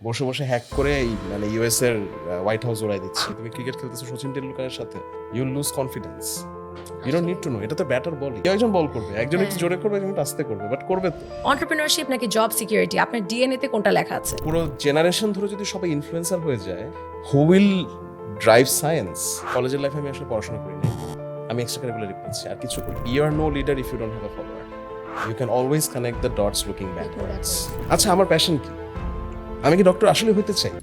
বসে বসে হ্যাক করে মানে ইউএস এর হোয়াইট হাউস উড়াই দিচ্ছে। তুমি ক্রিকেট খেলতেছো সচিন টেন্ডুলকারের সাথে, you lose confidence. You don't need to know, এটা তো ব্যাটার বলই। একজন বল করবে, একজন একটু জোরে করবে, একজন আস্তে করবে, বাট করবে তো। এন্টারপ্রেনারশিপ নাকি জব সিকিউরিটি, আপনার ডিএনএ তে কোনটা লেখা আছে? পুরো জেনারেশন ধরে যদি সবাই ইনফ্লুয়েন্সার হয়ে যায়, হু উইল ড্রাইভ সায়েন্স? কলেজের লাইফে আমি আসলে পড়াশোনা করি নাই, আমি এক্সট্রা কারিকুলার করছি আর কিছু করি। You are no leader if you don't have a follower. You can always connect the dots looking backwards. আচ্ছা, আমার প্যাশন কি? আমি কি ডক্টর আসলে হইতে চাই?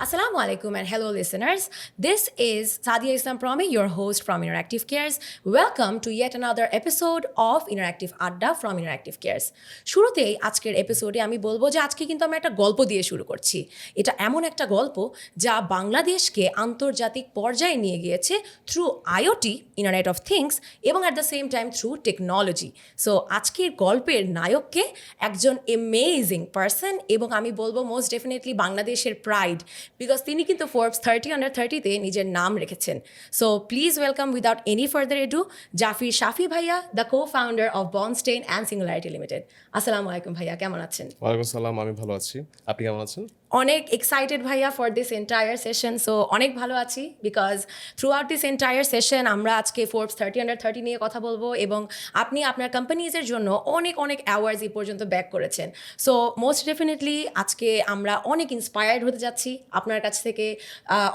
Assalamu alaikum and hello listeners. This is Sadia Islam Promi, your host from Interactive Cares. Welcome to yet another episode of Interactive Adda from Interactive Cares. শুরুতেই আজকের এপিসোডে আমি বলবো যে আজকে কিন্তু আমরা একটা গল্প দিয়ে শুরু করছি। এটা এমন একটা গল্প যা বাংলাদেশকে আন্তর্জাতিক পর্যায়ে নিয়ে গিয়েছে through IoT, internet of things, এবং at the same time through technology. So আজকের গল্পের নায়ককে একজন অ্যামেজিং পারসন, এবং আমি বলবো মোস্ট ডেফিনেটলি বাংলাদেশের প্রাইড, বিকজ তিনি কিন্তু ফোর্বস 30 under 30-তে নিজের নাম রেখেছেন। So please welcome without any further ado Zafir Shafi ভাইয়া, the co-founder of Bondstein and Singularity Limited. আসসালামু আলাইকুম ভাইয়া, কেমন আছেন? ওয়ালাইকুম সালাম, আমি ভালো আছি। আপনি কেমন আছেন? অনেক এক্সাইটেড ভাইয়া for this entire session. So অনেক ভালো আছি because through out this entire session আমরা আজকে ফোর্বস 30 under 30 নিয়ে কথা বলবো, এবং আপনি আপনার কোম্পানিজের জন্য অনেক অনেক অ্যাওয়ার্ডস এই পর্যন্ত ব্যাক করেছেন। সো মোস্ট ডেফিনেটলি আজকে আমরা অনেক ইন্সপায়ার্ড হতে যাচ্ছি আপনার কাছ থেকে,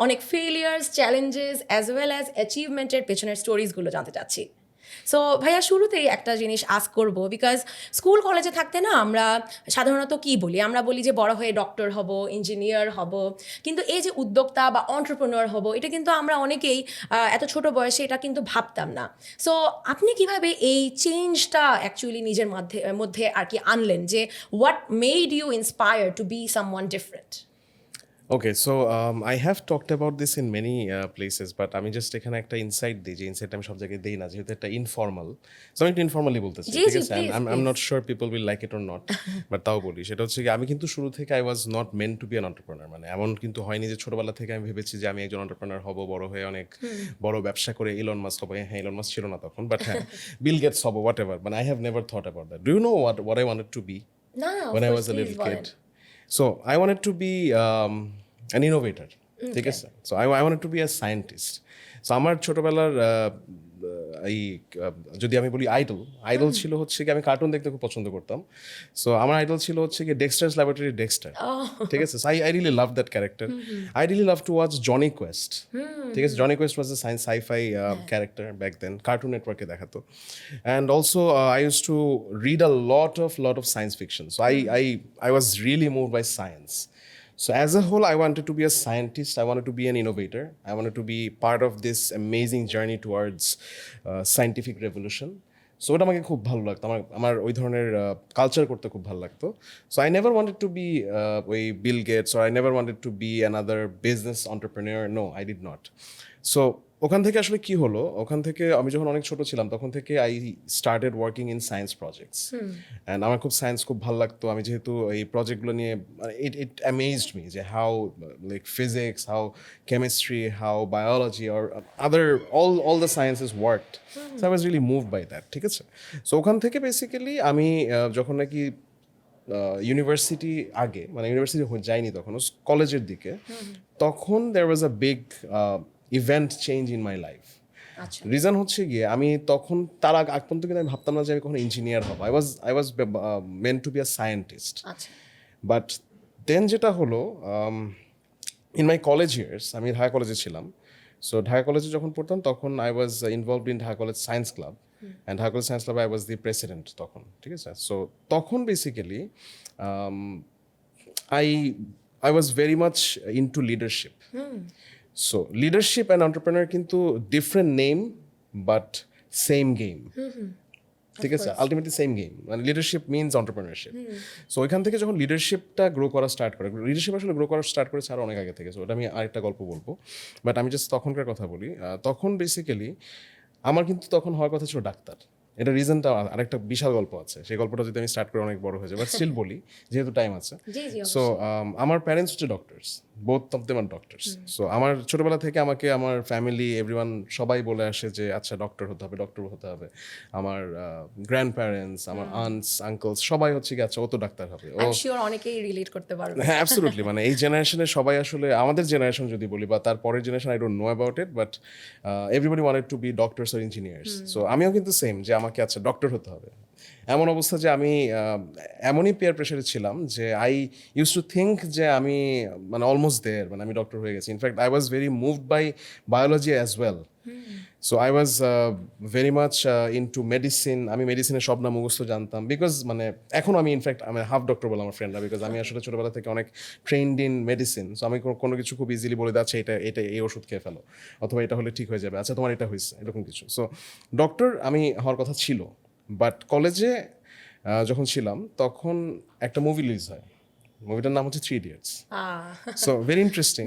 অনেক failures, challenges as well as অ্যাচিভমেন্টের পেছনের স্টোরিজগুলো জানতে চাচ্ছি। সো ভাইয়া শুরুতেই একটা জিনিস আস্ক করবো, বিকজ স্কুল কলেজে থাকতে না আমরা সাধারণত কি বলি, আমরা বলি যে বড় হয়ে ডক্টর হব, ইঞ্জিনিয়ার হব, কিন্তু এই যে উদ্যোক্তা বা এন্টারপ্রেনিউর হব, এটা কিন্তু আমরা অনেকেই এত ছোট বয়সে এটা কিন্তু ভাবতাম না। সো আপনি কিভাবে এই চেঞ্জটা অ্যাকচুয়ালি নিজের মধ্যে আর কি আনলেন, যে what made you inspire to be someone different? Okay, so I have talked about this in many places, but আমি জাস্ট এখানে একটা ইনসাইট দিই, যে ইনসাইট আমি সব জায়গায় দিই না, যেহেতু একটা ইনফর্মাল। সো আমি একটু ইনফর্মালি বলতেছি, ঠিক আছে? I am not sure people will like it or not, but তাও বলি। সেটা হচ্ছে কি, আমি কিন্তু শুরু থেকে I was not meant to be an entrepreneur. মানে এমন কিন্তু হয়নি যে ছোটবেলা থেকে আমি ভেবেছি যে আমি একজন এন্টারপ্রেনার হব, বড় হয়ে অনেক বড় ব্যবসা করে ইলন মাস্ক হবো। হ্যাঁ, ইলন মাস্ক ছিল না তখন, বাট হ্যাঁ, বিল গেটস হবো, হোয়াট এভার। মানে I have never thought about that. Do you know what I wanted to be when I was a little kid? So I wanted to be an innovator, ঠিক আছে? So I wanted to be a scientist. So আমার ছোটবেলার এই যদি আমি বলি idol ছিল হচ্ছে কি, আমি কার্টুন দেখতে খুব পছন্দ করতাম। সো আমার আইডল ছিল হচ্ছে কি ডেক্সটারস ল্যাবরেটরি ডেক্সটার, ঠিক আছে? I really love that character. I really love to watch Jonny Quest, ঠিক আছে? Jonny Quest was a science sci-fi character back then, cartoon নেটওয়ার্কে দেখাতো। And also I use to read a lot of science fiction. So I was really moved by science. So as a whole, I wanted to be a scientist. I wanted to be an innovator. I wanted to be part of this amazing journey towards scientific revolution. So ওটা আমাকে খুব ভালো লাগতো, আমার ওই ধরনের culture করতে খুব ভালো লাগতো। So I never wanted to be ওই Bill Gates, or I never wanted to be another business entrepreneur. No, I did not. So ওখান থেকে আসলে কি হলো, ওখান থেকে আমি যখন অনেক ছোট ছিলাম তখন থেকে I started working in science projects. And আমার খুব সায়েন্স খুব ভালো লাগতো। আমি যেহেতু এই প্রজেক্টগুলো নিয়ে, ইট অ্যামেজড মি যে how like physics, how chemistry, how biology, or other all the sciences worked. So I was really moved by that, ঠিক আছে? সো ওখান থেকে বেসিক্যালি আমি যখন নাকি ইউনিভার্সিটি আগে, মানে ইউনিভার্সিটি যাইনি তখন, কলেজের দিকে, তখন there was a big event change in my life. Reason হচ্ছে গিয়ে, আমি তখন তার আগ পর্যন্ত কিন্তু আমি ভাবতাম না যে আমি কখনো ইঞ্জিনিয়ার হবো। I was meant to be a scientist. But then যেটা হলো, ইন মাই কলেজ ইয়ার্স, আমি ঢাকা কলেজে ছিলাম। সো ঢাকা কলেজে যখন পড়তাম তখন I was involved in Dhaka college science club, and Dhaka college science ক্লাবে আই ওয়াজ দি প্রেসিডেন্ট তখন, ঠিক আছে? সো তখন basically I was very much into leadership. So leadership and entrepreneur কিন্তু different name but same game. ঠিক আছে? Ultimately same game. মানে leadership means entrepreneurship. So ওইখান থেকে যখন লিডারশিপটা গ্রো করা স্টার্ট করে, লিডারশিপ আসলে গ্রো করা স্টার্ট করেছে আরও অনেক আগে থেকে। সো ওটা আমি আরেকটা গল্প বলবো, বাট আমি জাস্ট তখনকার কথা বলি। তখন বেসিক্যালি আমার কিন্তু তখন হওয়ার কথা ছিল ডাক্তার। এটা রিজনটা আরেকটা বিশাল গল্প আছে, সেই গল্পটা যদি আমি স্টার্ট করে অনেক বড় হয়ে যায়, বাট স্টিল বলি যেহেতু টাইম আছে। সো আমার প্যারেন্টস হচ্ছে doctors, both of them are doctors. So আমার ছোটবেলা থেকে আমাকে আমার ফ্যামিলি এভরিওয়ান সবাই বলে আসে যে আচ্ছা ডক্টর হতে হবে। আমার গ্র্যান্ড প্যারেন্টস, আমার আন্টস আঙ্কলস সবাই হচ্ছে কি আচ্ছা ও তো ডাক্তার হবে। আই এম শিওর অনেকেই রিলেট করতে পারবে। হ্যাঁ অ্যাবসলিউটলি, মানে এই জেনারেশনের সবাই আসলে, আমাদের জেনারেশন যদি বলি বা তার পরের generation, I don't know about it, but everybody wanted to be doctors or engineers. So আমিও কিন্তু সেম, যে আমাকে আচ্ছা ডক্টর হতে হবে। এমন অবস্থা যে আমি এমনই পেয়ার প্রেশারে ছিলাম যে আই ইউজ টু থিঙ্ক যে আমি মানে অলমোস্ট দেয়ার, মানে আমি ডক্টর হয়ে গেছি। In fact I was very moved by biology as well. So I was very much into medicine. আমি মেডিসিনের সব নাম মুখস্থ জানতাম, বিকজ মানে এখন আমি ইনফ্যাক্ট আমি হাফ ডক্টর বলে আমার ফ্রেন্ডরা, বিকজ আমি আসলে ছোটবেলা থেকে অনেক ট্রেন্ড ইন মেডিসিন। সো আমি কোনো কিছু খুব ইজিলি বলে দিচ্ছি এটা এটা এই ওষুধ খেয়ে ফেলো, অথবা এটা হলে ঠিক হয়ে যাবে, আচ্ছা তোমার এটা হয়েছে, এরকম কিছু। সো ডক্টর আমি হওয়ার কথা ছিল, বাট কলেজে যখন ছিলাম তখন একটা মুভি রিলিজ হয়, মুভিটার নাম হচ্ছে 3 Idiots। সো ভেরি ইন্টারেস্টিং,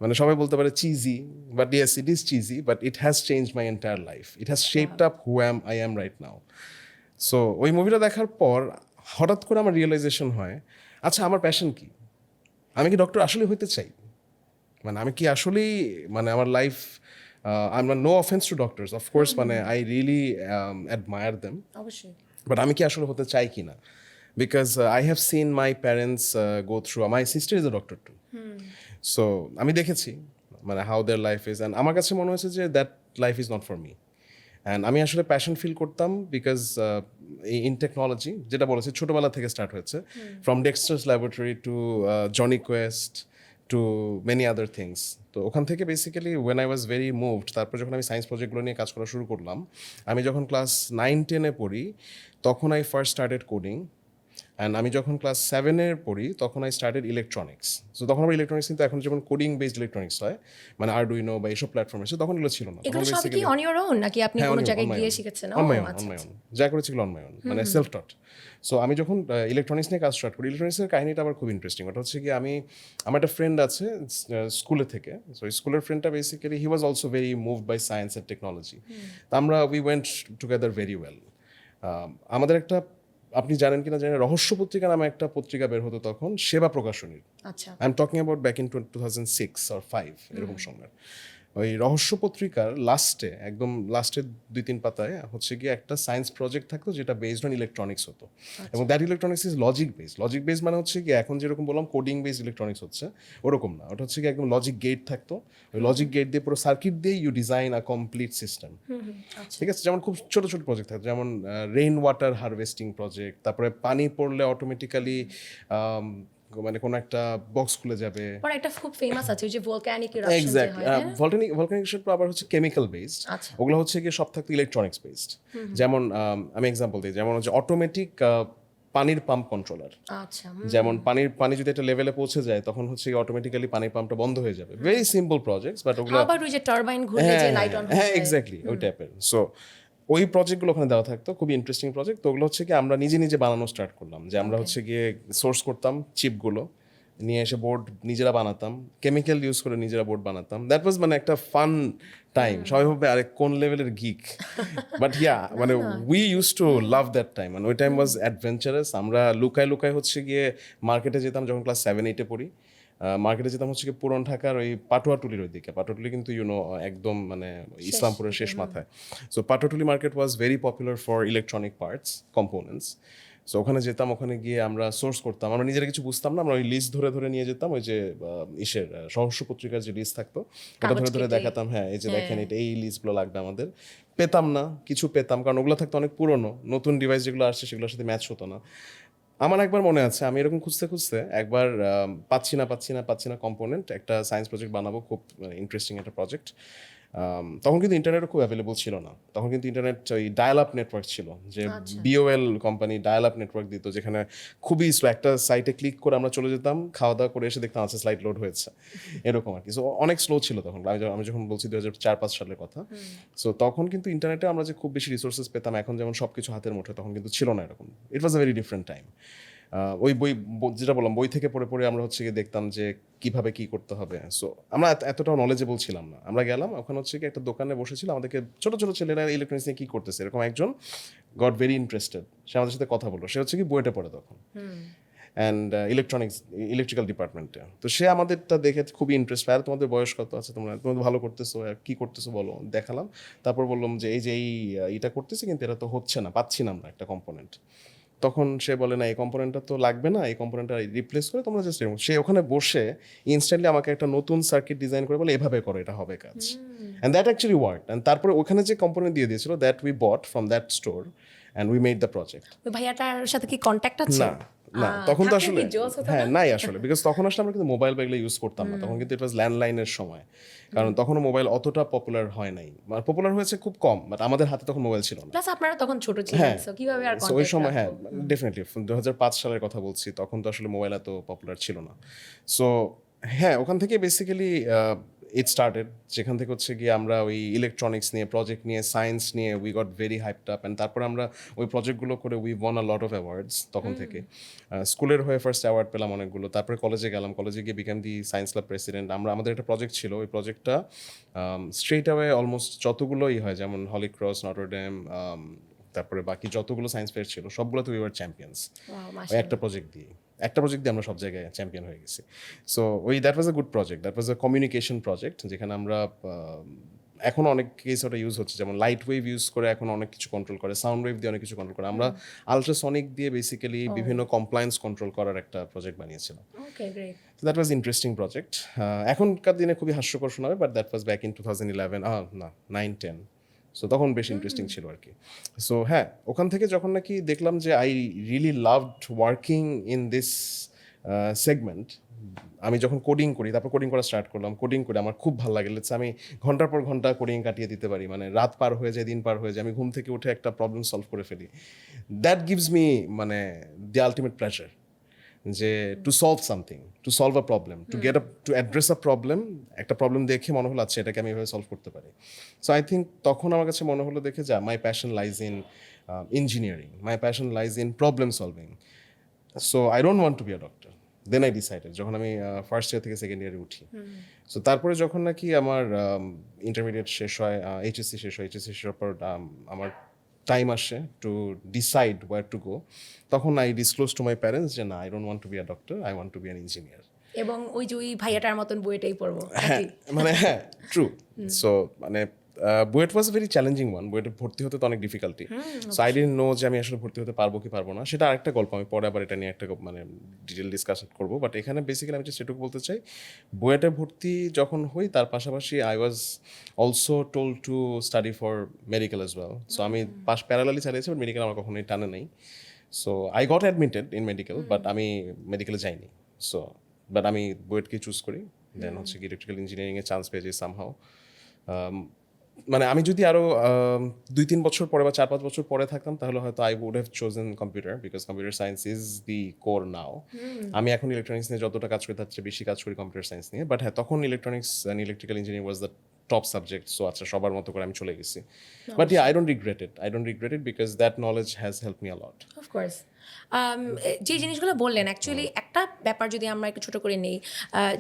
মানে সবাই বলতে পারে cheesy, but yes it is cheesy, but it has change my entire life, it has shaped up who I am right now. So ওই মুভিটা দেখার পর হঠাৎ করে আমার রিয়েলাইজেশন হয়, আচ্ছা আমার প্যাশন কি, আমি কি ডক্টর আসলে হইতে চাই, মানে আমি কি আসলেই, মানে আমার লাইফ, আমার no offence to doctors of course, মানে আই রিয়েলি অ্যাডমায়ার দেম, অবশ্যই। বাট আমি কি আসলে হতে চাই কি না, because I have seen my parents go through, my sister is a doctor too. So আমি দেখেছি মানে how their life is, and আমার কাছে মনে হয়েছে যে that life is not for me. And আমি আসলে প্যাশন ফিল করতাম বিকজ ইন টেকনোলজি, যেটা বলেছি ছোটোবেলা থেকে স্টার্ট হয়েছে, from Dexter's laboratory to Jonny Quest to many other things. তো ওখান থেকে basically when I was very moved, তারপর যখন আমি সায়েন্স প্রজেক্টগুলো নিয়ে কাজ করা শুরু করলাম, আমি যখন ক্লাস 9-10-এ পড়ি তখন I first started coding. And আমি যখন ক্লাস 7-এ পড়ি তখন আই স্টার্টেড ইলেকট্রনিক্স। সো তখন আমার ইলেকট্রনিক্স কিন্তু এখন যেমন কোডিং বেসড ইলেকট্রনিক্স হয়, মানে আরডুইনো বা এইসব প্ল্যাটফর্ম আছে, তখন এগুলো ছিল না। এগুলো সব কি অন ইওর ওন নাকি আপনি কোনো জায়গায় গিয়ে শিখেছেন? অন মাই ওন, যা করেছি অন মাই ওন, মানে সেলফ টট। সো আমি যখন ইলেকট্রনিক্স নিয়ে কাজ স্টার্ট করি, ইলেকট্রনিক্সের কাহিনীটা আবার খুব ইন্টারেস্টিং। ওটা হচ্ছে কি, আমার একটা ফ্রেন্ড আছে স্কুলে থেকে, সো স্কুলের ফ্রেন্ডটা basically he was also very moved by science and technology. তা আমরা we went together very well. আমাদের একটা, আপনি জানেন কিনা জানেন, রহস্য পত্রিকা নামে একটা পত্রিকা বের হতো তখন, সেবা প্রকাশনীর। আচ্ছা। I am talking about back in 2006 or 5 এরকম সময়। ওই রহস্য পত্রিকার লাস্টে, একদম লাস্টের 2-3 পাতায় হচ্ছে গিয়ে একটা সায়েন্স প্রজেক্ট থাকতো যেটা বেসড অন ইলেকট্রনিক্স হতো, এবং that electronics is logic based. Logic based মানে হচ্ছে কি এখন যেরকম বললাম কোডিং বেসড ইলেকট্রনিক্স হচ্ছে, ওরকম না, ওটা হচ্ছে কি একদম লজিক গেট থাকতো, ওই লজিক গেট দিয়ে পুরো সার্কিট দিয়ে you design a complete system. ঠিক আছে, যেমন খুব ছোট ছোট প্রজেক্ট থাকতো, যেমন রেইন ওয়াটার হারভেস্টিং প্রজেক্ট, তারপরে পানি পড়লে অটোমেটিক্যালি মানে কোন একটা বক্স খুলে যাবে। পরে একটা খুব ফেমাস আছে ওই যে ভলক্যানিক ইরাপশন যে হয়, ভলকানিক ইরাপশন আবার হচ্ছে কেমিক্যাল বেসড, ওগুলো হচ্ছে কি সব থাকতো ইলেকট্রনিক্স বেসড। যেমন আমি এক্সাম্পল দিই, যেমন হচ্ছে অটোমেটিক পানির পাম্প কন্ট্রোলার। আচ্ছা। যেমন পানি যদি একটা লেভেলে পৌঁছে যায় তখন হচ্ছে অটোমেটিক্যালি পানির পাম্পটা বন্ধ হয়ে যাবে। ভেরি সিম্পল প্রজেক্টস, বাট ওগুলো আবার ওই যে টারবাইন ঘুরলে যে লাইট অন হ্যাঁ এক্স্যাক্টলি ওই টাইপের। সো ওই প্রজেক্টগুলো ওখানে দেওয়া থাকতো, খুবই ইন্টারেস্টিং প্রজেক্ট। তো ওগুলো হচ্ছে কি আমরা নিজে বানানো স্টার্ট করলাম, যে আমরা হচ্ছে গিয়ে সোর্স করতাম চিপগুলো, নিয়ে এসে বোর্ড নিজেরা বানাতাম, কেমিক্যাল ইউজ করে নিজেরা বোর্ড বানাতাম। দ্যাট ওয়াজ মানে একটা ফান টাইম। সবাই ভাবে আরে কোন লেভেলের গিক, বাট ইয়া মানে we use to love that time, মানে ওই টাইম ওয়াজ অ্যাডভেঞ্চারাস। আমরা লুকায় হচ্ছে গিয়ে মার্কেটে যেতাম, যখন ক্লাস 7-8-এ পড়ি। মার্কেটে যেতাম হচ্ছে কি পুরান ঢাকার ওই পাটুয়াটুলির ওই দিকে। পাটুয়াটুলি কিন্তু একদম মানে ইসলামপুরের শেষ মাথায়। So Patuatuli market was very popular for electronic parts components. So ওখানে যেতাম, ওখানে গিয়ে আমরা সোর্স করতাম। আমরা নিজেরা কিছু বুঝতাম না, আমরা ওই লিস্ট ধরে নিয়ে যেতাম, ওই যে সহস্র পত্রিকার যে লিস্ট থাকতো ওটা ধরে দেখাতাম, হ্যাঁ এই যে দেখেন এটা এই লিস্টগুলো লাগবে আমাদের। পেতাম না, কিছু পেতাম, কারণ ওগুলো থাকতো অনেক পুরনো, নতুন ডিভাইস যেগুলো আসছে সেগুলোর সাথে ম্যাচ হতো না। আমার একবার মনে আছে, আমি এরকম খুঁজতে একবার পাচ্ছি না কম্পোনেন্ট, একটা সায়েন্স প্রজেক্ট বানাবো, খুব ইন্টারেস্টিং একটা প্রজেক্ট। তখন কিন্তু ইন্টারনেটও খুব অ্যাভেলেবল ছিল না, তখন কিন্তু ইন্টারনেট ওই ডায়াল আপ নেটওয়ার্ক ছিল, যে বিওএল কোম্পানি ডায়াল আপ নেটওয়ার্ক দিত, যেখানে খুবই স্লো, একটা সাইটে ক্লিক করে আমরা চলে যেতাম, খাওয়া দাওয়া করে এসে দেখতাম আচ্ছা স্লাইড লোড হয়েছে, এরকম আর কি। সো অনেক স্লো ছিল তখন, আমি যখন বলছি 2004-5 সালের কথা। সো তখন কিন্তু ইন্টারনেটে আমরা যে খুব বেশি রিসোর্সেস পেতাম, এখন যেমন সব কিছু হাতের মুঠোয়, তখন কিন্তু ছিল না এরকম। ইট ওয়াজ আ ভেরি ডিফারেন্ট টাইম। ওই যেটা বললাম, বই থেকে পড়ে আমরা হচ্ছে গিয়ে দেখতাম যে কিভাবে কি করতে হবে। সো আমরা এতটাও নলেজেবল ছিলাম না। আমরা গেলাম, ওখানে হচ্ছে কি একটা দোকানে বসেছিল, আমাদেরকে ছোট ছেলেরা ইলেকট্রনিক্স নিয়ে কি করতেছে এরকম একজন গট ভেরি ইন্টারেস্টেড, সে আমাদের সাথে কথা বললো। সে হচ্ছে কি বুয়েটে পড়ে তখন। অ্যান্ড ইলেকট্রিক্যাল ডিপার্টমেন্টে। তো সে আমাদেরটা দেখে খুবই ইন্টারেস্ট পায়, তোমাদের বয়স কত আছে, তোমরা ভালো করতেছো, কী করতেছো বলো, দেখালাম। তারপর বললাম যে এই যে এটা করতেছি কিন্তু এটা তো হচ্ছে না, পাচ্ছি না আমরা একটা কম্পোনেন্ট। তখন সে বলে না এই কম্পোনেন্টটা তো লাগবে না, এই কম্পোনেন্টটা রিপ্লেস করে তোমরা জাস্ট সে ওখানে বসে ইনস্ট্যান্টলি আমাকে একটা নতুন সার্কিট ডিজাইন করে বলে এভাবে করো, এটা হবে কাজ। And that actually work. And তারপরে ওখানে যে কম্পোনেন্ট দিয়ে দিয়েছিল that we bought from that store and we made the project. ওই ভাইয়াটার সাথে কি কন্ট্যাক্ট আছে? না না, তখন তো আসলে হ্যাঁ না? নাই আসলে, বিকজ তখন আসলে আমরা কিন্তু মোবাইল বা এগুলো ইউজ করতাম না, তখন কিন্তু ইট ওয়াজ ল্যান্ডলাইনের সময়, কারণ তখনও মোবাইল অতটা পপুলার হয় নাই, মানে পপুলার হয়েছে খুব কম, বাট আমাদের হাতে তখন মোবাইল ছিল না। প্লাস আপনারা তখন ছোট ছিলেন, হ্যাঁ, সো কিভাবে আর ওই সময় হ্যাঁ ডেফিনেটলি 2005 সালের কথা বলছি, তখন তো আসলে মোবাইল এত পপুলার ছিল না। সো হ্যাঁ, ওখান থেকে বেসিক্যালি ইট স্টার্টেড, যেখান থেকে হচ্ছে গিয়ে আমরা ওই ইলেকট্রনিক্স নিয়ে প্রজেক্ট নিয়ে সায়েন্স নিয়ে we got very hyped up, and তারপরে আমরা ওই প্রজেক্টগুলো করে we want a lot of awards তখন থেকে। স্কুলের হয়ে ফার্স্ট অ্যাওয়ার্ড পেলাম অনেকগুলো, তারপরে কলেজে গেলাম, কলেজে গিয়ে বিকাম দি সায়েন্স ক্লাব প্রেসিডেন্ট। আমাদের একটা প্রজেক্ট ছিল, ওই প্রজেক্টটা স্ট্রেট অ্যাওয়ে অলমোস্ট যতগুলোই হয়, যেমন হলি ক্রস, নটরডেম, তারপরে বাকি যতগুলো সায়েন্স ফেয়ার ছিল সবগুলোতে উই ওয়ার চ্যাম্পিয়ন্স। ওই একটা প্রজেক্ট দিয়ে আমরা সব জায়গায় চ্যাম্পিয়ন হয়ে গেছি। So that was a good project, that was a communication project, যেখানে আমরা এখন অনেক কেস ওটা ইউজ হচ্ছে, যেমন লাইট ওয়েভ ইউজ করে এখন অনেক কিছু কন্ট্রোল করে, সাউন্ড ওয়েভ দিয়ে অনেক কিছু কন্ট্রোল করে। আমরা আলট্রাসনিক দিয়ে বেসিক্যালি বিভিন্ন কমপ্লায়েন্স কন্ট্রোল করার একটা প্রজেক্ট বানিয়েছিলাম। ওকে, great. So that was interesting project. এখনকার দিনে খুবই হাস্যকর শোনাবে, but that was back in 2011 না 9-10, সো তখন বেশ ইন্টারেস্টিং ছিল আর কি। সো হ্যাঁ, ওখান থেকে যখন নাকি দেখলাম যে I really loved working in this segment, আমি যখন কোডিং করি, তারপর কোডিং করা স্টার্ট করলাম, কোডিং করে আমার খুব ভালো লাগে, লেটস আমি ঘন্টার পর ঘন্টা কোডিং কাটিয়ে দিতে পারি, মানে রাত পার হয়ে যায়, দিন পার হয়ে যায়, আমি ঘুম থেকে উঠে একটা প্রবলেম সলভ করে ফেলি। দ্যাট গিভস মি মানে দি আলটিমেট প্লেজার, যে to solve something, to solve a problem, to address a problem, একটা প্রবলেম দেখে মনে হলো আচ্ছা এটাকে আমি এভাবে সলভ করতে পারি। সো আই থিঙ্ক তখন আমার কাছে মনে হলো দেখে my passion lies in engineering, my passion lies in problem solving, so I don't want to be a doctor. Then I decided, যখন আমি ফার্স্ট ইয়ার থেকে সেকেন্ড ইয়ারে উঠি, সো তারপরে যখন নাকি আমার ইন্টারমিডিয়েট শেষ হয়, এইচএসসি শেষ হয়, এইচএসসি শেষ হওয়ার পর আমার টাইম আসে to decide where to go, তখন I disclose to my parents যে না, I don't want to be a doctor, I want to be an engineer. এবং ওই যে ওই ভাইয়াটার মতন বইটাই পড়বো। হ্যাঁ মানে হ্যাঁ ট্রু। সো মানে বুয়েট ওয়াজ এ ভেরি চ্যালেঞ্জিং ওয়ান, বুয়েটে ভর্তি হতে তো অনেক difficulty. So I didn't know যে আমি আসলে ভর্তি হতে পারবো কি পারবো না, সেটা আরেকটা গল্প, আমি পরে আবার এটা নিয়ে একটা মানে ডিটেল ডিসকাশন করবো। বাট এখানে বেসিক্যালি আমি সেটুকু বলতে চাই, বুয়েটে ভর্তি যখন হই তার পাশাপাশি I was also told to study for medical as well. So আমি প্যারালালি চালিয়েছি, বাট মেডিকেল আমার কখনোই টানে নেই। So I got admitted in medical, but আমি মেডিকেলে যাইনি। সো বাট আমি বুয়েটকে চুজ করি, দেন হচ্ছে কি ইলেকট্রিক্যাল ইঞ্জিনিয়ারিংয়ে চান্স পেয়েছি সামহাও। মানে আমি যদি আরও 2-3 বছর পরে বা 4-5 বছর পরে থাকতাম, তাহলে হয়তো I would have chosen computer, because computer science is the core now. আমি এখন ইলেকট্রনিক্স নিয়ে যতটা কাজ করি তার চেয়ে বেশি কাজ করি কম্পিউটার সায়েন্স নিয়ে। বাট হ্যাঁ, তখন electronics and electrical engineering was the top subject. So আচ্ছা, সবার মতো করে আমি চলে গেছি। But yeah, I don't regret it because that knowledge has help me a lot. Of course. যে জিনিসগুলো বললেন, অ্যাকচুয়ালি একটা ব্যাপার যদি আমরা একটু ছোটো করে নেই,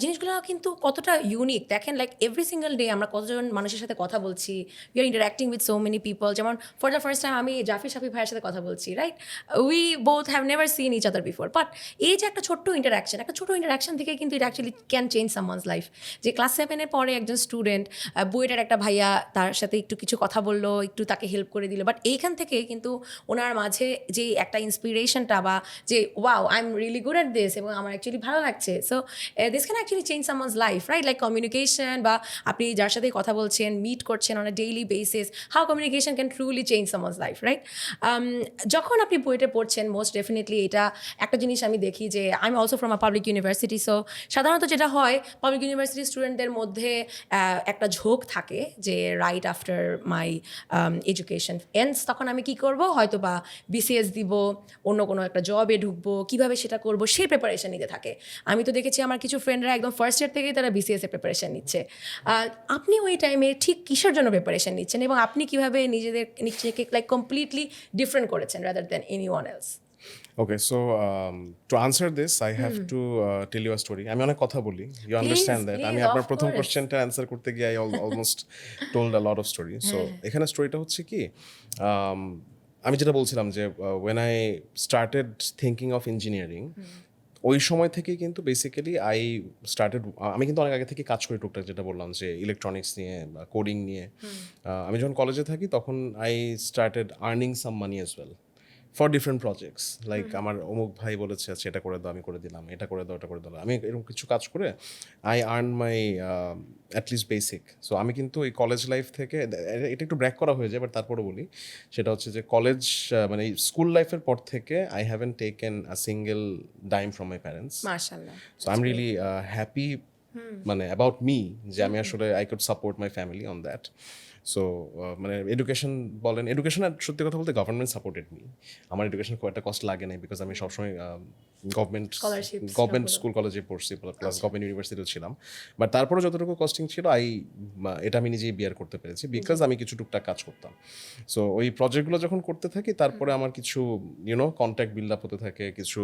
জিনিসগুলো কিন্তু কতটা ইউনিক দেখেন, লাইক এভরি সিঙ্গল ডে আমরা কতজন মানুষের সাথে কথা বলছি, we are interacting with so many people. যেমন ফর দ্য ফার্স্ট টাইম আমি জাফির শাফি ভাইয়ের সাথে কথা বলছি, right? We both have never seen each other before, but এই যে একটা ছোট্ট ইন্টারাকশন থেকে কিন্তু এটা actually can change someone's life. যে ক্লাস 7-এর পরে একজন স্টুডেন্ট, বুয়েটের একটা ভাইয়া তার সাথে একটু কিছু কথা বললো, একটু তাকে হেল্প করে দিল, বাট এইখান থেকে কিন্তু ওনার মাঝে যে একটা ইন্সপিরেশনটা বা যে wow I am really good at this এবং আমার অ্যাকচুয়ালি ভালো লাগছে, so this can actually change someone's life, right? Like communication, বা আপনি যার সাথে কথা বলছেন, মিট করছেন on a daily basis, how communication can truly change someone's life, right? যখন আপনি বইটা পড়ছেন, মোস্ট ডেফিনেটলি এটা একটা জিনিস আমি দেখি যে I am also from a public university. So সাধারণত যেটা হয়, পাবলিক ইউনিভার্সিটি স্টুডেন্টদের মধ্যে একটা ঝোঁক থাকে যে right after my education ends, তখন আমি কি করব, হয়তো বা বিসিএস দিব, অন্য কোনো একটা জবে ঢুকবো, কীভাবে সেটা করবো সেই প্রিপারেশন নিতে থাকে। আমি তো দেখেছি আমার কিছু ফ্রেন্ডরা একদম ফার্স্ট ইয়ার থেকেই তারা বিসিএস এর প্রিপারেশন নিচ্ছে। আপনি ওই টাইমে ঠিক কিসের জন্য প্রিপারেশন নিচ্ছেন এবং আপনি কীভাবে নিজেকে লাইক কমপ্লিটলি ডিফারেন্ট করেছেন rather than anyone else? Okay, so to answer this, I have to tell you a story. আমি অনেক কথা বলি, you understand that. আমি আপনার প্রথম কোশ্চেনটা অ্যান্সার করতে গিয়ে I almost told a lot of stories. So এখানে স্টোরিটা হচ্ছে কি, আমি যেটা বলছিলাম যে when I started thinking of engineering, ওই সময় থেকেই কিন্তু বেসিক্যালি আমি কিন্তু অনেক আগে থেকে কাজ করি টুকটাক, যেটা বললাম যে ইলেকট্রনিক্স নিয়ে বা কোডিং নিয়ে। আমি যখন কলেজে থাকি তখন I started earning some money as well for different projects, like আমার অমুক ভাই বলেছে আচ্ছা এটা করে দাও, আমি করে দিলাম, এটা করে দাও, ওটা করে দিলাম, আমি এরকম কিছু কাজ করে I earn my at least basic. So আমি কিন্তু এই কলেজ লাইফ থেকে, এটা একটু ব্র্যাক করা হয়ে যায় বাট তারপরে বলি, সেটা হচ্ছে যে কলেজ মানে স্কুল লাইফের পর থেকে I haven't taken a single dime from my parents. মাশাআল্লাহ। So I am really happy মানে অ্যাবাউট মি, যে আমি আসলে I could support my family on that. So মানে এডুকেশন বলেন, এডুকেশন সত্যি কথা বলতে গভর্নমেন্ট সাপোর্টেড মি। আমার এডুকেশন খুব একটা কষ্ট লাগে নাই, বিকজ আমি সবসময় গভর্নমেন্ট স্কুল কলেজে পড়ছি, প্লাস গভর্নমেন্ট ইউনিভার্সিটিও ছিলাম। বাট তারপরে যতটুকু কস্টিং ছিল এটা আমি নিজেই বিয়ার করতে পেরেছি, বিকজ আমি কিছু টুকটাক কাজ করতাম। সো ওই প্রজেক্টগুলো যখন করতে থাকি তারপরে আমার কিছু কন্ট্যাক্ট বিল্ড আপ হতে থাকে, কিছু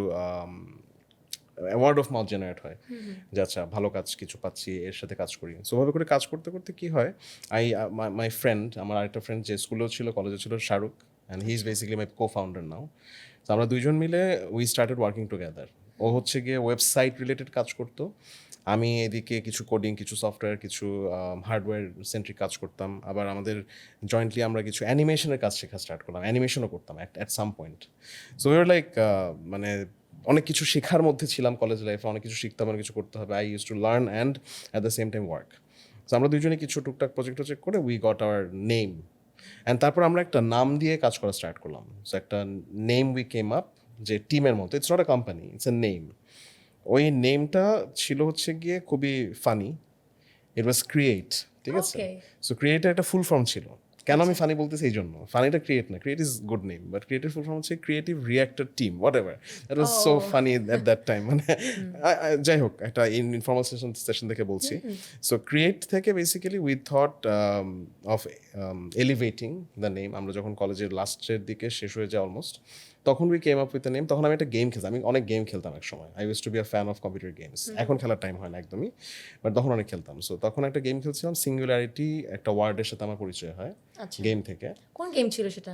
ওয়ার্ড অফ মাউথ জেনারেট হয় যে আচ্ছা ভালো কাজ কিছু পাচ্ছি, এর সাথে কাজ করি। সো ভাবে করে কাজ করতে করতে কি হয়, মাই ফ্রেন্ড, আমার আরেকটা ফ্রেন্ড যে স্কুলেও ছিল কলেজে ছিল, Shahrukh, and he is basically my cofounder now. তো আমরা দুইজন মিলে উই স্টার্টেড ওয়ার্কিং টুগেদার। ও হচ্ছে গিয়ে ওয়েবসাইট রিলেটেড কাজ করতো, আমি এদিকে কিছু কোডিং, কিছু সফটওয়্যার, কিছু হার্ডওয়্যার সেন্ট্রিক কাজ করতাম। আবার আমাদের জয়েন্টলি আমরা কিছু অ্যানিমেশনের কাজ শেখা স্টার্ট করলাম, অ্যানিমেশনও করতাম at some point. So we are like মানে অনেক কিছু শেখার মধ্যে ছিলাম কলেজ লাইফে, অনেক কিছু শিখতাম, অনেক কিছু করতে হবে। I use to learn and at the same time work. So আমরা দুজনে কিছু টুকটাক প্রজেক্ট করে we got hour name, and তারপর আমরা একটা নাম দিয়ে কাজ করা স্টার্ট করলাম। সো একটা নেম উই কেম আপ, যে টিমের মতো, it's not a company, it's a name. ওই নেমটা ছিল হচ্ছে গিয়ে খুবই ফানি, ইট ওয়াজ ক্রিয়েট, ঠিক আছে? সো ক্রিয়েটের একটা ফুল ফর্ম ছিল। কেন আমি ফানি বলতেছি এই জন্য, ফানিটা ক্রিয়েট না, create is good name, but ক্রিয়েটের ফুল ফর্ম হচ্ছে creative reactor team, whatever. That was so funny at that time. মানে যাই হোক, একটা ইনফর্মাল সেশন থেকে বলছি। সো ক্রিয়েট থেকে basically we thought of elevating the name. আমরা যখন কলেজের লাস্টের দিকে শেষ হয়ে যায় অলমোস্ট, তখন we came up with the name. তখন আমি একটা গেম খেলতাম, আমি অনেক গেম খেলতাম এক সময়। I use two be a fan of computer games. এখন খেলার টাইম হয় না একদমই, বাট তখন অনেক খেলতাম। সো তখন একটা গেম খেলছিলাম সিঙ্গুলারিটি, একটা ওয়ার্ডের সাথে আমার পরিচয় হয় গেম থেকে। কোন গেম ছিল সেটা?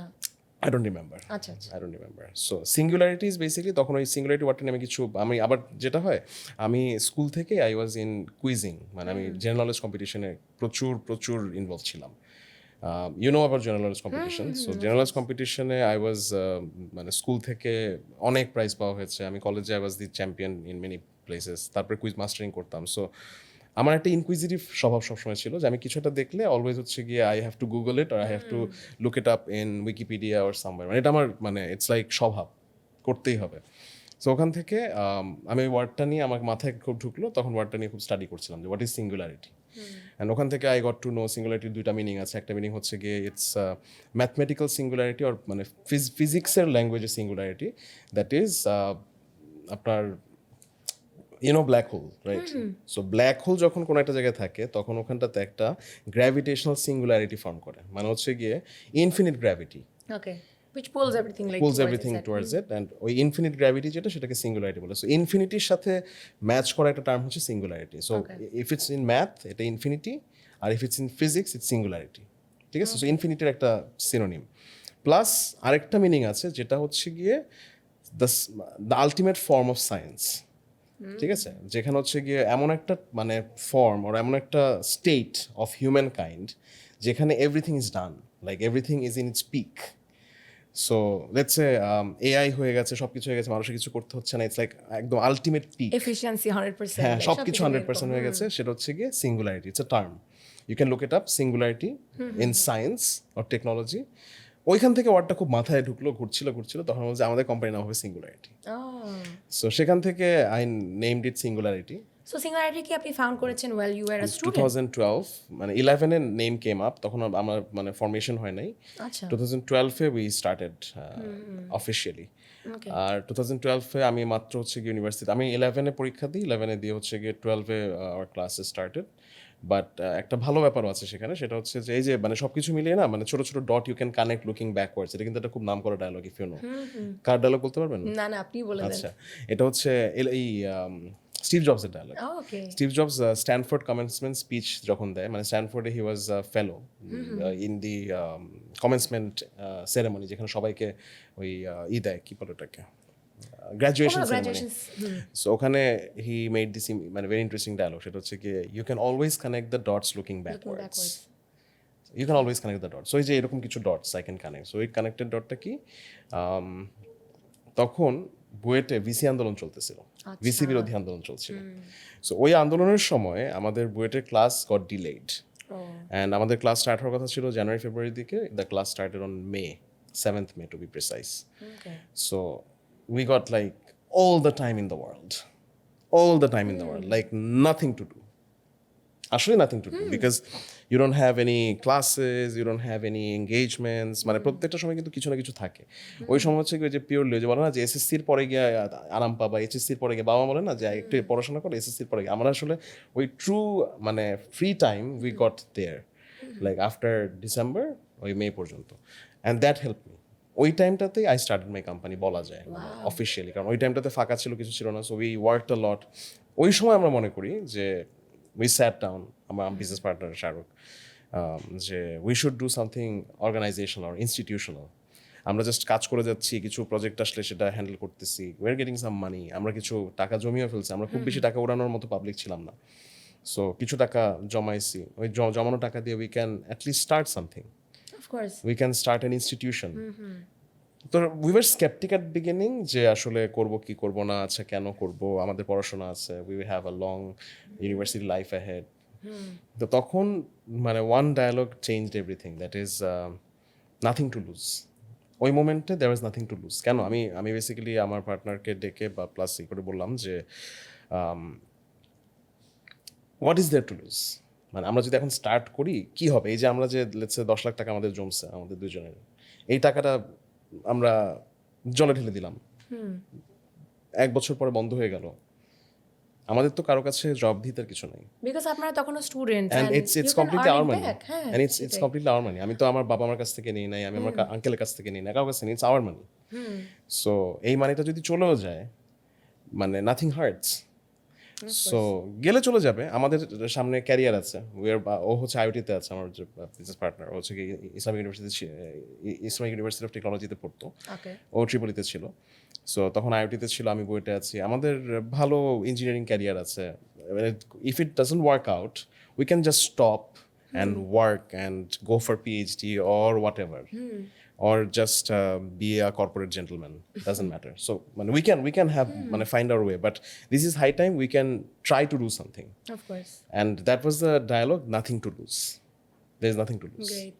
I don't remember. আচ্ছা। I don't remember. So singularity is basically, তখন ওই সিঙ্গুলারিটি ওয়ার্ডটা নিয়ে আমি কিছু, আমি আবার যেটা হয়, আমি স্কুল থেকে আই ওয়াজ ইন কুইজিং, মানে আমি জেনারেল নলেজ কম্পিটিশনে প্রচুর ইনভলভ ছিলাম। ইউ নো আবার general knowledge competition. So general knowledge কম্পিটিশনে আই ওয়াজ, মানে স্কুল থেকে অনেক প্রাইজ পাওয়া হয়েছে। আমি কলেজে I was the champion in many places. তারপরে কুইজ মাস্টারিং করতাম। সো আমার একটা ইনকুইজিটিভ স্বভাব সবসময় ছিল, যে আমি কিছু একটা দেখলে অলওয়েজ হচ্ছে গিয়ে I have to Google it, আর I have to look it up in Wikipedia or somewhere. মানে এটা আমার মানে ইটস লাইক স্বভাব, করতেই হবে। সো ওখান থেকে আমি ওই ওয়ার্ডটা নিয়ে আমার মাথায় খুব ঢুকলো, তখন ওয়ার্ডটা নিয়ে খুব স্টাডি করছিলাম যে হোয়াট ইজ সিঙ্গুলারিটি। অ্যান্ড ওখান থেকে আই গট টু নো সিঙ্গুলারিটির দুইটা মিনিং আছে। একটা মিনিং হচ্ছে গিয়ে ইটস ম্যাথমেটিক্যাল সিঙ্গুলারিটি, অর মানে ফিজিক্সের ল্যাঙ্গুয়েজের সিঙ্গুলারিটি, দ্যাট ইজ আপনার black hole, right? So black hole যখন কোনো একটা জায়গায় থাকে তখন ওখানটাতে একটা গ্র্যাভিটেশনাল সিঙ্গুলারিটি ফর্ম করে, মানে হচ্ছে গিয়ে infinite gravity, okay, which pulls everything towards it, and ওই ইনফিনিট গ্র্যাভিটি যেটা, সেটাকে সিঙ্গুলারিটি বলে। সো ইনফিনিটির সাথে ম্যাচ করা একটা টার্ম হচ্ছে singularity. So if it's in math এটা ইনফিনিটি, আর if it's in physics it's singularity, ঠিক আছে? সো ইনফিনিটির একটা সিনোনিম। প্লাস আরেকটা মিনিং আছে যেটা হচ্ছে গিয়ে the ultimate form of science, ঠিক আছে? যেখানে হচ্ছে গিয়ে এমন একটা মানে ফর্ম, ওর এমন একটা স্টেট অফ হিউম্যান কাইন্ড যেখানে everything is done, like everything is in its peak. So let's say AI হয়ে গেছে, সব কিছু হয়ে গেছে, মানুষের কিছু করতে হচ্ছে না, ইটস লাইক একদম আলটিমেট পিক, এফিশিয়েন্সি 100%, হ্যাঁ সব কিছু 100% হয়ে গেছে। সেটা হচ্ছে গিয়ে singularity. It's a term, you can look it up, singularity in science or technology. ওইখান থেকে ওয়ার্ডটা খুব মাথায় ঢুকলো, ঘুরছিল, তখন বলছে আমাদের কোম্পানি নাম হবে সিঙ্গুলারিটি। সো সেখান থেকে I named it singularity. So singularity কি আপনি ফাউন্ড করেছেন while you were a student? 2012, মানে 11 এর নেম কেম আপ, তখন আমার মানে ফরমেশন হয় নাই। আচ্ছা। 2012 এ উই স্টার্টেড অফিশিয়ালি। আর 2012 এ আমি মাত্র হচ্ছে গিয়ে ইউনিভার্সিটি, আমি 11 এ পরীক্ষা দিই, 11 এ দিয়ে হচ্ছে গিয়ে 12 এ আওয়ার ক্লাসেস স্টার্টেড। বাট একটা ভালো ব্যাপারও আছে সেখানে, সেটা হচ্ছে যে এই যে মানে সবকিছু মিলিয়ে না, মানে ছোট ছোট dot you can connect looking backwards, এটা কিন্তু একটা খুব নাম করা ডায়লগ, ইফ ইউ নো। কার ডায়লগ বলতে পারবেন? না আপনি বলে দেন। আচ্ছা, এটা হচ্ছে এই স্টিভ জবসের dialogue. Steve Jobs Stanford commencement speech যখন দেয়, মানে স্ট্যানফোর্ডে he was fellow in the commencement ceremony, যেখানে সবাইকে ওই দেয়, কি বলে ওটাকে, graduation Overall ceremony. graduations, so ওখানে হি মেড দিস মানে ভেরি ইন্টারেস্টিং ডায়লগ, সেটা হচ্ছে কি you can always connect the dots looking looking backwards, backwards. You can always connect the dots. ওই যে এরকম কিছু dots I can connect. So ওই কানেক্টেড ডটটা কি, তখন বুয়েটে ভিসি আন্দোলন চলতেছিল, ভিসি বিরোধী আন্দোলন চলছিল। সো ওই আন্দোলনের সময় আমাদের বুয়েটের ক্লাস গট ডিলেড, অ্যান্ড আমাদের ক্লাস স্টার্ট হওয়ার কথা ছিল জানুয়ারি ফেব্রুয়ারির দিকে, the class started on May 7th May to be precise. Okay. So we got like all the time in the world, all the time in the world, like nothing to do. Actually nothing to do because you don't have any classes, you don't have any engagements, মানে প্রত্যেকটা সময় কিন্তু কিছু না কিছু থাকে। ওই সময় হচ্ছে কি, ওই যে পিওরলি যে বলে না যে এসএসসির পরে গিয়ে আরাম পাবা, এইচএসসির পরে গিয়ে বাবা বলে না যে একটু পড়াশোনা করে এসএসসির পরে গিয়ে, আমরা আসলে ওই ট্রু মানে free time we got there like after December ওই মে পর্যন্ত, অ্যান্ড দ্যাট হেল্প মি। ওই টাইমটাতেই আই স্টার্টেড মাই কোম্পানি বলা যায় অফিসিয়ালি, কারণ ওই টাইমটাতে ফাঁকা ছিল, কিছু ছিল না। So we worked a lot. ওই সময় আমরা মনে করি যে উই স্যাট ডাউন, আমার বিজনেস পার্টনার শাহরুখ, যে we should do something organisational or institutional. আমরা জাস্ট কাজ করে যাচ্ছি, কিছু প্রজেক্ট আসলে সেটা হ্যান্ডেল করতেছি, উই আর গেটিং সাম মানি, আমরা কিছু টাকা জমিয়ে ফেলছি, আমরা খুব বেশি টাকা উড়ানোর মতো পাবলিক ছিলাম না। সো কিছু টাকা জমাইছি, ওই জমানো টাকা দিয়ে we can at least start something, Of course. we can start an institution. তো we were skeptic at beginning যে আসলে করব কি করব না, আচ্ছা কেন করব, আমাদের পড়াশোনা আছে, we will have a long university life ahead. তো তখন মানে one dialogue changed everything, that is nothing to lose. ওই মোমেন্টে there was nothing to lose. কেন আমি বেসিক্যালি আমার পার্টনারকে ডেকে বা প্লাস করে বললাম যে what is there to lose, মানে আমরা যদি এখন স্টার্ট করি কি হবে, এই যে আমরা যে লেটস সে 10 লাখ টাকা আমাদের জমছে আমাদের দুজনের, এই টাকাটা আমরা জলে ঢেলে দিলাম, 1 বছর পরে বন্ধ হয়ে গেল, আমাদের তো কারো কাছে জবাবদিহিতার কিছু নেই, Because আপনারা তখনও student and and it's you can completely earn our it money, back. হ্যাঁ, and it's completely our money. আমি তো আমার বাবা মার কাছ থেকে নিই নাই, আমি আমার আঙ্কেলের কাছ থেকে নিই না, কারো কাছে নিই, it's our money. সো এই মানিটা যদি চলেও যায় মানে নাথিং হার্টস। সো গেলে চলে যাবে, আমাদের সামনে ক্যারিয়ার আছে, ও হচ্ছে আইওটিতে আছে, আমার যে বিজনেস পার্টনার ও হচ্ছে কি ইসলামিক ইউনিভার্সিটি অফ টেকনোলজিতে পড়তো, Okay. ও ট্রিপলিতে ছিল। সো তখন আইওটিতে ছিল, আমি বুয়েটে আছি, আমাদের ভালো ইঞ্জিনিয়ারিং ক্যারিয়ার আছে। If it doesn't work out we can just stop and work and go for PhD or what ever, or just be a corporate gentleman, doesn't matter. So we can have find our way, but this is high time we can try to do something, Of course. and that was the dialogue, nothing to lose, there's nothing to lose. Great.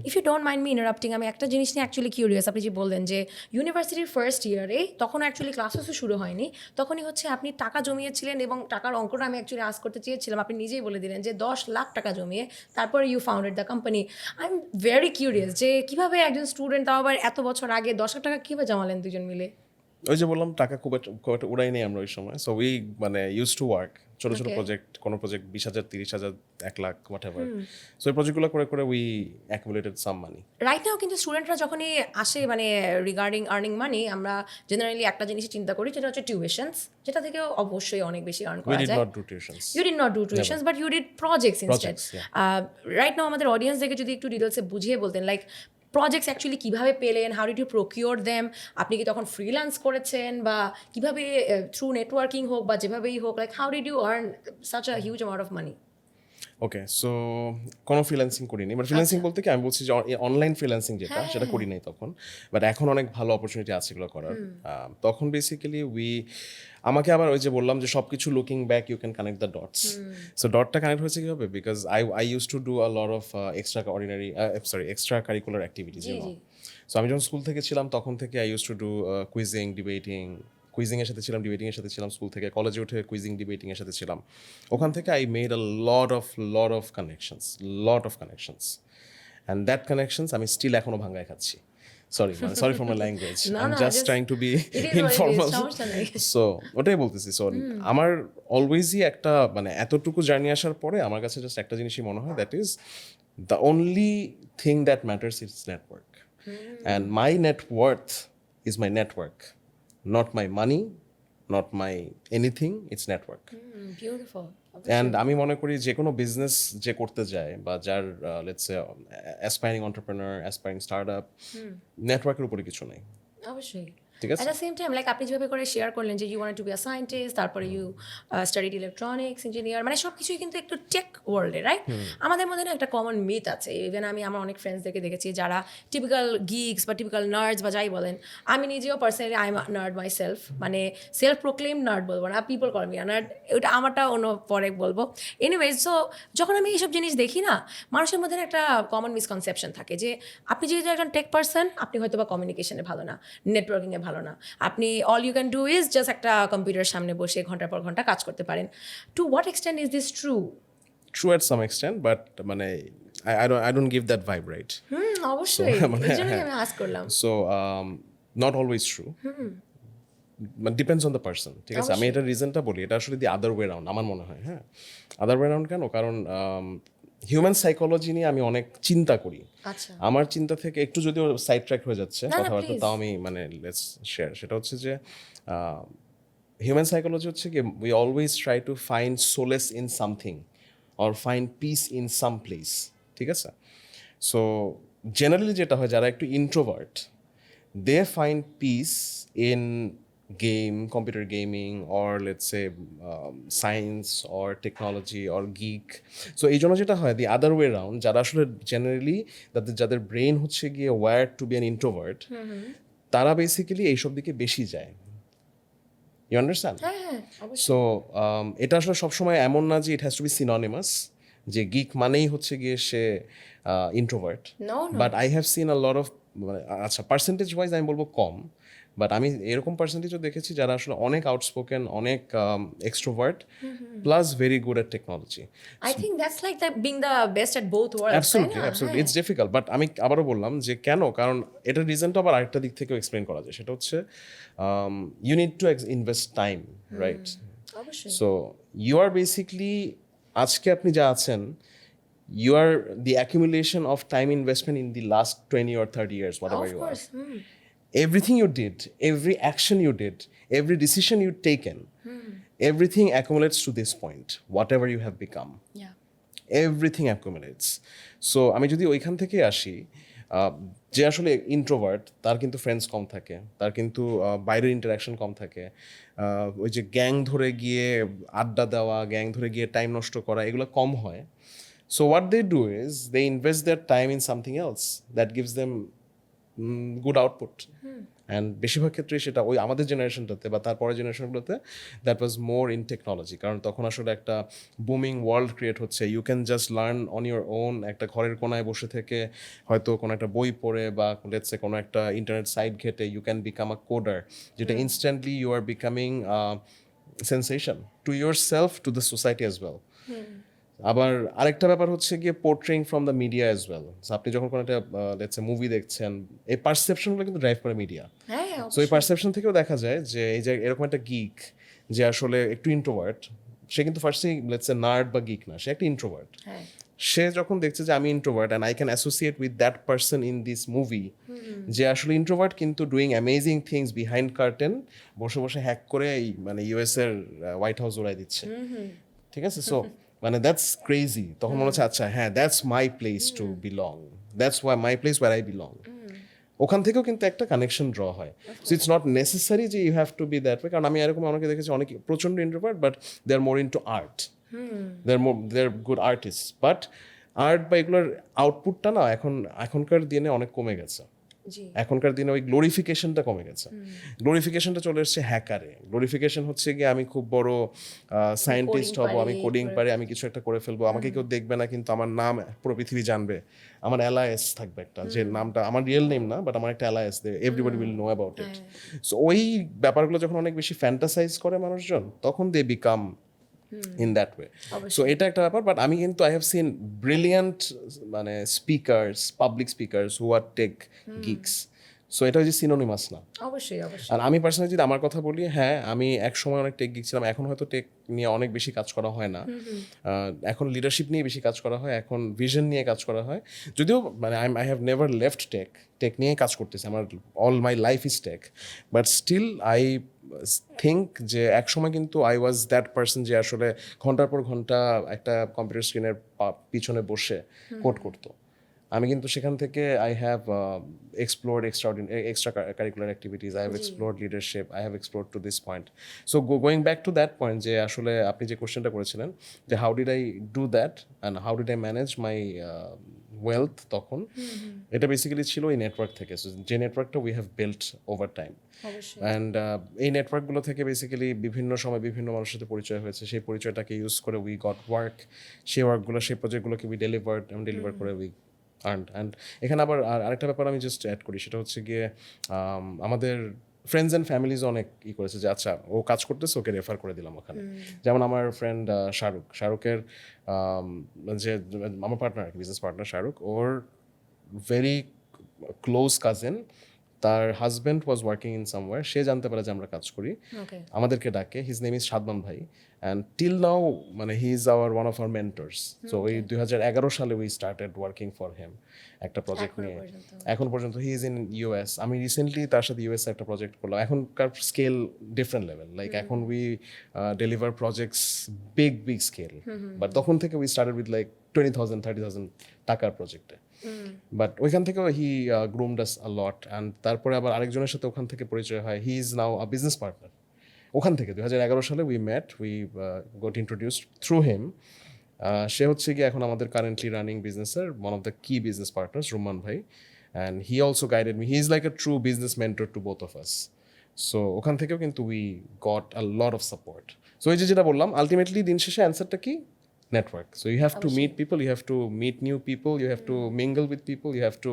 If you don't mind me interrupting, আমি একটা জিনিস নিয়ে actually curious. আপনি যে বললেন যে ইউনিভার্সিটির first ইয়ারে তখন অ্যাকচুয়ালি ক্লাসেসও শুরু হয়নি, তখনই হচ্ছে আপনি টাকা জমিয়েছিলেন, এবং টাকার অঙ্কটা আমি অ্যাকচুয়ালি আস্ক করতে চেয়েছিলাম, আপনি নিজেই বলে দিলেন যে 10 লাখ টাকা জমিয়ে তারপরে you founded the company. I am very curious যে কীভাবে একজন স্টুডেন্ট, তাও আবার এত বছর আগে 10 লাখ টাকা কীভাবে জমালেন দুজন মিলে? ওই যে বললাম টাকা খুব একটা উড়াই নেই আমরা ওই সময়। So we use to work ছোটো ছোটো প্রজেক্ট, কোনো project 20,000 30,000 1 lakh what ever. So এই প্রজেক্টগুলো করে করে we accumulated some money. Right now কিন্তু স্টুডেন্টরা যখনই আসে রিগার্ডিং আর্নিং মানি, আমরা জেনারেলি একটা জিনিসই চিন্তা করি, যেটা হচ্ছে টিউশনস, যেটা থেকেও অবশ্যই অনেক বেশি আর্ন করা যায়। You did not do tuitions, but you did projects instead. Right now আমাদের অডিয়েন্স দেখে যদি একটু ডিটেলসে বুঝিয়ে বলতেন, লাইক প্রজেক্টস অ্যাকচুয়ালি কীভাবে পেলেন, how did you procure them, আপনি কি তখন ফ্রিল্যান্স করেছেন, বা কীভাবে থ্রু নেটওয়ার্কিং হোক বা যেভাবেই হোক, like how did you earn such a huge amount of money? Okay, so কোনো ফ্রিল্যান্সিং করিনি, বাট ফ্রিল্যান্সিং বলতে কি আমি বলছি যে অনলাইন ফ্রিল্যান্সিং যেটা, সেটা করি নাই তখন, বাট এখন অনেক ভালো অপরচুনিটি আছে এগুলো করার। তখন বেসিক্যালি আমাকে আবার ওই যে বললাম যে সব কিছু looking back you can connect the dots. So ডটটা কানেক্ট হয়েছে কীভাবে, because I use to do a lot of extracurricular activities. So আমি যখন স্কুল থেকে ছিলাম তখন থেকে I use to do quizzing, debating, কুইজিংয়ের সাথে ছিলাম, ডিবেটিংয়ের সাথে ছিলাম স্কুল থেকে, কলেজে উঠে কুইজিং ডিবেটিংয়ের সাথে ছিলাম। ওখান থেকে I made a lot of connections and that connections আমি স্টিল এখনও ভাঙ্গায় খাচ্ছি। sorry for my language. I'm just trying to be informal. So ওটাই বলতেছি। সো আমার অলওয়েজই একটা এতটুকু জার্নি আসার পরে আমার কাছে জাস্ট একটা জিনিসই মনে হয়, that is the only thing that matters is network, and my net worth is my network, not my money, not my anything, it's network. Beautiful. And আমি মনে করি যে কোনো বিজনেস যে করতে যায় বা যার let's say aspiring entrepreneur, aspiring startup, নেটওয়ার্কের উপরে কিছু নেই। অবশ্যই। ঠিক আছে At the same time, like আপনি যেভাবে করে শেয়ার করলেন যে you want to be a scientist, তারপরে ইউ স্টাডিড ইলেকট্রনিক্স ইঞ্জিনিয়ার, মানে সব কিছুই কিন্তু একটু টেক ওয়ার্ল্ডে, রাইট? আমাদের মধ্যে না একটা কমন মিথ আছে, ইভেন আমি আমার অনেক ফ্রেন্ডসদেরকে দেখেছি যারা টিপিক্যাল গিগস বা টিপিক্যাল নার্ডস বা যাই বলেন, আমি নিজেও personally I am nerd my self, মানে সেলফ প্রোক্লেম নার্ড বলবো না, পিপল কল মি নার্ড, ওটা আমারটা অন্য পরে বলবো। এনিওয়েজ, সো যখন আমি এইসব জিনিস দেখি না, মানুষের মধ্যে না একটা কমন মিসকনসেপশন থাকে যে আপনি যেহেতু একজন টেক পার্সন, আপনি হয়তো বা কমিউনিকেশনে ভালো না, নেটওয়ার্কিংয়ে ভালো না, আপনি all you can do is just একটা কম্পিউটার সামনে বসে ঘন্টার পর ঘন্টা কাজ করতে পারেন। To what extent is this true? true at some extent, but মানে I don't give that vibe, right? অবশ্যই, মানে, এই জন্যই হ্যাঁ। আমি আস্ক করলাম। So not always true. But depends on the person. ঠিক আছে, আমি এটার রিজনটা বলি, এটা আসলে দি আদার ওয়ে রাউন্ড আমার মনে হয়। হ্যাঁ, আদার ওয়ে রাউন্ড কেন? কারণ হিউম্যান সাইকোলজি নিয়ে আমি অনেক চিন্তা করি। আচ্ছা, আমার চিন্তা থেকে একটু যদিও সাইড ট্র্যাক হয়ে যাচ্ছে না, কথাবার্তা, please. তাও আমি মানে লেটস শেয়ার। সেটা হচ্ছে যে হিউম্যান সাইকোলজি হচ্ছে কি, we always try to find solace in something or find piece in some place. ঠিক আছে, সো জেনারেলি যেটা হয়, যারা একটু introvert, they find peace in computer gaming, or let's say science or technology or geek. So এই জন্য যেটা হয়, the other way around, যারা আসলে জেনারেলি যাদের ব্রেন হচ্ছে গিয়ে wired to be an introvert, তারা বেসিক্যালি এইসব দিকে বেশি যায়। You understand? হ্যাঁ, অবশ্যই। সো এটা আসলে সবসময় এমন না যে it has to be synonymous, যে গিক মানেই হচ্ছে গিয়ে সে introvert. No, no. But I have seen a lot of, মানে আচ্ছা পার্সেন্টেজ ওয়াইজ আমি বলবো কম, বাট আমি এরকম পার্সেন্টেজও দেখেছি যারা আসলে অনেক আউটস্পোকেন, অনেক extrovert, plus very good at technology. I think that's like that being the best at both worlds, absolutely, তাই না? Absolutely, it's difficult. বাট আমি আবারও বললাম যে কেন, কারণ এটার রিজনটা আবার আরেকটা দিক থেকেও এক্সপ্লেন করা যায়। সেটা হচ্ছে you need to invest time, right? অবশ্যই। সো ইউ আর বেসিকলি, আজকে আপনি যা আছেন, you are the accumulation of time investment in the last 20 or 30 years, whatever Of you course. are. Everything you did, every action you did, every decision you've taken, everything accumulates to this point, whatever you have become. Yeah. Everything accumulates. So আমি যদি ওইখান থেকে আসি, যে আসলে introvert, তার কিন্তু friends কম থাকে, তার কিন্তু বাইরের ইন্টারাকশন কম থাকে, ওই যে গ্যাং ধরে গিয়ে আড্ডা দেওয়া, গ্যাং ধরে গিয়ে টাইম নষ্ট করা, এগুলো কম হয়। So what they do is they invest their time in something else that gives them good output. And বেশিরভাগ ক্ষেত্রে সেটা ওই আমাদের জেনারেশনটাতে বা তারপরের জেনারেশনগুলোতে that was more in technology, কারণ তখন আসলে একটা বুমিং ওয়ার্ল্ড ক্রিয়েট হচ্ছে। You can just learn on your own, একটা ঘরের কোনায় বসে থেকে হয়তো কোনো একটা বই পড়ে বা লেটসে কোনো একটা ইন্টারনেট সাইট ঘেটে you can become a coder, যেটা instantly you are becoming sensation to yourself, to the society as well. আবার আরেকটা ব্যাপার হচ্ছে গিয়ে portraying from the media as well. আপনি যখন কোনো একটা লেটস সে মুভি দেখছেন, এই পারসেপশনগুলো কিন্তু ড্রাইভ করে মিডিয়া। হ্যাঁ, সো এই পারসেপশন থেকেও দেখা যায় যে এই যে এরকম একটা গিক যে আসলে একটু ইন্ট্রোভার্ট, সে কিন্তু ফার্স্টেই লেটস সে নার্ড বা গিক না, সে একটা ইন্ট্রোভার্ট। হ্যাঁ। সে যখন দেখছে যে আমি introvert and I can associate with that person in this movie, যে আসলে ইন্ট্রোভার্ট কিন্তু doing amazing things behind curtain, বসে বসে হ্যাক করে এই মানে ইউএস এর হোয়াইট হাউস উড়াই দিচ্ছে। ঠিক আছে, সো মানে দ্যাটস ক্রেজি। তখন মনে হচ্ছে আচ্ছা হ্যাঁ, that's my place to belong, that's why my place where I belong. ওখান থেকেও কিন্তু একটা কানেকশন ড্র হয়। সো ইটস নট নেসেসারি যে you have to be that way, কারণ আমি এরকম অনেকে দেখেছি, অনেকে প্রচন্ড introvert but they are more into art, they are good artist, but art বা এগুলোর আউটপুটটা না এখনকার দিনে অনেক কমে গেছে। জি। এখনকার দিনে ওই গ্লোরিফিকেশনটা কমে গেছে। গ্লোরিফিকেশনটা চলে এসছে হ্যাকারে। গ্লোরিফিকেশন হচ্ছে গিয়ে আমি খুব বড় সায়েন্টিস্ট হব, আমি কোডিং পারি, আমি কিছু একটা করে ফেলবো, আমাকে কেউ দেখবে না কিন্তু আমার নাম পুরো পৃথিবী জানবে, আমার অ্যালায়েস থাকবে একটা, যে নামটা আমার রিয়েল নেম না বাট আমার একটা alias, everybody will know about it. So ওই ব্যাপারগুলো যখন অনেক বেশি ফ্যান্টাসাইজ করে মানুষজন, তখন they become in that way. So এটা একটা ব্যাপার। বাট আমি কিন্তু আই হ্যাভ সিন ব্রিলিয়ান্ট মানে speakers, public speakers who are tech geeks. So এটা হচ্ছে সিনোনিমাস না। অবশ্যই, অবশ্যই। আর আমি পার্সোনালি যদি আমার কথা বলি, হ্যাঁ আমি এক সময় অনেক টেক গিক ছিলাম, এখন হয়তো টেক নিয়ে অনেক বেশি কাজ করা হয় না। এখন লিডারশিপ নিয়ে বেশি কাজ করা হয়, এখন ভিশন নিয়ে কাজ করা হয়। যদিও মানে I have never left tech নিয়ে কাজ করতেছি, আমার all my life is tech, but still I think যে এক সময় কিন্তু আই ওয়াজ দ্যাট পার্সন যে আসলে ঘন্টার পর ঘন্টা একটা কম্পিউটার স্ক্রিনের পিছনে বসে কোড করতো। আমি কিন্তু সেখান থেকে I have explored extracurricular activities, I have explored leadership, I have explored to this point. So going back to that point, যে আসলে আপনি যে কোশ্চেনটা করেছিলেন যে how did I do that and how did I manage my wealth, তখন এটা basically ছিল এই নেটওয়ার্ক থেকে। So, যে নেটওয়ার্কটা we have built over time, and এই নেটওয়ার্কগুলো থেকে বেসিক্যালি বিভিন্ন সময় বিভিন্ন মানুষের সাথে পরিচয় হয়েছে। সেই পরিচয়টাকে ইউজ করে উই গট ওয়ার্ক, সেই ওয়ার্কগুলো সেই প্রজেক্টগুলোকে উই ডেলিভার করে উই আর্ন। অ্যান্ড এখানে আবার আরেকটা ব্যাপার আমি জাস্ট অ্যাড করি, সেটা হচ্ছে গিয়ে আমাদের ফ্রেন্ডস অ্যান্ড ফ্যামিলিজ অনেক করেছে যে আচ্ছা ও কাজ করতেছে, ওকে রেফার করে দিলাম ওখানে। যেমন আমার ফ্রেন্ড শাহরুখের যে আমার পার্টনার, বিজনেস পার্টনার শাহরুখ, ওর ভেরি ক্লোজ কাজিন, তার husband was working in somewhere, সে জানতে পারে যে আমরা কাজ করি, আমাদেরকে ডাকে, হিজ নেম ইজ সাদমান ভাই, অ্যান্ড টিল নাও মানে he is one of our mentors. So ওই 2011 সালে we started working for him একটা প্রজেক্ট নিয়ে। এখন পর্যন্ত হি ইজ ইন ইউএস। আমি রিসেন্টলি তার সাথে ইউএস একটা প্রজেক্ট করলাম। এখনকার স্কেল ডিফারেন্ট লেভেল, লাইক এখন we deliver projects big scale, but তখন থেকে উই স্টার্টেড উইথ লাইক 20,000 30,000 টাকার প্রজেক্টে। বাট ওইখান থেকেও হি groomed us a lot, and তারপরে আবার আরেকজনের সাথে ওখান থেকে পরিচয় হয়, he is now a business partner. ওখান থেকে 2011 সালে we met, we got introduced through him. সে হচ্ছে গিয়ে এখন আমাদের কারেন্টলি রানিং বিজনেসের one of the key business partners, Ruman ভাই, and he also guided me, he is like a true business mentor to both of us. So ওখান থেকেও কিন্তু we got a lot of support. So এই যেটা বললাম, ultimately দিন শেষে অ্যান্সারটা কি? Network. So you have to meet people, you have to meet new people, you have to mingle with people, you have to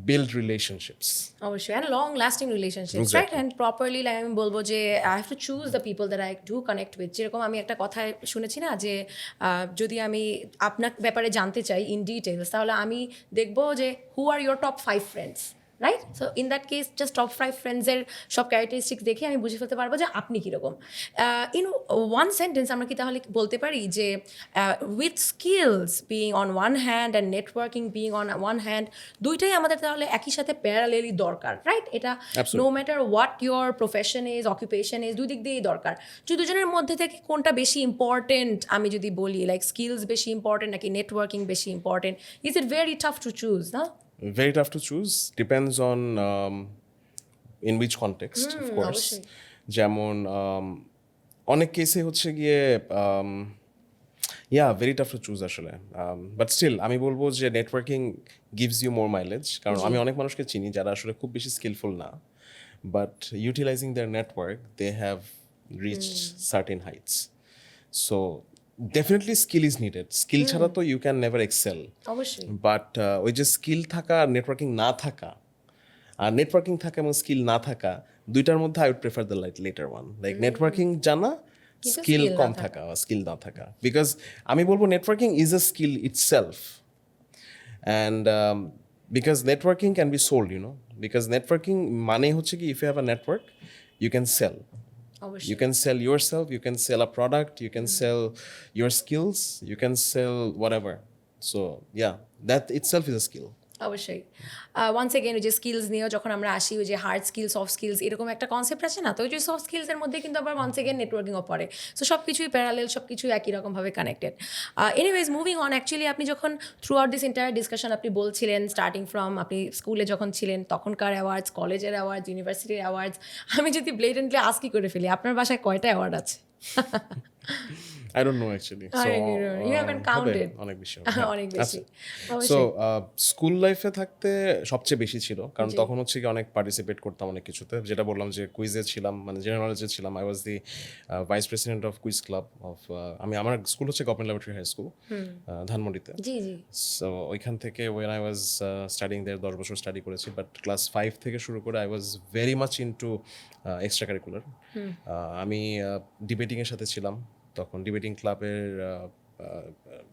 build relationships. অবশ্যই, and long lasting relationships, Exactly. right? And properly, like আমি বলবো যে I have to choose the people that I do connect with. যেরকম আমি একটা কথা শুনেছি না যে যদি আমি আপনার ব্যাপারে জানতে চাই in details, তাহলে আমি দেখবো যে who are your top 5 friends, right? So in that case just top 5 ফ্রেন্ডসের সব ক্যারেক্টারিস্টিক্স দেখে আমি বুঝে ফেলতে পারবো যে আপনি কীরকম। ইন ওয়ান সেন্টেন্স আমরা কি তাহলে বলতে পারি যে with skills being on one hand and networking being on one hand, দুইটাই আমাদের তাহলে একই সাথে প্যারালেলি দরকার, রাইট? এটা no matter what your profession is, occupation is, দুই দিক দিয়েই দরকার। যদি দুজনের মধ্যে থেকে কোনটা বেশি ইম্পর্টেন্ট আমি যদি বলি, লাইক স্কিলস বেশি ইম্পর্টেন্ট নাকি নেটওয়ার্কিং বেশি important, is it very tough to choose, না? Very tough to choose. Depends on in which context, of course. যেমন অনেক কেসে হচ্ছে গিয়ে ভেরি টাফ টু চুজ আসলে, বাট স্টিল আমি বলবো যে networking gives you more mileage. কারণ আমি অনেক মানুষকে চিনি যারা আসলে খুব বেশি স্কিলফুল না, but utilizing their network they have reached certain heights. So definitely skill is needed, skill ছাড়া তো ইউ ক্যান নেভার এক্সেল, অবশ্যই। বাট ওই যে স্কিল থাকা আর নেটওয়ার্কিং না থাকা, আর নেটওয়ার্কিং থাকা এবং স্কিল না থাকা, দুইটার মধ্যে I would prefer the latter one. Like networking জানা, স্কিল কম থাকা বা স্কিল না থাকা। বিকজ আমি বলবো networking is a skill itself, and because networking can be sold, you know, because networking মানে হচ্ছে কি, if you have a network you can sell. You can sell yourself, you can sell a product, you can sell your skills, you can sell whatever. So yeah, that itself is a skill. অবশ্যই। Once again ওই যে skills নিয়েও যখন আমরা আসি, ওই যে hard skills, soft skills, এরকম একটা কনসেপ্ট আছে না? তো ওই যে সফট স্কিলসের মধ্যে কিন্তু আবার ওয়ান্স এগেন নেটওয়ার্কিংও পড়ে। সো সব কিছুই প্যারালেল, সব কিছুই একই রকমভাবে connected. Anyways, moving on, actually আপনি যখন through out this entire discussion আপনি বলছিলেন, স্টার্টিং ফ্রম আপনি স্কুলে যখন ছিলেন তখনকার অ্যাওয়ার্ডস, কলেজের অ্যাওয়ার্ডস, ইউনিভার্সিটির অ্যাওয়ার্ডস, আমি যদি ব্লেটেন্টলি আস্কি করে ফেলি, আপনার বাসায় কয়টা অ্যাওয়ার্ড আছে? I don't know actually. So you haven't counted. অনেক বেশি। অনেক বেশি। সো স্কুল লাইফে থাকতে সবচেয়ে বেশি ছিল, কারণ তখন হচ্ছে কি অনেক পার্টিসিপেট করতাম অনেক কিছুতে, যেটা বললাম যে কুইজে ছিলাম, মানে জেনারেল নলেজে ছিলাম। I was the vice president of quiz club of, আমার স্কুল হচ্ছে গভর্নমেন্ট ল্যাবরেটরি হাই স্কুল ধানমন্ডিতে। জি জি। সো ওইখান থেকে ওয়েন আই ওয়াজ স্টাডিং দেয়ার 10 বছর স্টাডি করেছি, বাট ক্লাস 5 থেকে শুরু করে I was very much into extra curricular. আমি ডিবেটিংয়ের সাথে ছিলাম, তখন ডিবেটিং ক্লাবের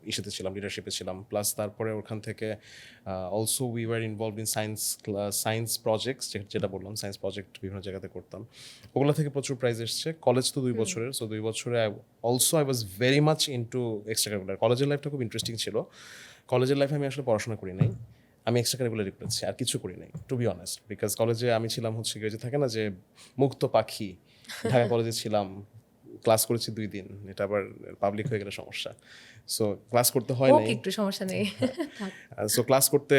ইস্যুতে ছিলাম, লিডারশিপে ছিলাম। প্লাস তারপরে ওখান থেকে also we were involved in science projects, যেটা বললাম সায়েন্স প্রজেক্ট বিভিন্ন জায়গাতে করতাম, ওগুলো থেকে প্রচুর প্রাইজ এসছে। কলেজ তো 2 বছরের, সো 2 বছরে I was very much into extra curricular. কলেজের লাইফটা খুব ইন্টারেস্টিং ছিল। কলেজের লাইফে আমি আসলে পড়াশোনা করি নাই, আমি এক্সট্রা কারিকুলারই করেছি, আর কিছু করি নাই, টু বি অনেস্ট। বিকজ কলেজে আমি ছিলাম হচ্ছে যে থাকে না যে মুক্ত পাখি, ঢাকা কলেজে ছিলাম, ক্লাস করেছি 2 দিন, এটা আবার পাবলিক হয়ে গেলে সমস্যা। সো ক্লাস করতে হয় নাই, একটু সমস্যা নেই। সো ক্লাস করতে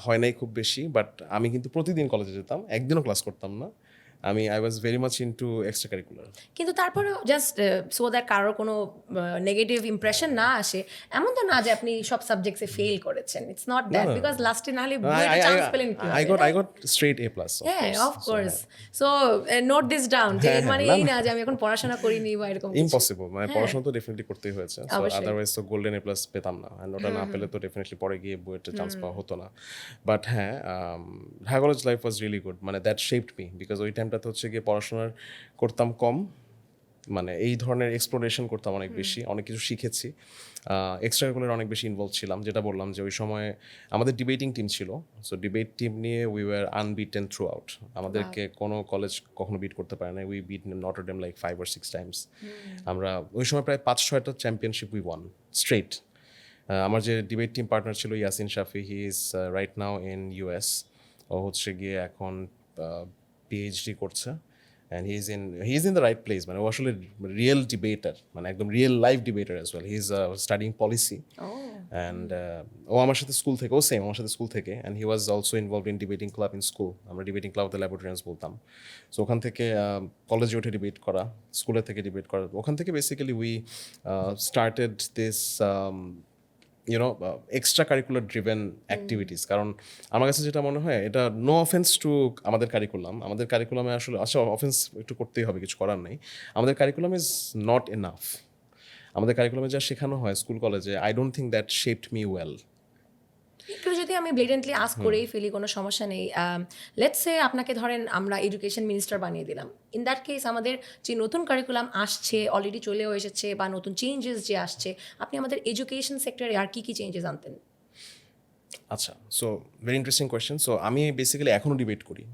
হয় নাই খুব বেশি, বাট আমি কিন্তু প্রতিদিন কলেজে যেতাম, একদিনও ক্লাস করতাম না। I was very much into extra curricular. কিন্তু তারপরেও জাস্ট সো দ্যাট কারোর কোনো নেগেটিভ ইমপ্রেশন না আসে, এমন তো না যে আপনি সব সাবজেক্টসে ফেল করেছেন। ইটস নট দ্যাট, বিকজ লাস্টে নাহলে বুয়েটে চান্স পেলেন কি I got straight A+, of হ্যাঁ, course. Of course. So note this down, যে এর মানে এই না যে আমি এখন পড়াশোনা করিনি বা এরকম কিছু। ইম্পসিবল, মানে পড়াশোনা তো ডেফিনেটলি করতেই হয়েছে, সো অবশ্যই। আদারওয়াইজ তো গোল্ডেন A+ পেতাম না, অ্যান্ড ওটা না পেলে তো ডেফিনেটলি পরে গিয়ে বুয়েটে চান্স পাওয়া হতো না। বাট হ্যাঁ, Dhaka college life was really good, মানে দ্যাট শেপড মি, বিকজ ওই টাইমটাতে হচ্ছে গিয়ে পড়াশোনার করতাম কম, মানে এই ধরনের এক্সপ্লোরেশন করতাম অনেক বেশি, অনেক কিছু শিখেছি। এক্সট্রা কারিকুলার অনেক বেশি ইনভলভ ছিলাম, যেটা বললাম যে ওই সময় আমাদের ডিবেটিং টিম ছিল, সো ডিবেট টিম নিয়ে we were unbeaten throughout. আমাদেরকে কোনো কলেজ কখনো বিট করতে পারে না, we beat Notre Dame like 5 or 6 times. আমরা ওই সময় প্রায় 5-6টা চ্যাম্পিয়নশিপ উই ওয়ান স্ট্রেট। আমার যে ডিবেট টিম পার্টনার ছিল Yasin Shafi, he is right now in US। ও হচ্ছে গিয়ে এখন PhD করছে, and he is in the right place, মানে ও আসলে রিয়েল ডিবেটার, মানে একদম real life debater as well. He is studying policy, and ও আমার সাথে স্কুল থেকে, ও সেম আমার সাথে স্কুল থেকে, and he was also involved in debating club in school. আমরা ডিবেটিং ক্লাব দ্য ল্যাবরেটরিয়ান্স বলতাম। সো ওখান থেকে কলেজে উঠে ডিবেট করা, স্কুলের থেকে ডিবেট করা, ওখান থেকে basically we started this extra curricular driven activities. কারণ আমার কাছে যেটা মনে হয়, এটা নো অফেন্স টু আমাদের কারিকুলামে আসলে আচ্ছা অফেন্স একটু করতেই হবে, কিছু করার নেই। আমাদের কারিকুলাম ইজ নট এনাফ। আমাদের কারিকুলামে যা শেখানো হয় স্কুল কলেজে, I don't think that shaped me well. একটু যদি আমি ব্লেডেন্টলি আস্ক করেই ফেলি, কোনো সমস্যা নেই। লেটস সে আপনাকে ধরেন আমরা এডুকেশন মিনিস্টার বানিয়ে দিলাম, ইন দ্যাট কেস আমাদের যে নতুন কারিকুলাম আসছে, অলরেডি চলেও এসেছে, বা নতুন চেঞ্জেস যে আসছে, আপনি আমাদের এডুকেশন সেক্টরে আর কি কি চেঞ্জেস আনতেন? আচ্ছা, so very interesting question. So আমি বেসিক্যালি এখনও ডিবেট করি,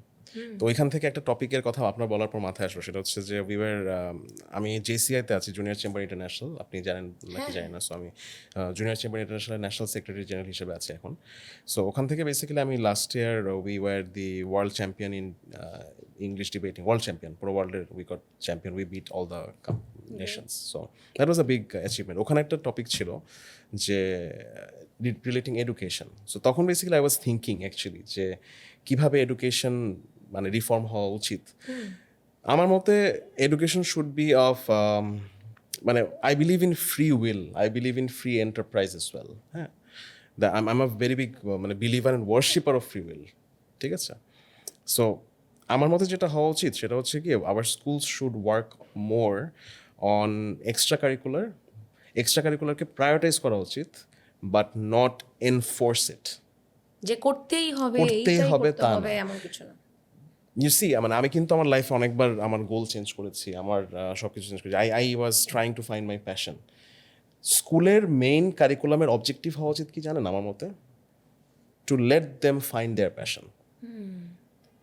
তো ওইখান থেকে একটা টপিকের কথা আপনার বলার পর মাথায় আসলো, সেটা হচ্ছে যে আমি JCI-তে আছি, জুনিয়র চেম্বার ইন্টারন্যাশনাল, আপনি জানেন নাকি জানি না। সো আমি junior chamber international national secretary general হিসেবে আছি এখন। সো ওখান থেকে বেসিক্যালি আমি last year we were the world champion in English debating, world champion, পুরো ওয়ার্ল্ডের we got champion, we beat all the nations. So that was a big achievement. ওখানে একটা টপিক ছিল যে রিলেটিং এডুকেশন। সো তখন basically I was thinking actually যে কীভাবে education মানে রিফর্ম হওয়া উচিত। আমার মতে এডুকেশন শুড বি অফ, মানে I believe in free will, I believe in free enterprise as well. হ্যাঁ, I am a very big মানে believer and worshipper of free will, ঠিক আছে? সো আমার মতে যেটা হওয়া উচিত সেটা হচ্ছে কি, our schools should work more on এক্সট্রা কারিকুলারকে প্রায়োরিটাইজ করা উচিত, বাট নট এনফোর্স ইট। যে করতেই হবে তা না, এমন কিছু না। ইউ সি, মানে আমি কিন্তু আমার লাইফে অনেকবার আমার গোল চেঞ্জ করেছি, আমার সব কিছু চেঞ্জ করেছি। I was trying to find my passion. স্কুলের মেইন কারিকুলামের অবজেক্টিভ হওয়া উচিত কি জানেন আমার মতে? To let them find their passion,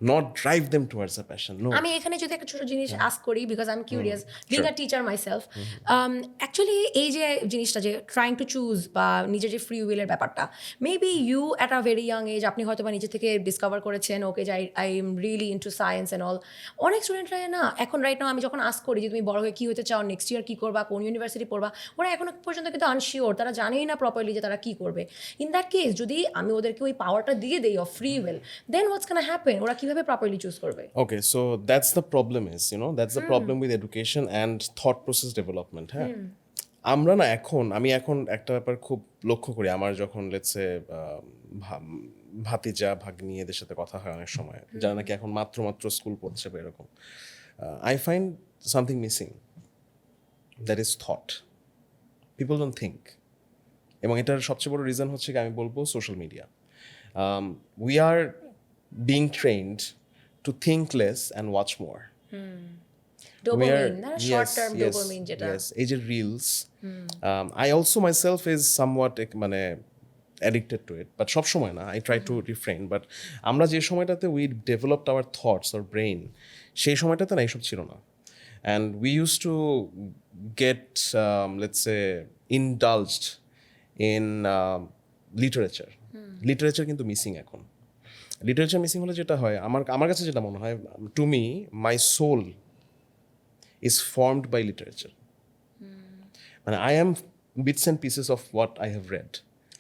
not drive them towards a passion. No. আমি এখানে যদি একটা ছোট জিনিস আস্ক করি, because I am curious, being a teacher myself, actually এই যে জিনিসটা যে ট্রাইং টু চুজ বা নিজের যে ফ্রি উইলের ব্যাপারটা, maybe you at a very young age আপনি হয়তো বা নিজে থেকে ডিসকভার করেছেন, ওকে যে I am really into science and all. অনেক স্টুডেন্টরা না এখন রাইট নাও, আমি যখন আস্ক করি যে তুমি বড় হয়ে কী হতে চাও, নেক্সট ইয়ার কী করবা, কোন ইউনিভার্সিটি পড়বা, ওরা এখনো পর্যন্ত কিন্তু আনশিওর, তারা জানেই না প্রপারলি যে তারা কী করবে। ইন দ্যাট কেস যদি আমি ওদেরকে ওই পাওয়ারটা দিয়ে দিই of free will, then what's can happen? ওরা কীভাবে প্রপারলি চুজ করবে? Okay, so that's the problem that's the problem with education and thought process development. হ্যাঁ, আমরা না আমি এখন একটা ব্যাপার খুব লক্ষ্য করি, আমার যখন লেটসে ভাতিজা ভাগ্নি এদের সাথে কথা হয় অনেক সময়, যারা নাকি এখন মাত্র স্কুল পড়ছে বা এরকম, I find something missing, that is thought. People don't think, এবং এটার সবচেয়ে বড় রিজন হচ্ছে আমি বলবো social media. We are being trend to think less and watch more. Dopamine, short term dopamine যেটা। Yes, এই যে reels, I also myself is somewhat মানে addicted to it, but সব সময় না, I try to refrain, but আমরা যে সময়টাতে we developed our thoughts or brain, সেই সময়টাতে না এইসব ছিল না, and we used to get let's say indulged in literature কিন্তু মিসিং এখন। লিটারেচার মিসিং হলে যেটা হয়, আমার কাছে যেটা মনে হয়, to me my soul is formed by literature. মানে I am bits and pieces of what I have read.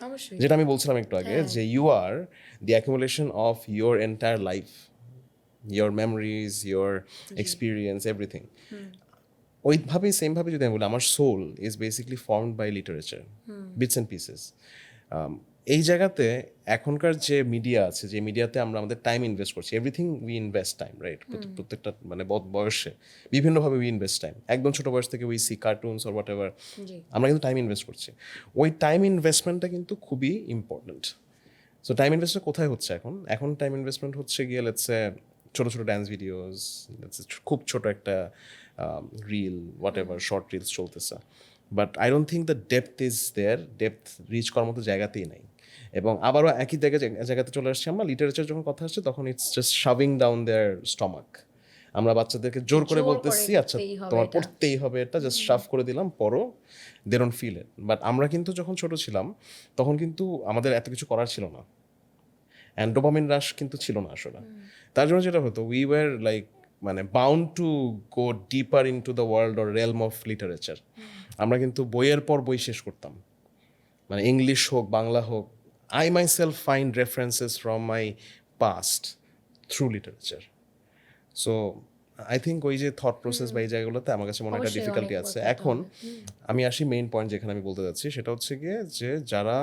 অবশ্যই যেটা আমি বলছিলাম একটু আগে যে you are the accumulation of your entire life, your memories, your experience, everything. ওইভাবেই সেমভাবে যদি আমি বলি আমার soul is basically formed by literature, bits and pieces. এই জায়গাতে এখনকার যে মিডিয়া আছে, যে মিডিয়াতে আমরা আমাদের টাইম ইনভেস্ট করছি, everything we invest time, right? প্রত্যেকটা মানে বয়সে বিভিন্নভাবে উই ইনভেস্ট টাইম। একদম ছোটো বয়স থেকে we see cartoons or what ever, আমরা কিন্তু টাইম ইনভেস্ট করছি। ওই টাইম ইনভেস্টমেন্টটা কিন্তু খুবই ইম্পর্টেন্ট। সো টাইম ইনভেস্টমেন্ট কোথায় হচ্ছে এখন টাইম ইনভেস্টমেন্ট হচ্ছে গিয়ে লেটসে ছোটো ছোটো ড্যান্স ভিডিওস, খুব ছোটো একটা reel, whatever short reels চলতেছে। But I don't think the depth is there, depth reach করার মতো জায়গাতেই নাই। এবং আবারও একই জায়গাতে চলে আসছি আমরা, লিটারেচার যখন কথা আসছে তখন it's just shoving down their stomach. আমরা বাচ্চাদেরকে জোর করে বলতেছি আচ্ছা তোমার পড়তেই হবে, এটা জাস্ট শাফ করে দিলাম, পড়ো, they don't feel it. But আমরা কিন্তু যখন ছোট ছিলাম তখন কিন্তু আমাদের এত কিছু করার ছিল না, অ্যান্ড ডোপামিন রাশ কিন্তু ছিল না আসলে। তার জন্য যেটা হতো উই ওয়ার লাইক মানে bound to go deeper into the world or realm of literature. আমরা কিন্তু বইয়ের পর বই শেষ করতাম, মানে ইংলিশ হোক বাংলা হোক। I myself find references from my past through literature. So I think ওই যে থট প্রসেস বা এই জায়গাগুলোতে আমার কাছে মনে একটা ডিফিকাল্টি আছে। এখন আমি আসি মেইন পয়েন্ট যেখানে আমি বলতে যাচ্ছি, সেটা হচ্ছে গিয়ে যে যারা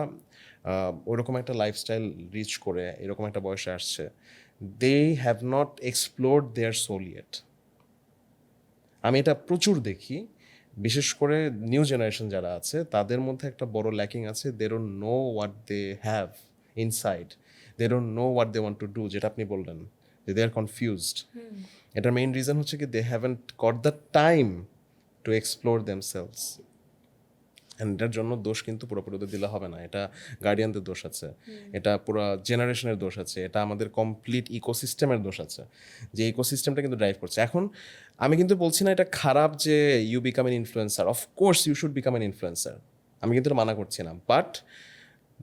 ওইরকম একটা লাইফস্টাইল রিচ করে এরকম একটা বয়সে আসছে, they have not explored their soul yet. আমি এটা প্রচুর দেখি, বিশেষ করে নিউ জেনারেশন যারা আছে তাদের মধ্যে একটা বড় ল্যাকিং আছে। They don't know what they have inside, they don't know what they want to do, যেটা আপনি বললেন যে দে আর কনফিউজড। এটার মেইন রিজন হচ্ছে কি they haven't got the time to explore themselves. And এটার জন্য দোষ কিন্তু পুরোপুরি ওদের দিলে হবে না, এটা গার্ডিয়ানদের দোষ আছে, এটা পুরো জেনারেশনের দোষ আছে, এটা আমাদের কমপ্লিট ইকোসিস্টেমের দোষ আছে, যে ইকোসিস্টেমটা কিন্তু ড্রাইভ করছে। এখন আমি কিন্তু বলছি না এটা খারাপ যে you become an influencer, of course you should become an influencer, আমি কিন্তু এটা মানা করছি না। বাট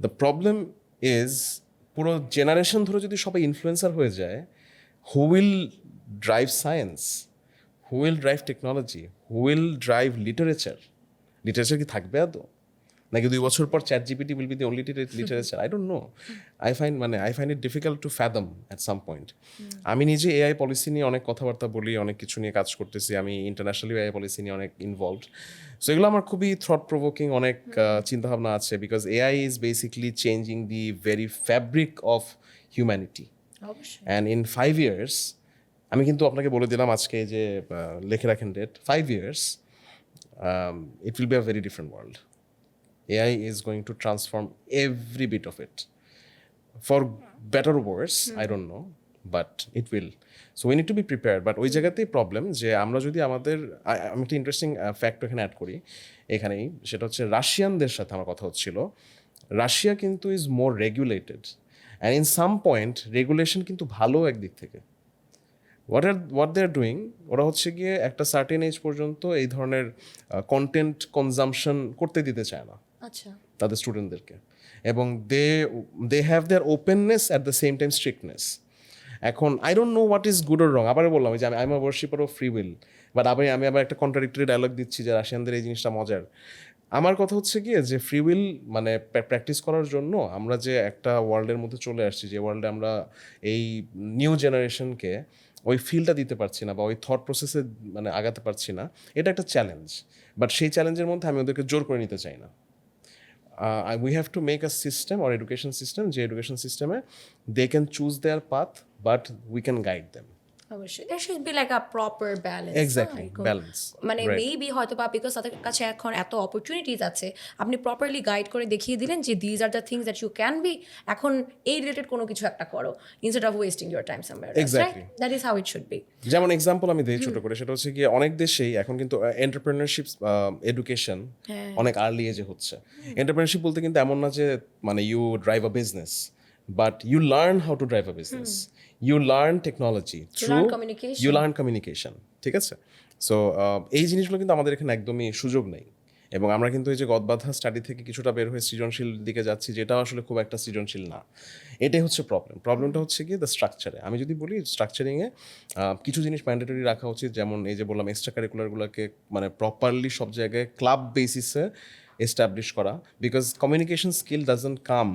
দ্য প্রবলেম ইজ পুরো জেনারেশন ধরে যদি সবাই ইনফ্লুয়েন্সার হয়ে যায়, who will drive science, who will drive technology, who will drive literature? Literature কি থাকবে আদৌ? নাকি 2 বছর পর ChatGPT will be the only literature? I don't know. I find it difficult to fathom at some point. আমি নিজে AI policy নিয়ে অনেক কথাবার্তা বলি, অনেক কিছু নিয়ে কাজ করতেছি, আমি ইন্টারন্যাশনালি এআই পলিসি নিয়ে অনেক ইনভলভড। সো এগুলো আমার খুবই থট প্রভোকিং, অনেক চিন্তাভাবনা আছে, because AI is basically changing the very fabric of humanity. And in 5 years, আমি কিন্তু আপনাকে বলে দিলাম আজকে যে লিখে রাখেন date, 5 years, it will be a very different world. AI is going to transform every bit of it. For better or worse, I don't know, but it will. So we need to be prepared. But ওই জায়গাতেই problem যে আমরা যদি আমাদের, আমি একটা interesting fact এখানে add করি এখানেই, সেটা হচ্ছে রাশিয়ানদের সাথে আমার কথা হচ্ছিল। রাশিয়া কিন্তু is more regulated, and in some point regulation কিন্তু ভালো একদিক থেকে। হোয়াট দে আর ডুইং, ওরা হচ্ছে গিয়ে একটা সার্টেন এজ পর্যন্ত এই ধরনের কন্টেন্ট কনজামশন করতে দিতে চায় না তাদের স্টুডেন্টদেরকে, এবং they have their openness at the same time strictness. এখন I don't know what is good or wrong. আবার বললাম যে আমি I am a worshipper of free will, but আমি আবার একটা কন্ট্রাডিক্টরি ডায়লগ দিচ্ছি যে রাশিয়ানদের এই জিনিসটা মজার। আমার কথা হচ্ছে গিয়ে যে ফ্রি উইল মানে প্র্যাকটিস করার জন্য আমরা যে একটা ওয়ার্ল্ডের মধ্যে চলে আসছি, যে ওয়ার্ল্ডে আমরা এই নিউ জেনারেশনকে ওই ফিলটা দিতে পারছি না বা ওই থট প্রসেসে মানে আগাতে পারছি না, এটা একটা চ্যালেঞ্জ। বাট সেই চ্যালেঞ্জের মধ্যে আমি ওদেরকে জোর করে নিতে চাই না। We have to make a system or education system, যে এডুকেশন সিস্টেমে they can choose their path, but we can guide them. অবশ্যই there should be like a proper balance. Exactly, balance. মানে মেবি হয়তো বা বিকজ তাদের কাছে এখন এত অপরচুনিটিস আছে, আপনি প্রপারলি গাইড করে দেখিয়ে দিলেন যে these are the things that you can be, এখন এই রিলেটেড কোনো কিছু একটা করো instead of wasting your time somewhere else, right? That is how it should be. যেমন এক্সাম্পল আমি দিই ছোট করে, সেটা হচ্ছে গিয়ে অনেক দেশেই এখন কিন্তু এন্টারপ্রেনারশিপ এডুকেশন অনেক আর্লি এজে হচ্ছে। এন্টারপ্রেনারশিপ বলতে কিন্তু এমন না যে মানে you drive a business, but you learn how to drive a business. You learn technology through you learn communication. ঠিক আছে? সো এই জিনিসগুলো কিন্তু আমাদের এখানে একদমই সুযোগ নেই, এবং আমরা কিন্তু এই যে গদবাধা স্টাডি থেকে কিছুটা বের হয়ে সৃজনশীল দিকে যাচ্ছি, যেটা আসলে খুব একটা সৃজনশীল না। এটাই হচ্ছে প্রবলেমটা হচ্ছে কি দ্য স্ট্রাকচারে। আমি যদি বলি স্ট্রাকচারিংয়ে কিছু জিনিস ম্যান্ডেটরি রাখা উচিত, যেমন এই যে বললাম এক্সট্রা কারিকুলারগুলোকে মানে প্রপারলি সব জায়গায় ক্লাব বেসিসে এস্টাবলিশ করা, because communication skill doesn't come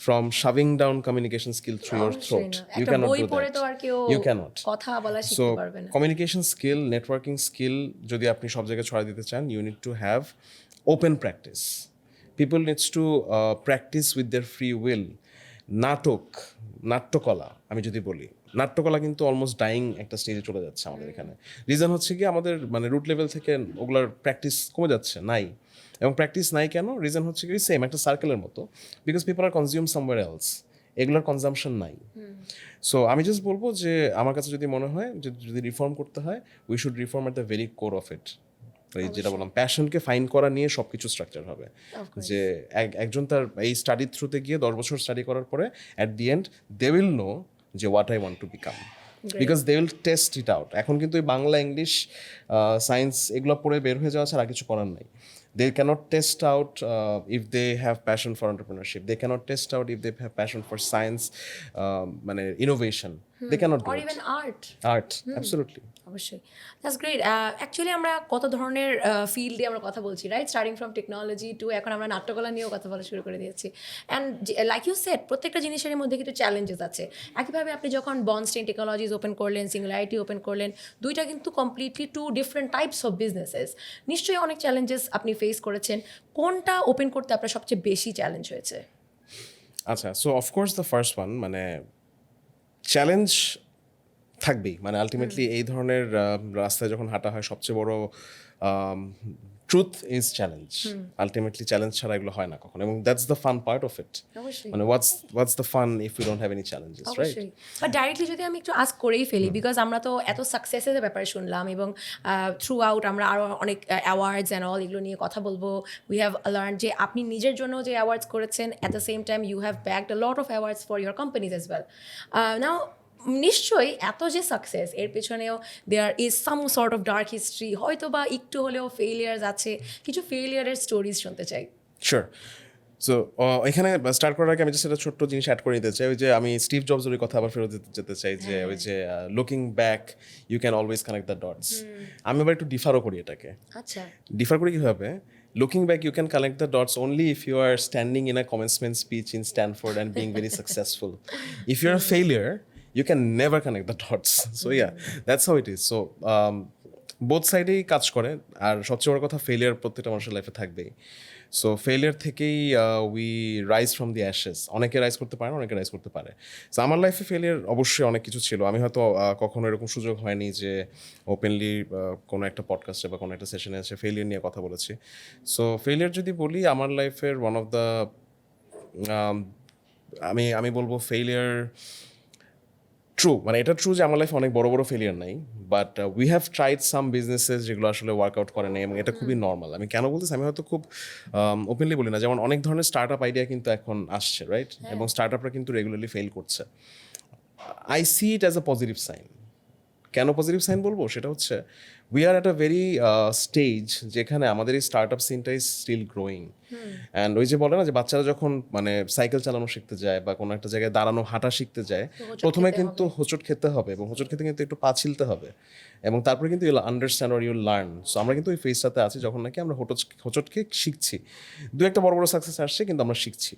from shoving down communication skill through your throat. You cannot do that. You cannot. কথা বলা So শিখতে পারবে না। communication skill, networking skill যদি আপনি সব জায়গায় ছড়াই দিতে চান, you need to have open practice. People needs to practice with their free will. নাট্যকলা আমি যদি বলি, নাট্যকলা কিন্তু অলমোস্ট ডাইং একটা স্টেজে চলে যাচ্ছে আমাদের এখানে। রিজন হচ্ছে কি আমাদের মানে রুট লেভেল থেকে ওগুলার প্র্যাকটিস কমে যাচ্ছে, নাই। এবং প্র্যাকটিস নাই কেন? রিজন হচ্ছে কি সেম একটা সার্কেলের মতো, because people are consume somewhere else, এগুলোর কনজামশন নাই। সো আমি জাস্ট বলবো যে আমার কাছে যদি মনে হয় যে যদি রিফর্ম করতে হয়, we should reform at the very core of it. এই যেটা বললাম প্যাশনকে ফাইন্ড করা নিয়ে সব কিছু স্ট্রাকচার হবে, যে একজন তার এই স্টাডির থ্রুতে গিয়ে 10 বছর স্টাডি করার পরে at the end they will know যে what I want to become, because they will test it out. এখন কিন্তু এই বাংলা, ইংলিশ, সায়েন্স এগুলো পড়ে বের হয়ে যাওয়া ছাড়া কিছু করার নাই। They cannot test out if they have passion for entrepreneurship. They cannot test out if they have passion for science, মানে innovation. They cannot do or it. even art. Art, absolutely. অবশ্যই, দ্যাটস গ্রেট। অ্যাকচুয়ালি আমরা কত ধরনের ফিল্ডে আমরা কথা বলছি, right? Starting from technology to এখন আমরা নাট্যকলা নিয়েও কথা বলা শুরু করে দিয়েছি। অ্যান্ড লাইক ইউ সেড, প্রত্যেকটা জিনিসের মধ্যে কিন্তু চ্যালেঞ্জেস আছে। একইভাবে আপনি যখন বন্ডস্টেইন টেকনোলজিস ওপেন করলেন, সিঙ্গুলারিটি ওপেন করলেন, দুইটা কিন্তু completely two different types of businesses. নিশ্চয়ই অনেক চ্যালেঞ্জেস আপনি ফেস করেছেন। কোনটা ওপেন করতে আপনার সবচেয়ে বেশি চ্যালেঞ্জ হয়েছে? আচ্ছা, so of course the first one, মানে চ্যালেঞ্জ থাকবেই। মানে আলটিমেটলি এই ধরনের রাস্তায় যখন হাঁটা হয়, সবচেয়ে বড় truth is challenge. Ultimately challenge ছাড়া এগুলো হয় না কখনো, এবং that's the fun part of it. মানে what's the fun if you don't have any challenges, right? But directly যদি আমি একটু আস্ক করেই ফেলি, বিকজ আমরা তো এত সাকসেসের ব্যাপারে শুনলাম, এবং থ্রু আউট আমরা আরও অনেক অ্যাওয়ার্ডস অ্যান্ড অল এগুলো নিয়ে কথা বলবো। উই হ্যাভ লার্ন যে আপনি নিজের জন্য যে অ্যাওয়ার্ডস করেছেন, at the same time you have backed a lot of awards for your companies as well. Now নিশ্চয়ই এত যে সাকসেস, এর পেছনেও there is some sort of dark history, হয়তো বা একটু হলেও ফেলিয়ার্স আছে। কিছু ফেলিয়ারের স্টোরিজ শুনতে চাই। শিওর। সো এখানে স্টার্ট করার আগে আমি জাস্ট একটা ছোট্ট জিনিস অ্যাড করে নিতে চাই। ওই যে আমি স্টিভ জবসের কথা আবার ফেরত যেতে চাই, যে ওই যে looking back you can always connect the dots. আমি আবার একটু ডিফারও করি এটাকে। আচ্ছা, ডিফার করি কীভাবে? Looking back, you can connect the dots only if you are standing in a commencement speech in Stanford and being very successful. If you're a failure, you can never connect the dots. So yeah, that's how it is. So both সাইডেই কাজ করে, আর সবচেয়ে বড় কথা failure প্রত্যেকটা মানুষের লাইফে থাকবেই। সো ফেলিয়ার থেকেই we rise from the Ashes. অনেকে রাইজ করতে পারে না, অনেকে রাইজ করতে পারে। সো আমার লাইফে ফেলিয়ার অবশ্যই অনেক কিছু ছিল। আমি হয়তো কখনো এরকম সুযোগ হয়নি যে ওপেনলি কোনো একটা পডকাস্টে বা কোনো একটা সেশনে এসে ফেলিয়ার নিয়ে কথা বলেছি। সো ফেলিয়ার যদি বলি, আমার লাইফের ওয়ান অফ দ্য আমি বলবো ফেলিয়ার ট্রু, মানে এটা ট্রু যে আমার লাইফে অনেক বড় বড় ফেলিয়ার নাই, but we have tried some businesses যেগুলো আসলে ওয়ার্কআউট করে নাই, এবং এটা খুবই নর্মাল। আমি কেন বলতেছি, আমি হয়তো খুব ওপেনলি বলি না, যেমন অনেক ধরনের স্টার্ট আপ আইডিয়া কিন্তু এখন আসছে, রাইট? এবং স্টার্ট আপরা কিন্তু রেগুলারলি ফেল করছে। I see it as a positive sign. কেন পজিটিভ সাইন বলবো? সেটা হচ্ছে we are at a very stage যেখানে আমাদের এই স্টার্ট আপ সিনটা ইজ স্টিল গ্রোয়িং। অ্যান্ড ওই যে বলে না যে বাচ্চারা যখন মানে সাইকেল চালানো শিখতে যায় বা কোনো একটা জায়গায় দাঁড়ানো হাঁটা শিখতে যায়, প্রথমে কিন্তু হোঁচট খেতে হবে, এবং হোঁচট খেতে কিন্তু একটু পা ছিলতে হবে, এবং তারপরে কিন্তু you'll understand or you'll learn. So আমরা কিন্তু ওই ফেজটাতে আছি যখন নাকি আমরা হোঁচট খেয়ে শিখছি। দু একটা বড় বড় সাকসেস আসছে, কিন্তু আমরা শিখছি।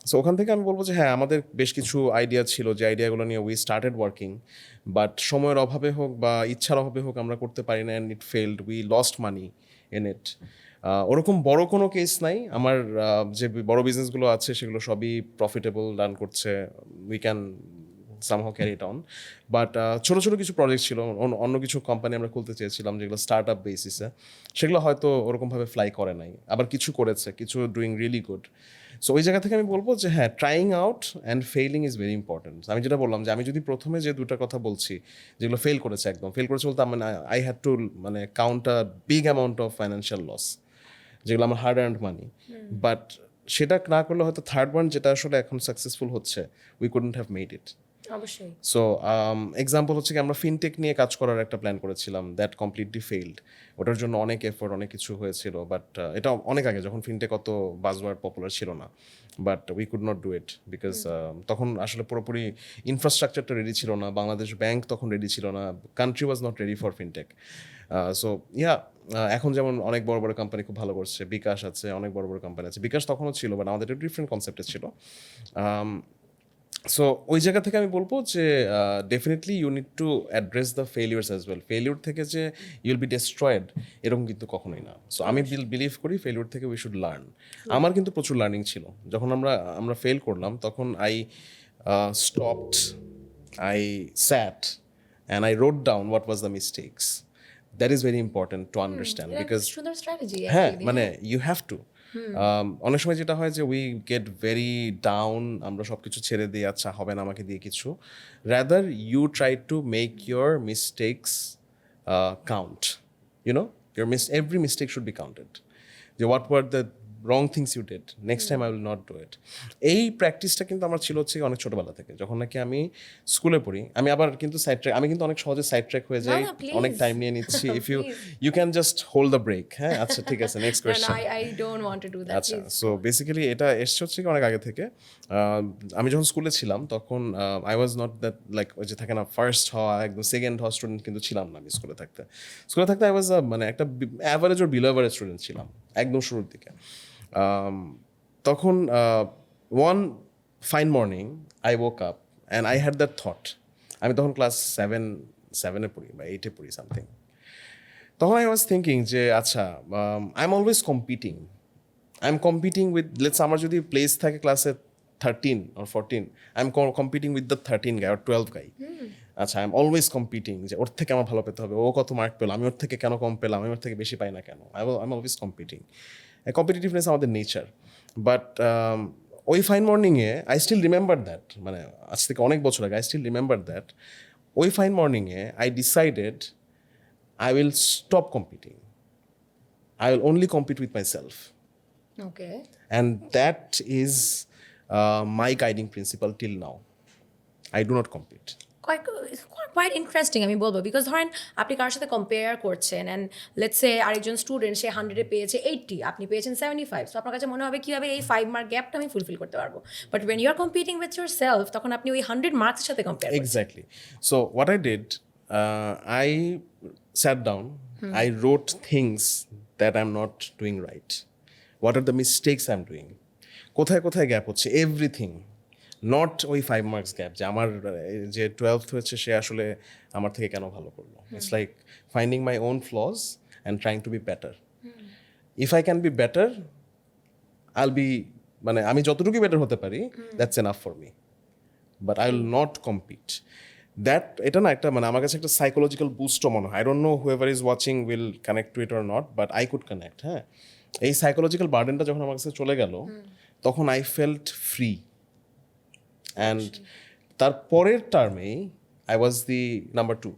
সো ওখান থেকে আমি বলবো যে হ্যাঁ, আমাদের বেশ কিছু আইডিয়া ছিল, যে আইডিয়াগুলো নিয়ে উই স্টার্টেড ওয়ার্কিং, বাট সময়ের অভাবে হোক বা ইচ্ছার অভাবে হোক আমরা করতে পারি না, and it failed, we lost money in it. ওরকম বড় কোনো কেস নাই। আমার যে বড় বিজনেসগুলো আছে সেগুলো সবই প্রফিটেবল, রান করছে, we can somehow carry it on. But ছোটো ছোটো কিছু প্রজেক্ট ছিল, অন্য কিছু কোম্পানি আমরা খুলতে চেয়েছিলাম যেগুলো স্টার্ট আপ বেসিসে, সেগুলো হয়তো ওরকমভাবে ফ্লাই করে নাই। আবার কিছু করেছে, কিছু ডুইং রিয়েলি গুড। সো ওই জায়গা থেকে আমি বলবো যে হ্যাঁ, trying out and failing is very important. আমি যেটা বললাম যে আমি যদি প্রথমে যে দুটা কথা বলছি যেগুলো ফেল করেছে, একদম ফেল করেছে বলতে মানে আই হ্যাড টু মানে count a big amount of financial loss, যেগুলো আমার হার্ড আর্নড মানি। বাট সেটা না করলে হয়তো থার্ড ওয়ান, যেটা আসলে এখন সাকসেসফুল হচ্ছে, we couldn't have made it. অবশ্যই। সো এক্সাম্পল হচ্ছে কি আমরা ফিনটেক নিয়ে কাজ করার একটা প্ল্যান করেছিলাম, দ্যাট কমপ্লিটলি ফেইলড। ওটার জন্য অনেক এফোর্ট, অনেক কিছু হয়েছিল, বাট এটা অনেক আগে যখন ফিনটেক অত বাজওয়ার্ড পপুলার ছিল না, but we could not do it because তখন আসলে পুরোপুরি ইনফ্রাস্ট্রাকচারটা রেডি ছিল না, বাংলাদেশ ব্যাংক তখন রেডি ছিল না, country was not ready for fintech. So yeah, এখন যেমন অনেক বড় বড় কোম্পানি খুব ভালো করছে, বিকাশ আছে, অনেক বড় বড় কোম্পানি আছে, বিকাশ তখনও ছিল বাট আমাদের একটা ডিফারেন্ট কনসেপ্টে ছিল। সো ওই জায়গা থেকে আমি বলবো যে definitely you need to address the failures as well. Failure থেকে যে ইউল বি ডেস্ট্রয়েড এরকম কিন্তু কখনোই না। সো আমি বিলিভ করি ফেলিউর থেকে উই শুড লার্ন। আমার কিন্তু প্রচুর লার্নিং ছিল যখন আমরা ফেল করলাম, তখন I stopped, I sat and I wrote down what was the mistakes. That is very important to understand because সুন্দর স্ট্র্যাটেজি। হ্যাঁ মানে ইউ হ্যাভ টু। অনেক সময় যেটা হয় যে উই গেট ভেরি ডাউন, আমরা সব কিছু ছেড়ে দিই, আচ্ছা হবে না আমাকে দিয়ে কিছু। Rather you try to make your mistakes count, you know every mistake should be counted, যে what were the wrong things you did, next time I will not do it. এই প্র্যাকটিসটা কিন্তু আমার ছিল হচ্ছে অনেক ছোটোবেলা থেকে, যখন নাকি আমি স্কুলে পড়ি। আমি আবার কিন্তু আমি কিন্তু অনেক সহজে সাইড ট্র্যাক হয়ে যাই, অনেক টাইম নিয়ে নিচ্ছি। If you can just hold the break. হ্যাঁ আচ্ছা ঠিক আছে, next question. I don't want to do that. আচ্ছা, সো বেসিক্যালি এটা এসছে হচ্ছে কি অনেক আগে থেকে। আমি যখন স্কুলে ছিলাম তখন I was not that like ওই যে থাকে না ফার্স্ট হওয়া, একদম সেকেন্ড হওয়া স্টুডেন্ট কিন্তু ছিলাম না আমি স্কুলে থাকতে। আই ওয়াজ মানে একটা অ্যাভারেজ ওর বিলো অ্যাভারেজ স্টুডেন্ট ছিলাম একদম শুরুর দিকে। তখন one fine morning I woke up and I had that thought. আমি তখন ক্লাস সেভেনে পড়ি বা 8-এ পড়ি সামথিং। তখন আই ওয়াজ থিঙ্কিং যে আচ্ছা I am always competing with, let's আমার যদি প্লেস থাকে ক্লাসে 13 or 14, I am competing with the 13 guy or 12 guy. আচ্ছা, আই এম অলওয়েজ কম্পিটিং, যে ওর থেকে আমার ভালো পেতে হবে, ও কত মার্ক পেলো, আমি ওর থেকে কেন কম পেলাম, আমি ওর থেকে বেশি পাই না কেন। I am always competing. Competitiveness আমাদের নেচার। বাট ওই ফাইন মর্নিংয়ে আই স্টিল রিমেম্বার দ্যাট, মানে আজ থেকে অনেক বছর আগে আই স্টিল রিমেম্বার দ্যাট ওই ফাইন মর্নিংয়ে I decided I will stop competing. I will only compete with myself. Okay. And that is my guiding principle till now. I do not compete. Quite interesting আমি বলবো, because ধরেন আপনি কারোর সাথে compare করছেন and let's say আরেকজন student সে 100-এ পেয়েছে 80, আপনি পেয়েছেন 75, সো আপনার কাছে মনে হবে কীভাবে এই 5 মার্ক গ্যাপটা আমি ফুলফিল করতে পারবো। But when you are competing with yourself, তখন আপনি ওই 100 মার্কসের সাথে কম্পেয়ার করছেন। Exactly. So what I did, I sat down, I wrote things that I'm not doing right. What are the mistakes I'm doing? কোথায় কোথায় gap হচ্ছে, everything. Not ওই 5 মার্কস গ্যাপ, যে আমার যে 12th হয়েছে সে আসলে আমার থেকে কেন ভালো করলো। It's like finding my own flaws and trying to be better. If I can be better, আইল বি, মানে আমি যতটুকু বেটার হতে পারি, that's enough for me. But I will not compete. That এটা না একটা, মানে আমার কাছে একটা সাইকোলজিক্যাল বুস্টও মনে হয়। I don't no whoever is watching will connect to it or not, but I could connect. হ্যাঁ, এই সাইকোলজিক্যাল বার্ডেনটা যখন আমার কাছে চলে গেল, তখন আই ফেল্ট ফ্রি। অ্যান্ড তার পরের টার্মেই I was the number 2,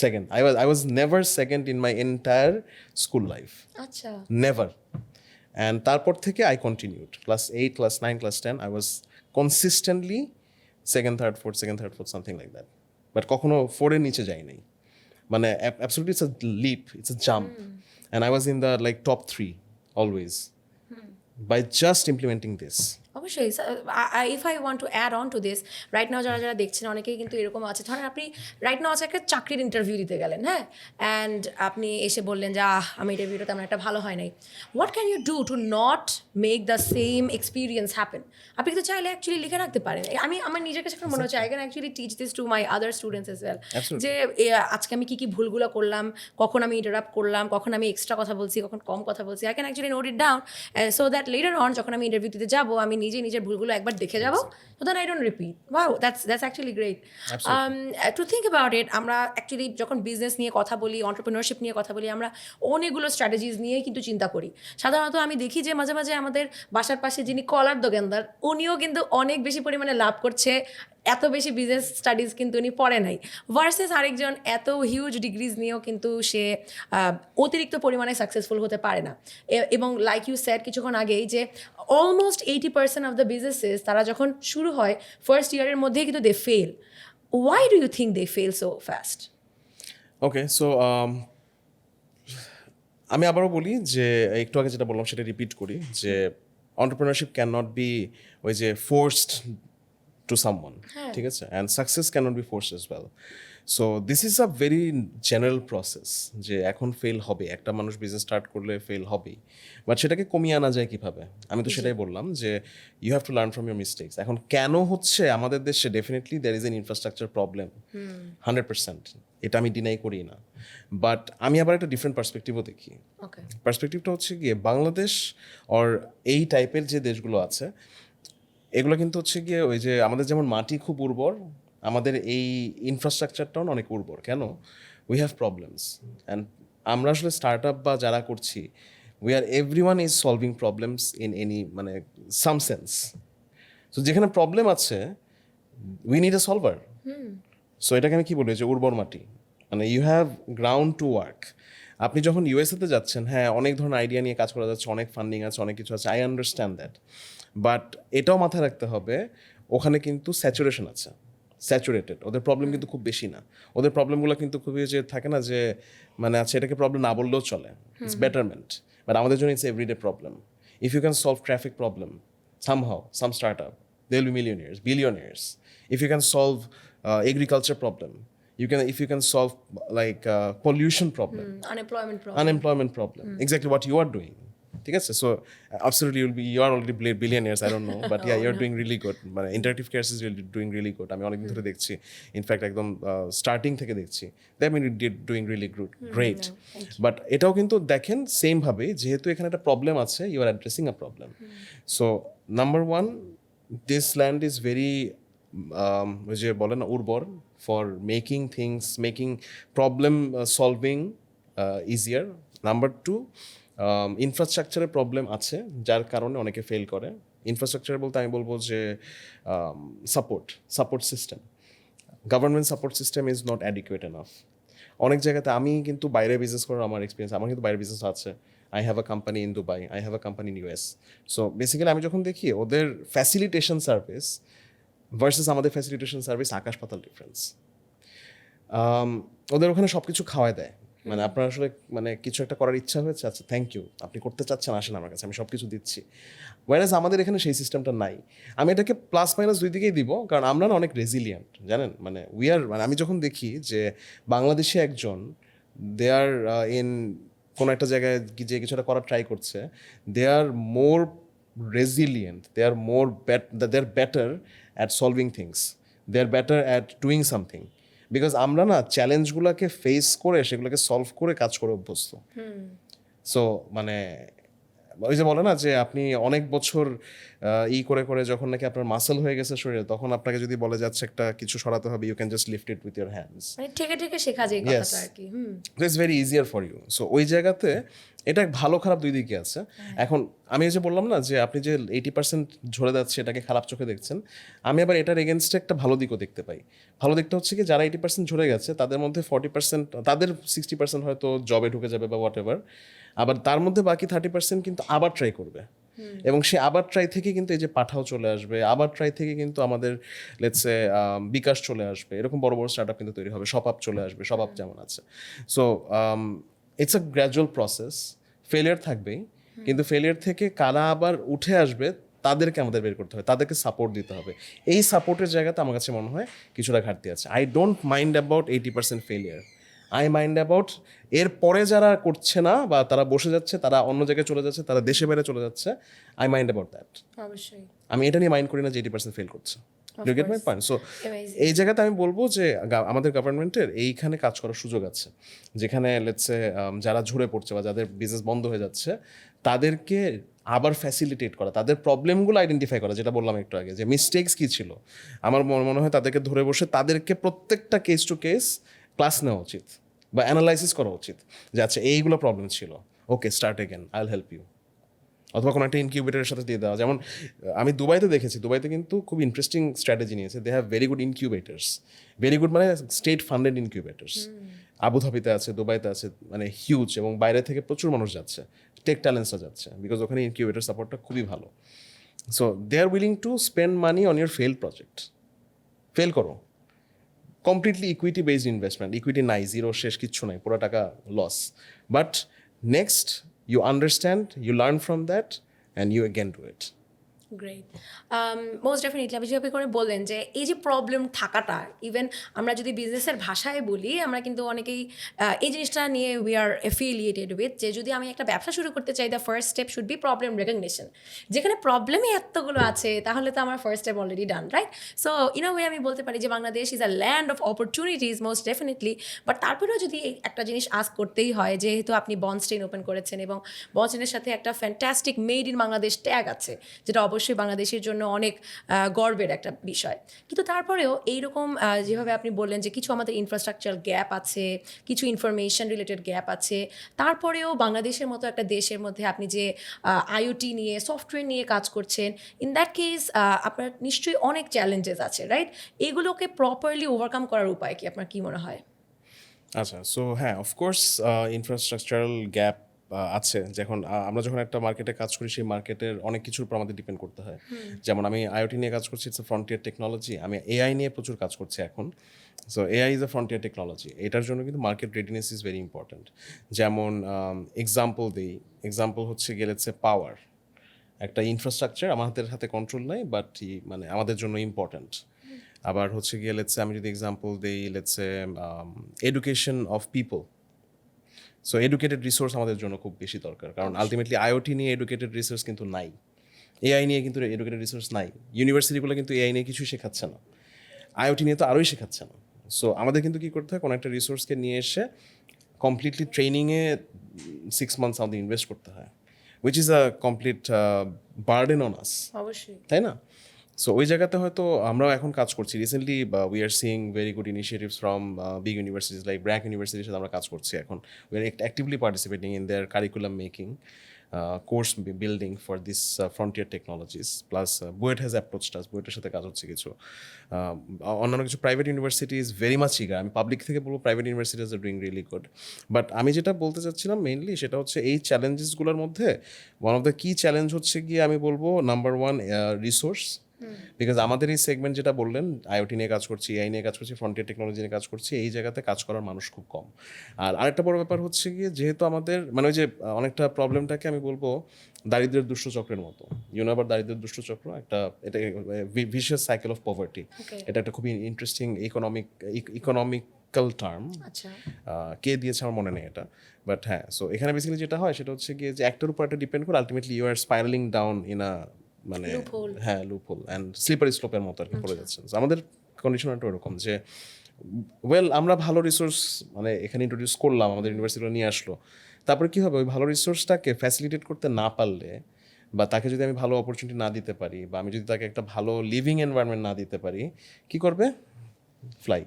second. I was never second in my entire school life, আচ্ছা, নেভার। অ্যান্ড তারপর থেকে I continued class 8, class 9, class 10, I was consistently second third fourth, something like that. But কখনো 4-এর নিচে যাই নাই, মানে absolutely it's a leap, it's a jump. And I was in the like top 3 always by just implementing this. অবশ্যই। If I want to add on to this, right now যারা যারা দেখছেন অনেকেই কিন্তু এরকম আছে, ধরেন আপনি রাইট নাও আছে একটা চাকরির ইন্টারভিউ দিতে গেলেন, হ্যাঁ, অ্যান্ড আপনি এসে বললেন যে আমি ইন্টারভিউটা তেমন একটা ভালো হয় নাই। What can you do to not make the same experience happen? আপনি কিন্তু চাইলে অ্যাকচুয়ালি লিখে রাখতে পারেন। আমার নিজের কাছে মনে হচ্ছে I can actually teach this to my other students as well, যে আজকে আমি কী ভুলগুলো করলাম, কখন আমি ইন্টারাপ্ট করলাম, কখন আমি এক্সট্রা কথা বলছি, কখন কম কথা বলছি। I can actually note it down, so that letter on যখন আমি ইন্টারভিউ দিতে যাবো, আমি নিজের ভুলগুলো একবার দেখে যাবো, so that I don't repeat. Wow, that's actually great. To think about it, আমরা অ্যাকচুয়ালি যখন বিজনেস নিয়ে কথা বলি, entrepreneurship নিয়ে কথা বলি, আমরা অনেকগুলো স্ট্র্যাটেজিস নিয়েই কিন্তু চিন্তা করি। সাধারণত আমি দেখি যে মাঝে মাঝে আমাদের বাসার পাশে যিনি কলার দোকানদার, উনিও কিন্তু অনেক বেশি পরিমাণে লাভ করছে এত বেশি বিজনেস স্টাডিজ কিন্তু উনি পড়ে নাই, ভার্সেস আরেকজন এত হিউজ ডিগ্রিজ নিয়েও কিন্তু সে অতিরিক্ত পরিমাণে সাকসেসফুল হতে পারে না। এবং লাইক ইউ সেড কিছুক্ষণ আগেই যে অলমোস্ট 80% অফ দ্য বিজনেসেস তারা যখন শুরু হয় ফার্স্ট ইয়ারের মধ্যেই কিন্তু they fell. Why do you think they fell so fast? Okay, so আমি আবারও বলি যে একটু আগে যেটা বললাম সেটা রিপিট করি যে entrepreneurship cannot be ওই যে ফোর্সড টু সামওয়ান, ঠিক আছে, and success can't be forced as well. So this is a very general process যে এখন ফেল হবে, একটা মানুষ বিজনেস স্টার্ট করলে ফেল হবেই, বাট সেটাকে কমিয়ে আনা যায় কীভাবে? আমি তো সেটাই বললাম যে you have to learn from your mistakes. এখন কেন হচ্ছে আমাদের দেশে, definitely there is an infrastructure problem, 100%, এটা আমি ডিনাই করি না, বাট আমি আবার একটা ডিফারেন্ট পার্সপেক্টিভও দেখি। পার্সপেক্টিভটা হচ্ছে গিয়ে বাংলাদেশ অর এই টাইপের যে দেশগুলো আছে এগুলো কিন্তু হচ্ছে গিয়ে ওই যে আমাদের যেমন মাটি খুব উর্বর, আমাদের এই ইনফ্রাস্ট্রাকচারটাও অনেক উর্বর। কেন? উই হ্যাভ প্রবলেমস, অ্যান্ড আমরা আসলে স্টার্ট আপ বা যারা করছি everyone is solving problems in any মানে সাম সেন্স। সো যেখানে প্রবলেম আছে we need a solver. So এটাকে আমি কী বলি যে উর্বর মাটি, মানে you have ground to work. আপনি যখন ইউএসএতে যাচ্ছেন, হ্যাঁ অনেক ধরনের আইডিয়া নিয়ে কাজ করা যাচ্ছে, অনেক ফান্ডিং আছে, অনেক কিছু আছে, আই আন্ডারস্ট্যান্ড দ্যাট, বাট এটাও মাথায় রাখতে হবে ওখানে কিন্তু স্যাচুরেশন আছে, স্যাচুরেটেড। ওদের প্রবলেম কিন্তু খুব বেশি না, ওদের প্রবলেমগুলো কিন্তু খুবই যে থাকে না যে মানে আছে এটাকে প্রবলেম না বললেও চলে, ইটস বেটারমেন্ট, বাট আমাদের জন্য it's everyday problem. If you can solve traffic problem somehow, some startup, they'll be millionaires, billionaires. If you can solve agriculture problem, if you can solve like pollution problem, unemployment problem, exactly what you are doing. ঠিক আছে, so absolutely you are already billionaires, I don't know, but yeah, you're doing really good. মানে interactive কেয়ার্সেস you're doing really good. আমি অনেকদিন ধরে দেখছি, in fact একদম starting থেকে দেখছি, they have been doing really great. But এটাও কিন্তু দেখেন সেম ভাবে, যেহেতু এখানে একটা প্রবলেম আছে, you are addressing a problem. So number one, this land is very ওই যে বলে না উর্বর for making problem solving easier. Number two, ইনফ্রাস্ট্রাকচারের প্রবলেম আছে যার কারণে অনেকে ফেল করে। ইনফ্রাস্ট্রাকচার বলতে আমি বলবো যে support system, government support system is not adequate enough. অনেক জায়গাতে আমি কিন্তু বাইরে বিজনেস করার আমার এক্সপিরিয়েন্স, আমার কিন্তু বাইরে বিজনেস আছে, I have a company in Dubai, I have a company in US. So basically আমি যখন দেখি ওদের ফ্যাসিলিটেশন সার্ভিস ভার্সেস আমাদের ফ্যাসিলিটেশন সার্ভিস আকাশ পাতাল ডিফারেন্স। ওদের ওখানে সব কিছু খাওয়ায় দেয়, মানে আপনার আসলে মানে কিছু একটা করার ইচ্ছা হয়েছে, আচ্ছা থ্যাংক ইউ, আপনি করতে চাচ্ছেন আসেন আমার কাছে, আমি সব কিছু দিচ্ছি। ওয়ারেজ আমাদের এখানে সেই সিস্টেমটা নাই। আমি এটাকে প্লাস মাইনাস দুই দিকেই দিব, কারণ আমরা না অনেক রেজিলিয়েন্ট, জানেন, মানে মানে আমি যখন দেখি যে বাংলাদেশে একজন দে আর ইন কোনো একটা জায়গায় যে কিছু একটা করার ট্রাই করছে, দে are more resilient, they are better at solving things, they are better at doing something, because আমরা না চ্যালেঞ্জগুলোকে ফেস করে সেগুলোকে সলভ করে কাজ করে অভ্যস্ত। সো মানে ওই যে বলে না যে আপনি অনেক বছর করে করে যখন নাকি আপনার মাসল হয়ে গেছে শরীরে, তখন আপনাকে যদি বলে যাচ্ছে একটা কিছু সরাতে হবে, you can just lift it with your hands, মানে থেকে শেখা যায় কথাটা আর কি। It's very easier for you. So ওই জায়গাতে এটা ভালো খারাপ দুই দিকে আছে। এখন আমি যে বললাম না যে আপনি যে 80% ঝরে যাচ্ছে এটাকে খারাপ চোখে দেখছেন, আমি আবার এটার এগেনস্টে একটা ভালো দিকও দেখতে পাই। ভালো দিকটা হচ্ছে কি, যারা 80% ঝরে গেছে তাদের মধ্যে 40%, তাদের 60% হয়তো জবে ঢুকে যাবে বা হোয়াট এভার, আবার তার মধ্যে বাকি 30% কিন্তু আবার ট্রাই করবে, এবং সে আবার ট্রাই থেকে কিন্তু এই যে পাঠাও চলে আসবে, আবার ট্রাই থেকে কিন্তু আমাদের লেটসে বিকাশ চলে আসবে, এরকম বড় বড় স্টার্ট আপ কিন্তু তৈরি হবে, সব আপ চলে আসবে, সব আপ যেমন আছে। So it's a gradual process, failure থাকবেই, কিন্তু ফেলিয়ার থেকে কারা আবার উঠে আসবে তাদেরকে আমাদের বের করতে হবে, তাদেরকে সাপোর্ট দিতে হবে। এই সাপোর্টের জায়গাতে আমার কাছে মনে হয় কিছুটা ঘাটতি আছে। I don't mind about 80% failure, I mind about এর পরে যারা করছে না বা তারা বসে যাচ্ছে, তারা অন্য জায়গায় চলে যাচ্ছে, তারা দেশে বাইরে চলে যাচ্ছে, আই মাইন্ড অ্যাবাউট দ্যাট। অবশ্যই আমি এটা নিয়ে মাইন্ড করি না যে 80% ফেল করছে। You get my point? So এই জায়গাতে আমি বলবো যে আমাদের গভর্নমেন্টের এইখানে কাজ করার সুযোগ আছে, যেখানে লেটসে যারা ঝরে পড়ছে বা যাদের বিজনেস বন্ধ হয়ে যাচ্ছে তাদেরকে আবার ফ্যাসিলিটেট করা, তাদের প্রবলেমগুলো আইডেন্টিফাই করা, যেটা বললাম একটু আগে যে মিস্টেকস কী ছিল, আমার মনে হয় তাদেরকে ধরে বসে তাদেরকে প্রত্যেকটা কেস টু কেস ক্লাস নেওয়া উচিত বা অ্যানালাইসিস করা উচিত যে আচ্ছা এইগুলো প্রবলেম ছিল, okay start again, I will help you. অথবা কোনো একটা ইনকিউবেটরের সাথে দিয়ে দেওয়া। যেমন আমি দুবাইতে দেখেছি, দুবাইতে কিন্তু খুব ইন্টারেস্টিং স্ট্র্যাটেজি নিয়েছে। They have very good incubators, very good মানে স্টেট ফান্ডেড ইনকিউবেটার্স। আবুধাবিতে আছে, দুবাইতে আছে, মানে হিউজ, এবং বাইরে থেকে প্রচুর মানুষ যাচ্ছে, টেক ট্যালেন্টসরা যাচ্ছে, বিকজ ওখানে ইনকিউবেটর সাপোর্টটা খুবই ভালো। So they are willing to spend money on your fail project. Fail করো, completely equity based investment, equity নাই, জিরো, শেষ কিচ্ছু নাই, পুরো টাকা loss, but next you understand, you learn from that and you again do it. Great, most definitely আপনি যেভাবে করে বললেন যে এই যে প্রবলেম থাকাটা, ইভেন আমরা যদি বিজনেসের ভাষায় বলি, আমরা কিন্তু অনেকেই এই জিনিসটা নিয়ে উই আর অ্যাফিলিয়েটেড উইথ, যে যদি আমি একটা ব্যবসা শুরু করতে চাই, the first step should be problem recognition. যেখানে প্রবলেমই এতগুলো আছে, তাহলে তো আমার first step already done, right? So in a way আমি বলতে পারি যে Bangladesh is a land of opportunities, most definitely. But তারপরেও যদি একটা জিনিস আস্ক করতেই হয়, যেহেতু আপনি বন্ডস্টেইন ওপেন করেছেন এবং বন্ডস্টেইনের সাথে একটা fantastic made in Bangladesh tag আছে, যেটা অবশ্যই বাংলাদেশের জন্য অনেক গর্বের একটা বিষয়। কিন্তু তারপরেও এইরকম যেভাবে আপনি বললেন যে কিছু আমাদের ইনফ্রাস্ট্রাকচার গ্যাপ আছে, কিছু ইনফরমেশন রিলেটেড গ্যাপ আছে, তারপরেও বাংলাদেশের মতো একটা দেশের মধ্যে আপনি যে আইওটি নিয়ে, সফটওয়্যার নিয়ে কাজ করছেন, ইন দ্যাট কেস আপনার নিশ্চয়ই অনেক চ্যালেঞ্জেস আছে, রাইট? এগুলোকে প্রপারলি ওভারকাম করার উপায় কি, আপনার কি মনে হয়? আচ্ছা, সো হ্যাঁ, অফকোর্স ইনফ্রাস্ট্রাকচারাল গ্যাপ আছে। যখন আমরা যখন একটা মার্কেটে কাজ করি, সেই মার্কেটের অনেক কিছুর উপর আমাদের ডিপেন্ড করতে হয়। যেমন আমি আইওটি নিয়ে কাজ করছি, ইটস এ ফ্রন্টিয়ার টেকনোলজি। আমি এআই নিয়ে প্রচুর কাজ করছি এখন। So AI is a frontier technology. এটার জন্য কিন্তু market readiness is very important. যেমন এক্সাম্পল দিই, এক্সাম্পল হচ্ছে গেলেছে পাওয়ার, একটা ইনফ্রাস্ট্রাকচার আমাদের হাতে কন্ট্রোল নাই, বাট মানে আমাদের জন্য ইম্পর্ট্যান্ট। আবার হচ্ছে গিয়ে লেটসে আমি যদি এক্সাম্পল দিই, let's say education of people. So educated resource আমাদের জন্য খুব বেশি দরকার, কারণ আলটিমেটলি আইওটি নিয়ে এডুকেটেড রিসোর্স কিন্তু নাই, এআই নিয়ে কিন্তু এডুকেটেড রিসোর্স নাই। ইউনিভার্সিটিগুলো কিন্তু এআই নিয়ে কিছুই শেখাচ্ছে না, আইওটি নিয়ে তো আরোই শেখাচ্ছে না। সো আমাদের কিন্তু কী করতে হয়, কোনো একটা রিসোর্সকে নিয়ে এসে কমপ্লিটলি ট্রেনিংয়ে 6 months আমাদের ইনভেস্ট করতে হয়, which is a complete burden on আস, অবশ্যই। তাই না? সো ওই জায়গাতে হয়তো আমরাও এখন কাজ করছি। Recently we are seeing very good initiatives from big universities like BRAC ইউনিভার্সিটির সাথে আমরা কাজ করছি এখন। We are actively participating in their curriculum making, course building for this frontier technologies. Plus BUET has approached us, বুয়েটের সাথে কাজ হচ্ছে কিছু। অন্যান্য কিছু private university is very much eager. আমি পাবলিক থেকে বলবো private universities are doing really good. But আমি যেটা বলতে চাচ্ছিলাম মেইনলি, সেটা হচ্ছে এই চ্যালেঞ্জেসগুলোর মধ্যে ওয়ান অফ দ্য কি চ্যালেঞ্জ হচ্ছে গিয়ে আমি বলবো নাম্বার 1 রিসোর্স। বিকজ আমাদের এই সেগমেন্ট যেটা বললেন, আইওটি নিয়ে কাজ করছি, এআই নিয়ে কাজ করছি, ফ্রন্টিয়ার টেকনোলজি নিয়ে কাজ করছি, এই জায়গাতে কাজ করার মানুষ খুব কম। আর আরেকটা বড় ব্যাপার হচ্ছে গিয়ে, যেহেতু আমাদের মানে ওই যে অনেকটা প্রবলেমটাকে আমি বলবো দারিদ্র্যের দুষ্ট চক্রের মতো। আবার দারিদ্র্যের দুষ্ট চক্র একটা, এটা ভিশিয়াস সাইকেল অফ পভার্টি। এটা একটা খুবই ইন্টারেস্টিং ইকোনমিক্যাল টার্ম। আচ্ছা, কে দিয়েছে আমার মনে নেই এটা, বাট হ্যাঁ। সো এখানে বেসিক্যালি যেটা হয় সেটা হচ্ছে গিয়ে যে একটার উপর একটা ডিপেন্ড করে ultimately you are spiraling down in a, মানে হ্যাঁ, লুপহোল অ্যান্ড স্লিপারি স্লোপের মতো আর কি পড়ে যাচ্ছেন। আমাদের কন্ডিশনটা ওরকম যে আমরা ভালো রিসোর্স মানে এখানে ইন্ট্রোডিউস করলাম, আমাদের ইউনিভার্সিটিগুলো নিয়ে আসলো, তারপরে কী হবে, ওই ভালো রিসোর্সটাকে ফ্যাসিলিটেট করতে না পারলে, বা তাকে যদি আমি ভালো অপরচুনিটি না দিতে পারি, বা আমি যদি তাকে একটা ভালো লিভিং এনভায়রনমেন্ট না দিতে পারি, কী করবে? ফ্লাই।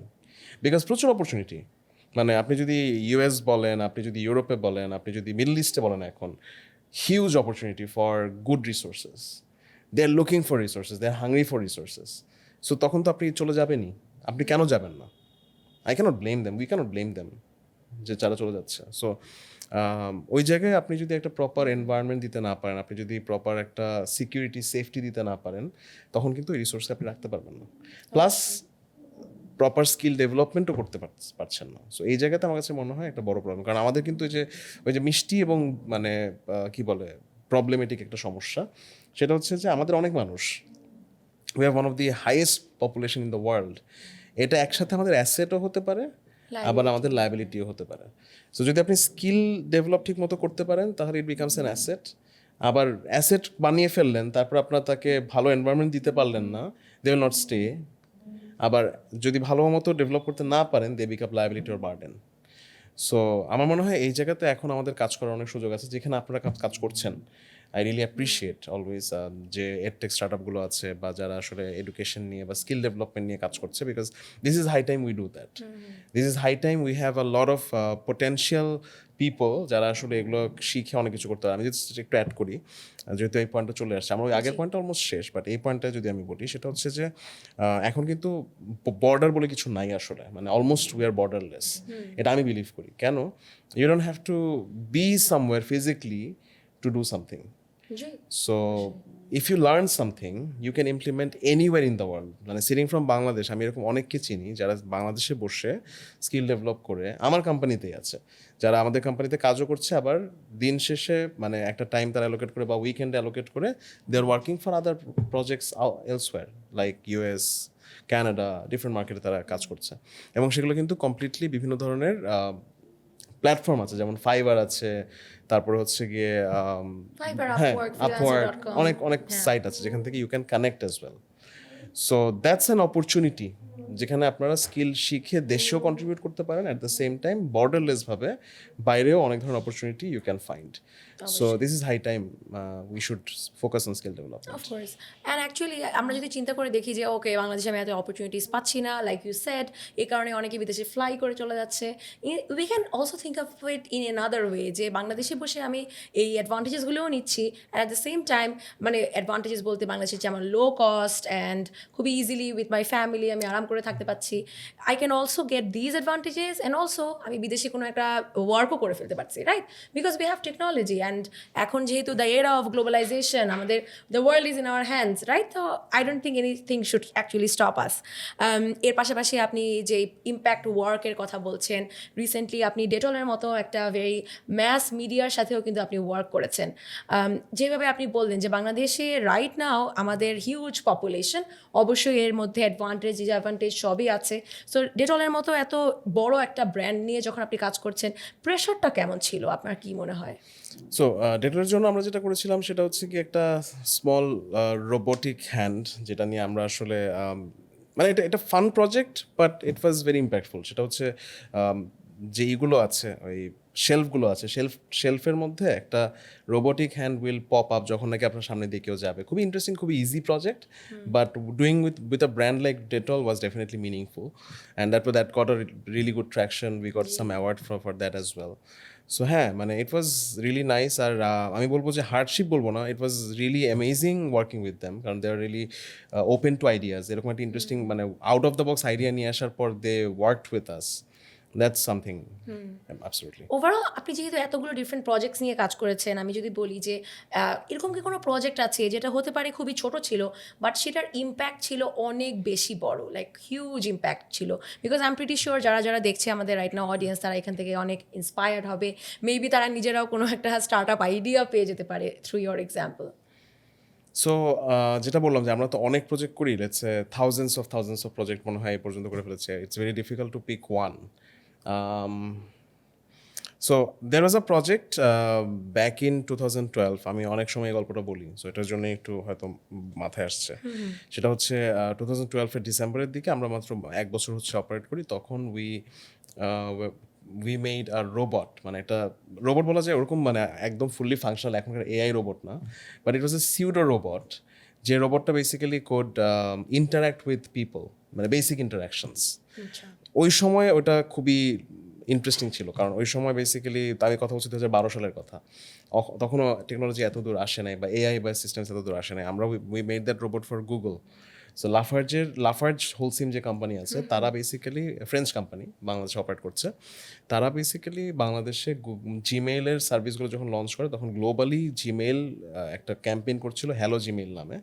বিকজ প্রচুর অপরচুনিটি, মানে আপনি যদি ইউএস বলেন, আপনি যদি ইউরোপে বলেন, আপনি যদি মিডল ইস্টে বলেন, এখন huge opportunity for good resources. They are looking for resources, they are hungry for resources. So তখন তো আপনি চলে যাবেনই। আপনি কেন যাবেন না? I can't blame them, we can't blame them যে যারা চলে যাচ্ছে। সো ওই জায়গায় আপনি যদি একটা প্রপার এনভায়রনমেন্ট দিতে না পারেন, আপনি যদি প্রপার একটা সিকিউরিটি সেফটি দিতে না পারেন, তখন কিন্তু এই রিসোর্সকে আপনি রাখতে পারবেন না। প্লাস প্রপার স্কিল ডেভেলপমেন্টও করতে পারছেন না। সো এই জায়গাতে আমার কাছে মনে হয় একটা বড় প্রবলেম, কারণ আমাদের কিন্তু ওই যে মিষ্টি এবং মানে কি বলে প্রবলেমেটিক একটা সমস্যা, সেটা হচ্ছে যে আমাদের অনেক মানুষ, we have one of the highest population in the world. এটা একসাথে আমাদের অ্যাসেটও হতে পারে, আবার আমাদের লায়াবিলিটিও হতে পারে। সো যদি আপনি স্কিল ডেভেলপ ঠিক মতো করতে পারেন, তাহলে ইট বিকামস অ্যান অ্যাসেট। আবার অ্যাসেট বানিয়ে ফেললেন, তারপর আপনার তাকে ভালো এনভায়রনমেন্ট দিতে পারলেন না, দে উইল নট স্টে। আবার যদি ভালো মতো ডেভেলপ করতে না পারেন, they become liability or burden. So আমার মনে হয় এই জায়গাতে এখন আমাদের কাজ করার অনেক সুযোগ আছে, যেখানে আপনারা কাজ করছেন। আই রিয়েলি অ্যাপ্রিসিয়েট অলওয়েজ যে এডটেক স্টার্টআপগুলো আছে বা যারা আসলে এডুকেশন নিয়ে বা স্কিল ডেভেলপমেন্ট নিয়ে কাজ করছে, because this is high time we do that. This is high time we have a lot of potential people যারা আসলে এগুলো শিখে অনেক কিছু করতে পারে। আমি যদি একটু অ্যাড করি, যেহেতু এই পয়েন্টটা চলে আসছে, আমার ওই আগের পয়েন্টটা অলমোস্ট শেষ, বাট এই পয়েন্টটা যদি আমি বলি সেটা হচ্ছে যে এখন কিন্তু বর্ডার বলে কিছু নাই আসলে, মানে অলমোস্ট উই আর বর্ডারলেস, এটা আমি বিলিভ করি। কেন? You don't have to be somewhere physically to do something. So if you learn something, you can implement anywhere in the world. মানে সিটিং ফ্রম বাংলাদেশ, আমি এরকম অনেককে চিনি যারা বাংলাদেশে বসে স্কিল ডেভেলপ করে আমার কোম্পানিতেই আছে, যারা আমাদের কোম্পানিতে কাজও করছে, আবার দিন শেষে মানে একটা টাইম তারা অ্যালোকেট করে বা উইকেন্ডে অ্যালোকেট করে they are working for other projects elsewhere like US, Canada, different মার্কেটে তারা কাজ করছে। এবং সেগুলো কিন্তু কমপ্লিটলি বিভিন্ন ধরনের প্ল্যাটফর্ম আছে, যেমন ফাইবার আছে, তারপরে হচ্ছে গিয়ে হ্যাঁ আপওয়ার্ক, অনেক অনেক সাইট আছে যেখান থেকে you can connect as well. So that's an opportunity যেখানে আপনারা স্কিল শিখে দেশেও কন্ট্রিবিউট করতে পারেন, অ্যাট দ্য সেম টাইম বর্ডারলেসভাবে বাইরেও অনেক ধরনের opportunity you can find. So this is high time we should focus on skill development. Of course, and actually আমরা যদি চিন্তা করে দেখি যে ওকে বাংলাদেশে আমি এত অপরচুনিটিস পাচ্ছি না, লাইক ইউ সেড, এই কারণে অনেকে বিদেশে ফ্লাই করে চলে যাচ্ছে। We can also think of it in another way, যে বাংলাদেশে বসে আমি এই অ্যাডভান্টেজেসগুলোও নিচ্ছি, and at the same time মানে অ্যাডভান্টেজেস বলতে বাংলাদেশের যেমন লো কস্ট অ্যান্ড খুবই ইজিলি উইথ মাই ফ্যামিলি আমি আরাম করে থাকতে পারছি। I can also get these advantages and also আমি বিদেশে কোনো একটা ওয়ার্কও করে ফেলতে পারছি, right? Because we have technology, and এখন যেহেতু দ্য এরা অফ গ্লোবালাইজেশন, আমাদের the world is in our hands, right? তো I don't think anything should actually stop us. এর পাশাপাশি আপনি যে ইম্প্যাক্ট ওয়ার্কের কথা বলছেন, রিসেন্টলি আপনি ডেটলের মতো একটা ভেরি ম্যাস মিডিয়ার সাথেও কিন্তু আপনি ওয়ার্ক করেছেন। যেভাবে আপনি বললেন যে বাংলাদেশে রাইট নাও আমাদের হিউজ পপুলেশন, অবশ্যই এর মধ্যে অ্যাডভান্টেজ ডিসঅ্যাডভান্টেজ সবই আছে। সো ডেটলের মতো এত বড় একটা ব্র্যান্ড নিয়ে যখন আপনি কাজ করছেন, প্রেশারটা কেমন ছিল আপনার, কি মনে হয়? সো ডেটলের জন্য আমরা যেটা করেছিলাম সেটা হচ্ছে কি একটা স্মল রোবোটিক হ্যান্ড, যেটা নিয়ে আমরা আসলে মানে এটা fun project, but it was very impactful. সেটা হচ্ছে যে ইগুলো আছে, ওই শেলফগুলো আছে, শেলফের মধ্যে একটা robotic hand will pop up যখন নাকি আপনার সামনে দিয়ে কেউ যাবে। খুবই ইন্টারেস্টিং, খুবই easy project, but doing with a brand like Dettol was definitely meaningful, and that got a really good traction, we got some award for that as well. So হ্যাঁ, মানে ইট ওয়াজ রিয়েলি নাইস। আর আমি বলবো যে hardship বলবো না, it was really amazing working with them, কারণ they are really open to ideas. এরকম একটা ইন্টারেস্টিং মানে out of the box idea নিয়ে আসার পর they worked with us. That's something absolutely. Overall আপনি যেহেতু এতগুলো ডিফারেন্ট প্রজেক্টস নিয়ে কাজ করেছেন, আমি যদি বলি যে এরকম কি কোনো প্রজেক্ট আছে যেটা হতে পারে খুবই ছোট ছিল, বাট সেটার ইম্প্যাক্ট ছিল অনেক বেশি বড়, লাইক হিউজ ইম্প্যাক্ট ছিল? Because I am pretty sure যারা যারা দেখছে আমাদের রাইট নাও অডিয়েন্স, তারা এখান থেকে অনেক ইন্সপায়ার্ড হবে, মেবি তারা নিজেরাও কোনো একটা স্টার্ট আপ আইডিয়া পেয়ে যেতে পারে থ্রু ইয়োর এক্সাম্পল। সো যেটা বললাম যে আমরা তো অনেক প্রজেক্ট করি, let's say thousands of project মনে হয় এই পর্যন্ত করে ফেলেছে। It's very difficult to pick one. So there was a project back in 2012, আমি অনেক সময় এই গল্পটা বলি, সো এটার জন্য একটু হয়তো মাথায় আসছে। সেটা হচ্ছে 2012-এর ডিসেম্বরের দিকে, আমরা মাত্র 1 বছর হচ্ছে অপারেট করি, তখন উই মেড আ রোবট, মানে একটা রোবট বলা যায় ওরকম, মানে একদম ফুললি ফাংশনাল এখনকার এআই রোবট না, but it was a pseudo robot, যে রোবটটা basically code interact with people, মানে বেসিক ইন্টারাকশনস। ওই সময় ওটা খুবই ইন্টারেস্টিং ছিল, কারণ ওই সময় বেসিক্যালি আমি কথা বলছি 2012 সালের কথা, তখনও টেকনোলজি এত দূর আসে নাই, বা এআই বা সিস্টেমস এত দূর আসে নাই। আমরা we made that robot for Google. So Lafarge Holcim যে কোম্পানি আছে, তারা বেসিক্যালি ফ্রেঞ্চ কোম্পানি, বাংলাদেশে অপারেট করছে। তারা বেসিক্যালি বাংলাদেশে জিমেইলের সার্ভিসগুলো যখন লঞ্চ করে, তখন গ্লোবালি জিমেইল একটা ক্যাম্পেইন করছিল হ্যালো জিমেইল নামে।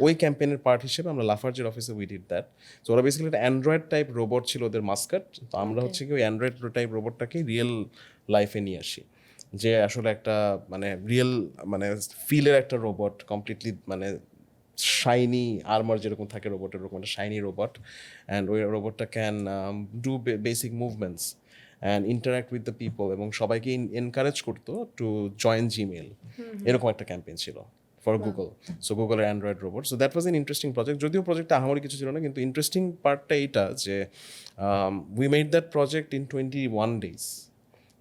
ওই ক্যাম্পেইনের পার্ট হিসেবে আমরা লাফার্জের অফিসে উই ডিড দ্যাট। সো ওরা বেসিক্যালি একটা অ্যান্ড্রয়েড টাইপ রোবট ছিল ওদের মাস্কাট। তো আমরা হচ্ছে কি ওই অ্যান্ড্রয়েড টাইপ রোবটটাকে রিয়েল লাইফে নিয়ে আসি, যে আসলে একটা মানে রিয়েল মানে ফিলের একটা রোবট, কমপ্লিটলি মানে শাইনি আর্মার যেরকম থাকে রোবটের, এরকম একটা শাইনি রোবট। অ্যান্ড ওই রোবটটা can do basic movements and interact with the people, এবং সবাইকে এনকারেজ করতো টু জয়েন জিমেল। এরকম একটা ক্যাম্পেইন ছিল ফর গুগল। সো গুগলের Android robot. So that was an interesting project. যদিও প্রজেক্টটা আহামরি কিছু ছিল না, কিন্তু ইন্টারেস্টিং পার্টটা এইটা যে we made that project in 21 days।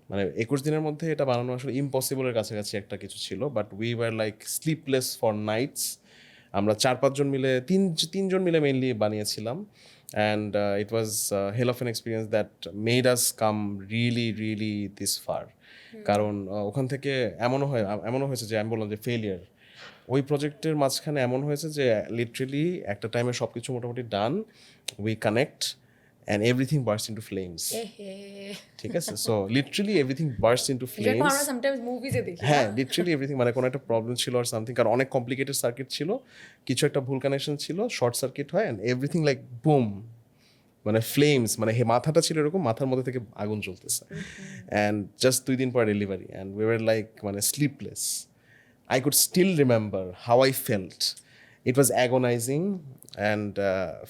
মানে 21 দিনের মধ্যে এটা বানানো আসলে ইম্পসিবলের কাছাকাছি একটা কিছু ছিল, but we were like sleepless for nights. আমরা 4-5 জন মিলে তিনজন মিলে মেইনলি বানিয়েছিলাম, and it was hell of an experience that made us come really this far. কারণ ওখান থেকে এমনও হয়েছে যে আমি বললাম যে ফেলিয়ার, ওই প্রজেক্টের মাঝখানে এমন হয়েছে যে লিটারেলি একটা টাইমে সব কিছু মোটামুটি done, we connect and everything burst into flames. ঠিক আছে, so literally everything burst into flames. আমরা সামটাইমস মুভিজে দেখি। হ্যাঁ, লিটারেলি এভরিথিং, মানে কোনো একটা প্রবলেম ছিল আর সামথিং, কারণ অনেক কমপ্লিকেটেড সার্কিট ছিল, কিছু একটা ভুল কানেকশন ছিল, শর্ট সার্কিট হয় অ্যান্ড এভরিথিং লাইক বুম, মানে ফ্লেমস, মানে মাথাটা ছিল এরকম, মাথার মধ্যে থেকে আগুন জ্বলতেছে, অ্যান্ড জাস্ট 2 দিন পর delivery and we were like মানে sleepless. I could still remember how I felt. It was agonizing and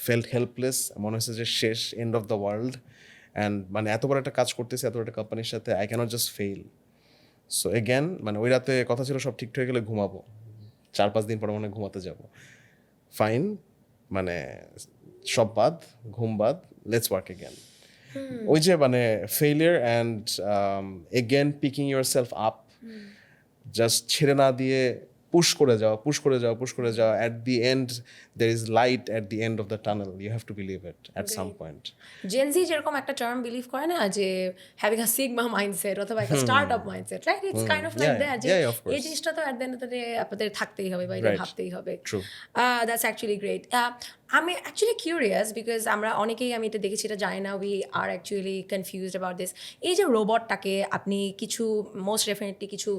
felt helpless. মনে হচ্ছে যে শেষ, end of the world. And মানে এত বড় একটা কাজ করতেছি এত বড় একটা কোম্পানির সাথে, I cannot just fail. So again, মানে ওই রাতে কথা ছিল সব ঠিক হয়ে গেলে ঘুমাবো, 4-5 দিন পরে মনে ঘুমাতে যাব। ফাইন, মানে সব বাদ, ঘুম বাদ, লেটস ওয়ার্ক এগেন। ওই যে মানে failure and again picking yourself up, just ছেড়ে না দিয়ে পুশ করে যাওয়া, at the end there is light at the end of the tunnel, you have to believe it at some point. Gen Z যেরকম একটা টার্ম বিলিভ করে না যে হ্যাভিং আ সিগমা মাইন্ডসেট অথবা একটা startup mindset, right? It's kind of like that, যে এই জিনিসটা তো at the end of the day আপনাদের থাকতেই হবে বা এটা ভাবতেই হবে। That's actually great. আমি অ্যাকচুয়ালি কিউরিয়াস বিকজ আমরা অনেকেই, আমি এটা দেখেছি, এটা জানি না, we are actually confused about this. এই যে রোবটটাকে আপনি কিছু মোস্ট ডেফিনেটলি কিছু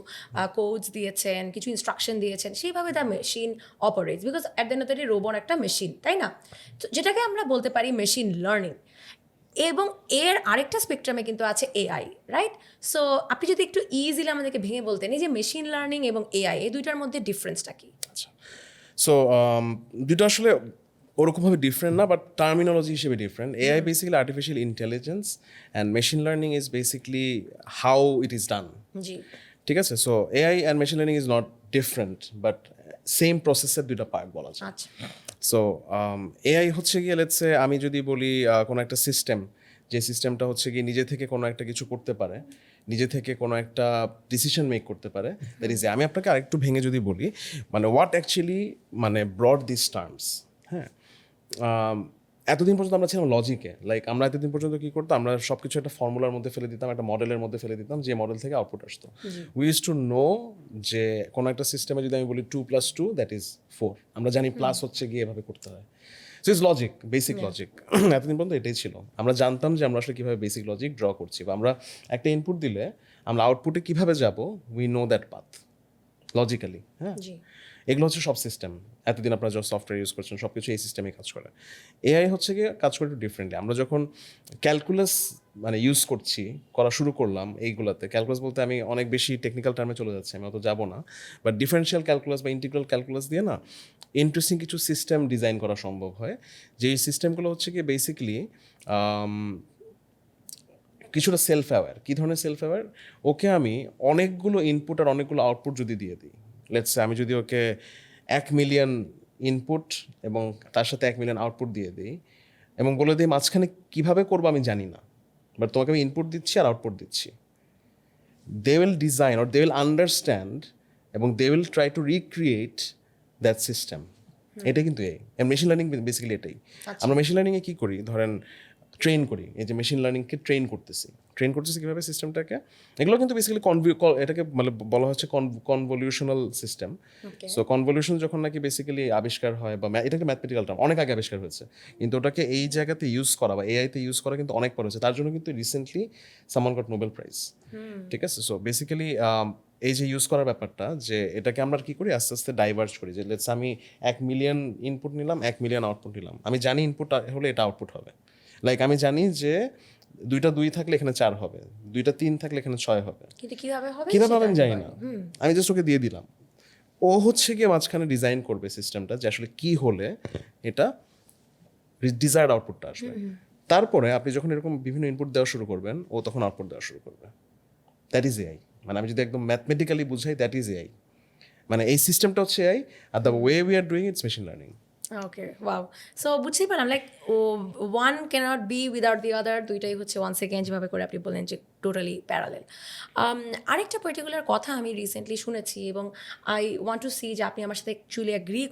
কোডস দিয়েছেন, কিছু ইনস্ট্রাকশন দিয়েছেন, সেইভাবে the machine operates, because at the end of the day robot একটা মেশিন, তাই না? তো যেটাকে আমরা বলতে পারি মেশিন লার্নিং। এবং এর আরেকটা স্পেকট্রামে কিন্তু আছে এআই, রাইট? সো আপনি যদি একটু ইজিলি আমাদেরকে ভেঙে বলতেন এই যে মেশিন লার্নিং এবং এআই, এই দুইটার মধ্যে ডিফারেন্সটা কি? আচ্ছা, সো দুটো আসলে ওরকমভাবে ডিফারেন্ট না, বাট টার্মিনোলজি হিসেবে different. AI basically artificial intelligence and machine learning is basically how it is done. জি, ঠিক আছে, so AI and machine learning is not different, but same প্রসেসের দুইটা পার্ট বলা যায়। আচ্ছা। সো এআই হচ্ছে গিয়ে লেটসে আমি যদি বলি কোনো একটা সিস্টেম, যে সিস্টেমটা হচ্ছে গিয়ে নিজে থেকে কোনো একটা কিছু করতে পারে, নিজে থেকে কোনো একটা ডিসিশন মেক করতে পারে, দ্যাট ইজ। আমি আপনাকে আরেকটু ভেঙে যদি বলি, মানে হোয়াট অ্যাকচুয়ালি মানে ব্রড দিস টার্মস, হ্যাঁ, এতদিন পর্যন্ত আমরা ছিলাম লজিকে, লাইক আমরা এতদিন পর্যন্ত কী করতাম, আমরা সব কিছু একটা ফর্মুলার মধ্যে ফেলে দিতাম, একটা মডেলের মধ্যে ফেলে দিতাম, যে মডেল থেকে আউটপুট আসতো। উই ইউজ টু নো যে কোনো একটা সিস্টেমে যদি আমি বলি 2+2 দ্যাট ইজ 4, আমরা জানি প্লাস হচ্ছে গিয়ে এভাবে করতে হয়। So is logic, basic logic. এতদিন পর্যন্ত এটাই ছিল, আমরা জানতাম যে আমরা আসলে কীভাবে বেসিক লজিক ড্র করছি, বা আমরা একটা ইনপুট দিলে আমরা আউটপুটে কীভাবে যাব, we know that path logically. হ্যাঁ, এগুলো হচ্ছে সব সিস্টেম। এতদিন আপনারা যখন সফটওয়্যার ইউজ করছেন সব কিছু এই সিস্টেমে কাজ করে। এআই হচ্ছে গিয়ে কাজ করে একটু ডিফারেন্টলি। আমরা যখন ক্যালকুলাস মানে ইউজ করা শুরু করলাম এইগুলোতে, ক্যালকুলাস বলতে আমি অনেক বেশি টেকনিক্যাল টার্মে চলে যাচ্ছি, আমি অত যাবো না, বাট ডিফারেন্সিয়াল ক্যালকুলাস বা ইন্টিগ্রাল ক্যালকুলাস দিয়ে না ইন্টারেস্টিং কিছু সিস্টেম ডিজাইন করা সম্ভব হয়, যে এই সিস্টেমগুলো হচ্ছে গিয়ে বেসিক্যালি কিছুটা সেলফ অ্যাওয়্যার। কী ধরনের সেলফ অ্যাওয়্যার? ওকে আমি অনেকগুলো ইনপুট আর অনেকগুলো আউটপুট যদি দিয়ে দিই, লেটস আমি যদি ওকে 1 মিলিয়ন ইনপুট এবং তার সাথে 1 মিলিয়ন আউটপুট দিয়ে দিই এবং বলে দিই মাঝখানে কীভাবে করবো আমি জানি না, বাট তোমাকে আমি ইনপুট দিচ্ছি আর আউটপুট দিচ্ছি, they will design or they will understand এবং they will try to recreate that system. এটাই কিন্তু মেশিন লার্নিং বেসিক্যালি এটাই। আমরা মেশিন লার্নিংয়ে কী করি, ধরেন ট্রেন করি, এই যে মেশিন লার্নিংকে ট্রেন করতেছি কীভাবে সিস্টেমটাকে, এগুলো কিন্তু বেসিক্যালি এটাকে মানে বলা হচ্ছে কনভলিউশনাল সিস্টেম। সো কনভলিউশন যখন নাকি বেসিক্যালি আবিষ্কার হয়, বা এটাকে ম্যাথমেটিক্যাল টার্ম, অনেক আগে আবিষ্কার হয়েছে, কিন্তু ওটাকে এই জায়গাতে ইউজ করা বা এআইতে ইউজ করা কিন্তু অনেক পরে হয়েছে। তার জন্য কিন্তু recently someone goat Nobel prize. ঠিক আছে, সো বেসিক্যালি এই যে ইউজ করার ব্যাপারটা, যে এটাকে আমরা কী করি আস্তে আস্তে ডাইভার্জ করি, যে লেটস আমি 1 মিলিয়ন ইনপুট নিলাম, 1 মিলিয়ন আউটপুট নিলাম, আমি জানি ইনপুট হলে এটা আউটপুট হবে, লাইক আমি জানি যে 2টা 2 থাকলে এখানে 4 হবে, 2টা 3 থাকলে এখানে 6 হবে, কিন্তু কিভাবে আমি জানি না, আমি জাস্ট ওকে দিয়ে দিলাম, ও হচ্ছে গিয়ে মাঝখানে ডিজাইন করবে সিস্টেমটা যে আসলে কি হলে এটা ডিজায়ার্ড আউটপুটটা আসবে। তারপরে আপনি যখন এরকম বিভিন্ন ইনপুট দেওয়া শুরু করবেন, ও তখন আউটপুট দেওয়া শুরু করবে। That is AI. মানে আমি যদি একদম ম্যাথমেটিক্যালি বুঝাই, দ্যাট ইজ এআই। মানে এই সিস্টেমটা হচ্ছে এআই, আর the way we are doing it's machine learning. Okay wow so বুঝতেই পারলাম like one can't be without the other দুইটাই হচ্ছে ওয়ান সেকেন্ড যেভাবে করে আপনি বললেন যে টোটালি প্যারালেল আরেকটা পার্টিকুলার কথা আমি রিসেন্টলি শুনেছি এবং আই ওয়ান্ট টু সি যে আপনি আমার সাথে অ্যাকচুয়ালি অ্যাগ্রি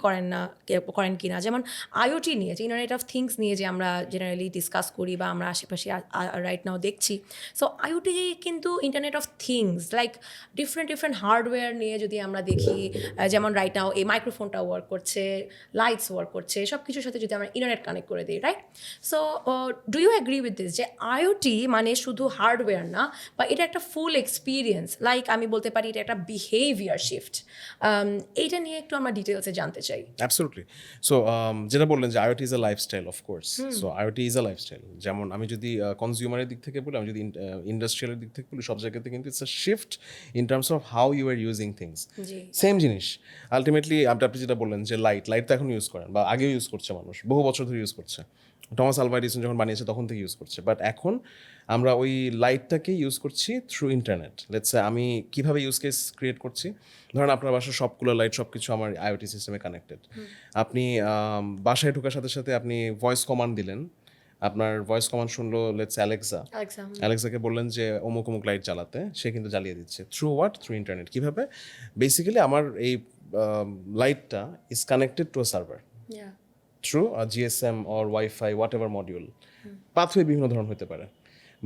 করেন কি না, যেমন আইওটি নিয়ে যে ইন্টারনেট অফ থিংস নিয়ে যে আমরা জেনারেলি ডিসকাস করি বা আমরা আশেপাশে রাইট নাও দেখছি। সো আইওটি কিন্তু internet of things like different hardware নিয়ে যদি আমরা দেখি, যেমন রাইট নাও এই মাইক্রোফোনটা ওয়ার্ক করছে, লাইটস ওয়ার্ক করছে, সব কিছুর সাথে যদি আমরা ইন্টারনেট কানেক্ট করে দিই, right? So do you agree with this যে আইওটি মানে শুধু হার্ডওয়্যার না, বা এটা একটা ফুল এক্সপিরিয়েন্স, লাইক আমি বলতে পারি এটা একটা বিহেভিয়ার শিফট? এইটা নিয়ে একটু আমরা ডিটেলসে জানতে চাই। অ্যাবসলিউটলি। সো যেটা বললেন যে IoT is a lifestyle, of course. So IoT is a lifestyle. যেমন আমি যদি কনজিউমারের দিক থেকে বলি, আমি যদি ইন্ডাস্ট্রিয়ালের দিক থেকে বলি, সব জায়গাতে কিন্তু it's a shift in terms of how you are using things. Same জিনিস আলটিমেটলি আপনি যেটা বললেন যে লাইট তো এখন ইউজ করেন বা আগেও ইউজ করছে মানুষ, বহু বছর ধরে ইউজ করছে। টমাস আলভা এডিসন যখন বানিয়েছে তখন থেকে ইউজ করছে, বাট এখন আমরা ওই লাইটটাকে ইউজ করছি থ্রু ইন্টারনেট। লেটস সে আমি কীভাবে ইউজ কেস ক্রিয়েট করছি, ধরেন আপনার বাসার সবগুলো লাইট সব কিছু আমার আইওটি সিস্টেমে কানেক্টেড। আপনি বাসায় ঢোকার সাথে সাথে আপনি ভয়েস কমান্ড দিলেন, আপনার ভয়েস কমান্ড শুনলো লেটস অ্যালেক্সাকে বললেন যে অমুক অমুক লাইট জ্বালাতে, সে কিন্তু জ্বালিয়ে দিচ্ছে থ্রু হোয়াট, থ্রু ইন্টারনেট। কীভাবে? বেসিক্যালি আমার এই লাইটটা is connected to a server through GSM or wifi what ever module, pathway বিভিন্ন ধরনের হতে পারে,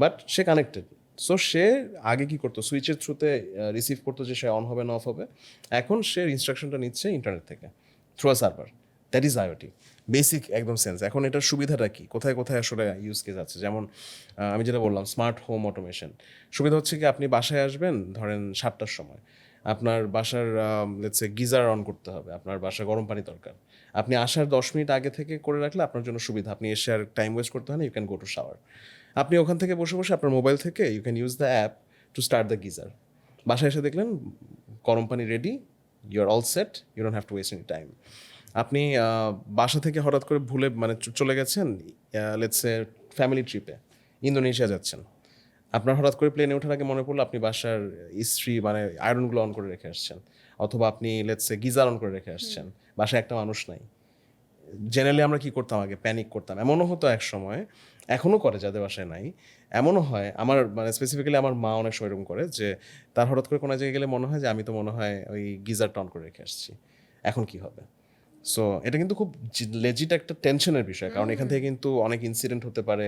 বাট সে কানেক্টেড। সো সে আগে কি করতো, সুইচের থ্রুতে রিসিভ করতো যে সে অন হবে না অফ হবে, এখন সে ইনস্ট্রাকশনটা নিচ্ছে ইন্টারনেট থেকে through a server. That is IoT basic একদম সেন্স। এখন এটার সুবিধাটা কি, কোথায় কোথায় আসলে ইউজ কেস আছে? যেমন আমি যেটা বললাম স্মার্ট হোম অটোমেশন, সুবিধা হচ্ছে কি আপনি বাসায় আসবেন ধরেন 7টার সময়, আপনার বাসার লেটসে গিজার অন করতে হবে, আপনার বাসায় গরম পানি দরকার, আপনি আসার 10 মিনিট আগে থেকে করে রাখলে আপনার জন্য সুবিধা, আপনি এসে আর টাইম ওয়েস্ট করতে হয় না, you can go to shower. আপনি ওখান থেকে বসে বসে আপনার মোবাইল থেকে you can use the app to start the geyser. বাসায় এসে দেখলেন গরম পানি ready, you are all set, you don't have to waste any time. আপনি বাসা থেকে হঠাৎ করে ভুলে মানে চলে গেছেন লেটসে ফ্যামিলি ট্রিপে, ইন্দোনেশিয়া যাচ্ছেন, আপনার হঠাৎ করে প্লেনে ওঠার আগে মনে পড়লো আপনি বাসার ইস্ত্রি মানে আয়রনগুলো অন করে রেখে আসছেন, অথবা আপনি লেটসে গিজার অন করে রেখে আসছেন, বাসায় একটা মানুষ নাই। জেনারেলি আমরা কী করতাম, আগে প্যানিক করতাম। এমনও হতো এক সময়, এখনও করে যাদের বাসায় নাই, এমনও হয়, আমার মানে স্পেসিফিক্যালি আমার মা অনেক সময় এরকম করে যে তার হঠাৎ করে কোনো জায়গায় গেলে মনে হয় যে আমি তো মনে হয় ওই গিজারটা অন করে রেখে আসছি, এখন কি হবে? সো এটা কিন্তু খুব লেজিট একটা টেনশনের বিষয়, কারণ এখান থেকে কিন্তু অনেক ইনসিডেন্ট হতে পারে,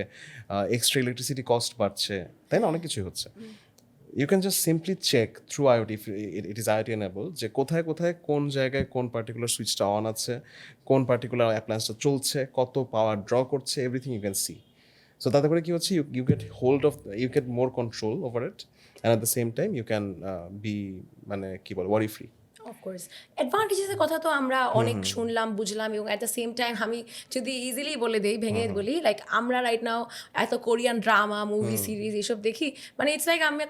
এক্সট্রা ইলেকট্রিসিটি কস্ট বাড়ছে, তাই না, অনেক কিছুই হচ্ছে। You can just simply check through IoT, it is IoT enable, যে কোথায় কোথায় কোন জায়গায় কোন পার্টিকুলার সুইচটা অন আছে, কোন পার্টিকুলার অ্যাপ্লায়েন্সটা চলছে, কত পাওয়ার ড্র করছে, everything you can see. So তাতে করে কি হচ্ছে, you get hold of, you get more control over it, and at the same time you can be মানে কি বলে ওয়ারি ফ্রি। অফকোর্স অ্যাডভান্টেজেসের কথা তো আমরা অনেক শুনলাম বুঝলাম, এবং অ্যাট দ্য সেম টাইম আমি যদি ইজিলি বলে দিই, ভেঙে বলি, লাইক আমরা রাইট নাও এত কোরিয়ান ড্রামা মুভি সিরিজ এসব দেখি, মানে ইটস লাইক আমি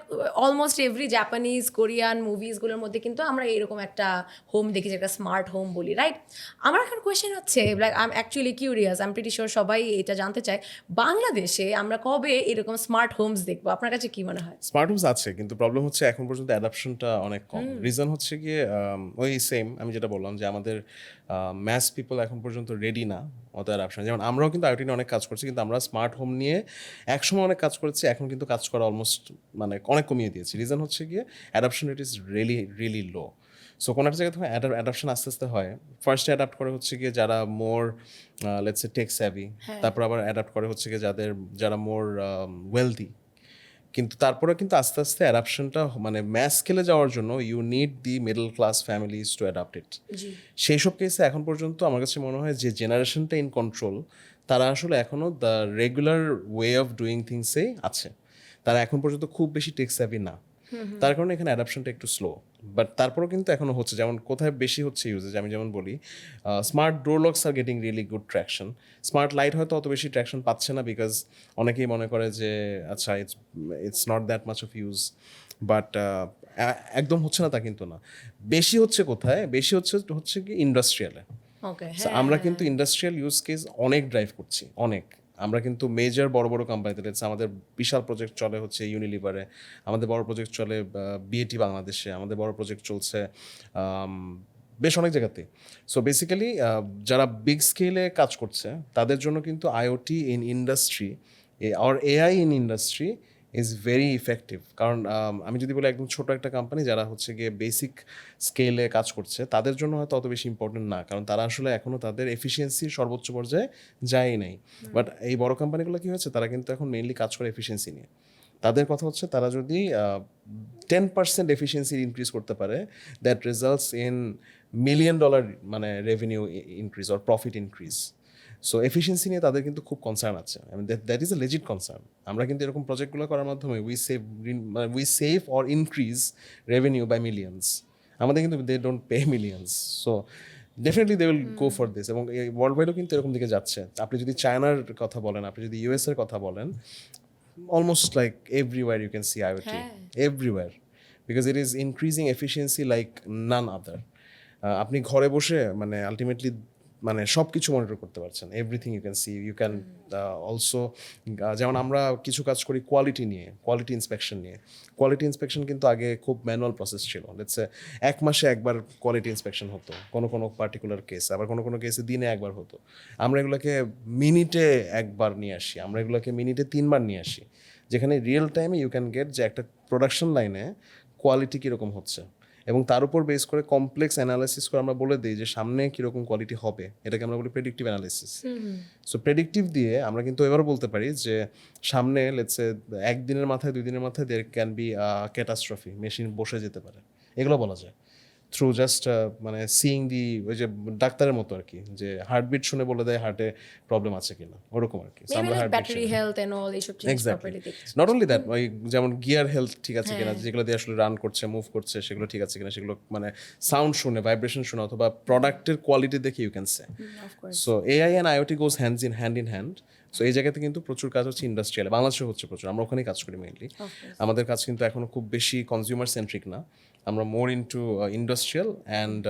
অলমোস্ট এভরি জাপানিজ কোরিয়ান মুভিজগুলোর মধ্যে কিন্তু আমরা এরকম একটা হোম দেখি, যে একটা স্মার্ট হোম বলি, রাইট? আমার এখন কোয়েশ্চেন হচ্ছে, like I am actually curious, I am pretty sure সবাই এটা জানতে চায়, বাংলাদেশে আমরা কবে এরকম স্মার্ট হোমস দেখবো? আপনার কাছে কি মনে হয়? স্মার্ট হোমস আছে, কিন্তু প্রবলেম হচ্ছে এখন পর্যন্ত অ্যাডাপশনটা অনেক কম। রিজন হচ্ছে গিয়ে ওই সেম আমি যেটা বললাম যে আমাদের ম্যাস পিপল এখন পর্যন্ত রেডি না অত অ্যাডাপশন। যেমন আমরাও কিন্তু আইওটি নিয়ে অনেক কাজ করছি, কিন্তু আমরা স্মার্ট হোম নিয়ে একসময় অনেক কাজ করেছি, এখন কিন্তু কাজ করা অলমোস্ট মানে অনেক কমিয়ে দিয়েছি। রিজন হচ্ছে গিয়ে adoption rate is really low. So কোনো একটা জায়গায় তখন অ্যাডাপশন আস্তে আস্তে হয়। ফার্স্টে অ্যাডাপ্ট করে হচ্ছে গিয়ে যারা মোর লেটস সে টেক স্যাভি, তারপর আবার অ্যাডাপ্ট করে হচ্ছে গিয়ে যারা মোর ওয়েলদি। কিন্তু তারপরে কিন্তু আস্তে আস্তে অ্যাডাপশনটা মানে ম্যাস স্কেলে যাওয়ার জন্য you need the middle class families to adapt it. সেই সব কেসে এখন পর্যন্ত আমার কাছে মনে হয় যে জেনারেশনটা ইন কন্ট্রোল, তারা আসলে এখনও the regular way of doing থিংসেই আছে, তারা এখন পর্যন্ত খুব বেশি টেক স্যাভি না, তার কারণে এখানে অ্যাডাপশনটা একটু স্লো। বাট তারপরেও কিন্তু এখনও হচ্ছে, যেমন কোথায় বেশি হচ্ছে ইউজেজ, আমি যেমন বলি smart door locks are getting really good traction. Smart light হয়তো অত বেশি ট্র্যাকশন পাচ্ছে না, বিকজ অনেকেই মনে করে যে আচ্ছা it's not that much of use, but একদম হচ্ছে না তা কিন্তু না। বেশি হচ্ছে কোথায়, বেশি হচ্ছে কি ইন্ডাস্ট্রিয়ালে। আমরা কিন্তু ইন্ডাস্ট্রিয়াল ইউজ কেস অনেক ড্রাইভ করছি, অনেক। আমরা কিন্তু মেজর বড় বড় কোম্পানিতে, আমাদের বিশাল প্রজেক্ট চলে হচ্ছে ইউনিলিভারে, আমাদের বড় প্রজেক্ট চলে বিএটি বাংলাদেশে, আমাদের বড় প্রজেক্ট চলছে বেশ অনেক জায়গাতে। সো বেসিক্যালি যারা বিগ স্কেলে কাজ করছে তাদের জন্য কিন্তু আইওটি ইন ইন্ডাস্ট্রি আর AI in industry is very effective. কারণ আমি যদি বলি একদম ছোট একটা কোম্পানি যারা হচ্ছে গিয়ে বেসিক স্কেলে কাজ করছে তাদের জন্য হয়তো অত বেশি ইম্পর্টেন্ট না, কারণ তারা আসলে এখনও তাদের এফিসিয়েন্সির সর্বোচ্চ পর্যায়ে যায়ই নাই। বাট এই বড় কোম্পানিগুলো কী হয়েছে, তারা কিন্তু এখন মেইনলি কাজ করে এফিসিয়েন্সি নিয়ে। তাদের কথা হচ্ছে তারা যদি 10% এফিসিয়েন্সি ইনক্রিজ করতে পারে, দ্যাট রেজাল্টস ইন $1 million মানে revenue increase or profit increase. So efficiency নিয়ে তাদের কিন্তু খুব কনসার্ন আছে। I mean that is a legit concern. আমরা কিন্তু এরকম প্রজেক্টগুলো করার মাধ্যমে we save or increase revenue by millions. আমাদের কিন্তু they don't pay millions. So definitely they will go for this. এবং ওয়ার্ল্ড ওয়াইডও কিন্তু এরকম দিকে যাচ্ছে। আপনি যদি চায়নার কথা বলেন, আপনি যদি ইউএসের কথা বলেন, almost like everywhere you can see IoT. Everywhere, because it is increasing efficiency like none other. আপনি ঘরে বসে মানে আলটিমেটলি মানে সব কিছু মনিটর করতে পারছেন, everything you can see. You can also, যেমন আমরা কিছু কাজ করি কোয়ালিটি নিয়ে, কোয়ালিটি ইন্সপেকশন নিয়ে। কোয়ালিটি ইন্সপেকশন কিন্তু আগে খুব ম্যানুয়াল প্রসেস ছিল। লেটস সে 1 মাসে একবার কোয়ালিটি ইন্সপেকশন হতো কোনো কোনো পার্টিকুলার কেস, আবার কোনো কোনো কেসে দিনে একবার হতো। আমরা এগুলোকে মিনিটে একবার নিয়ে আসি, আমরা এগুলোকে মিনিটে 3 বার নিয়ে আসি, যেখানে রিয়েল টাইমে ইউ ক্যান গেট যে একটা প্রোডাকশন লাইনে কোয়ালিটি কীরকম হচ্ছে, এবং তার উপর বেস করে কমপ্লেক্স অ্যানালাইসিস করে আমরা বলে দিই যে সামনে কীরকম কোয়ালিটি হবে। এটাকে আমরা বলি প্রেডিক্টিভ অ্যানালাইসিস। সো প্রেডিক্টিভ দিয়ে আমরা কিন্তু এবারও বলতে পারি যে সামনে লেটসে 1 দিনের মাথায় 2 দিনের মাথায় দের ক্যান বি ক্যাটাস্ট্রফি, মেশিন বসে যেতে পারে। এগুলো বলা যায় থ্রু জাস্ট মানে সিইং দি, ওই যে ডাক্তারের মতো আর কি, যে হার্টবিট শুনে বলে দেয় হার্টে প্রবলেম আছে কিনা, ওরকম আর কি। ব্যাটারি হেলথ এন্ড অল এইসব জিনিস প্রপারলি দেখছি। নট অনলি দ্যাট, ওই যেমন গিয়ার হেলথ ঠিক আছে কিনা, যেগুলো দিয়ে আসলে রান করছে, মুভ করছে, সেগুলো ঠিক আছে কিনা, সেগুলো মানে সাউন্ড শুনে, ভাইব্রেশন শুনে, অথবা প্রোডাক্টের কোয়ালিটি দেখে you can say. So AI and IoT goes hand in hand. So এই জায়গাতে কিন্তু প্রচুর কাজ হচ্ছে ইন্ডাস্ট্রিয়াল, বাংলাদেশে হচ্ছে প্রচুর, আমরা ওখানেই কাজ করি মেইনলি। আমাদের কাজ কিন্তু এখনো খুব বেশি কনজিউমার সেন্ট্রিক না, আমরা more into industrial and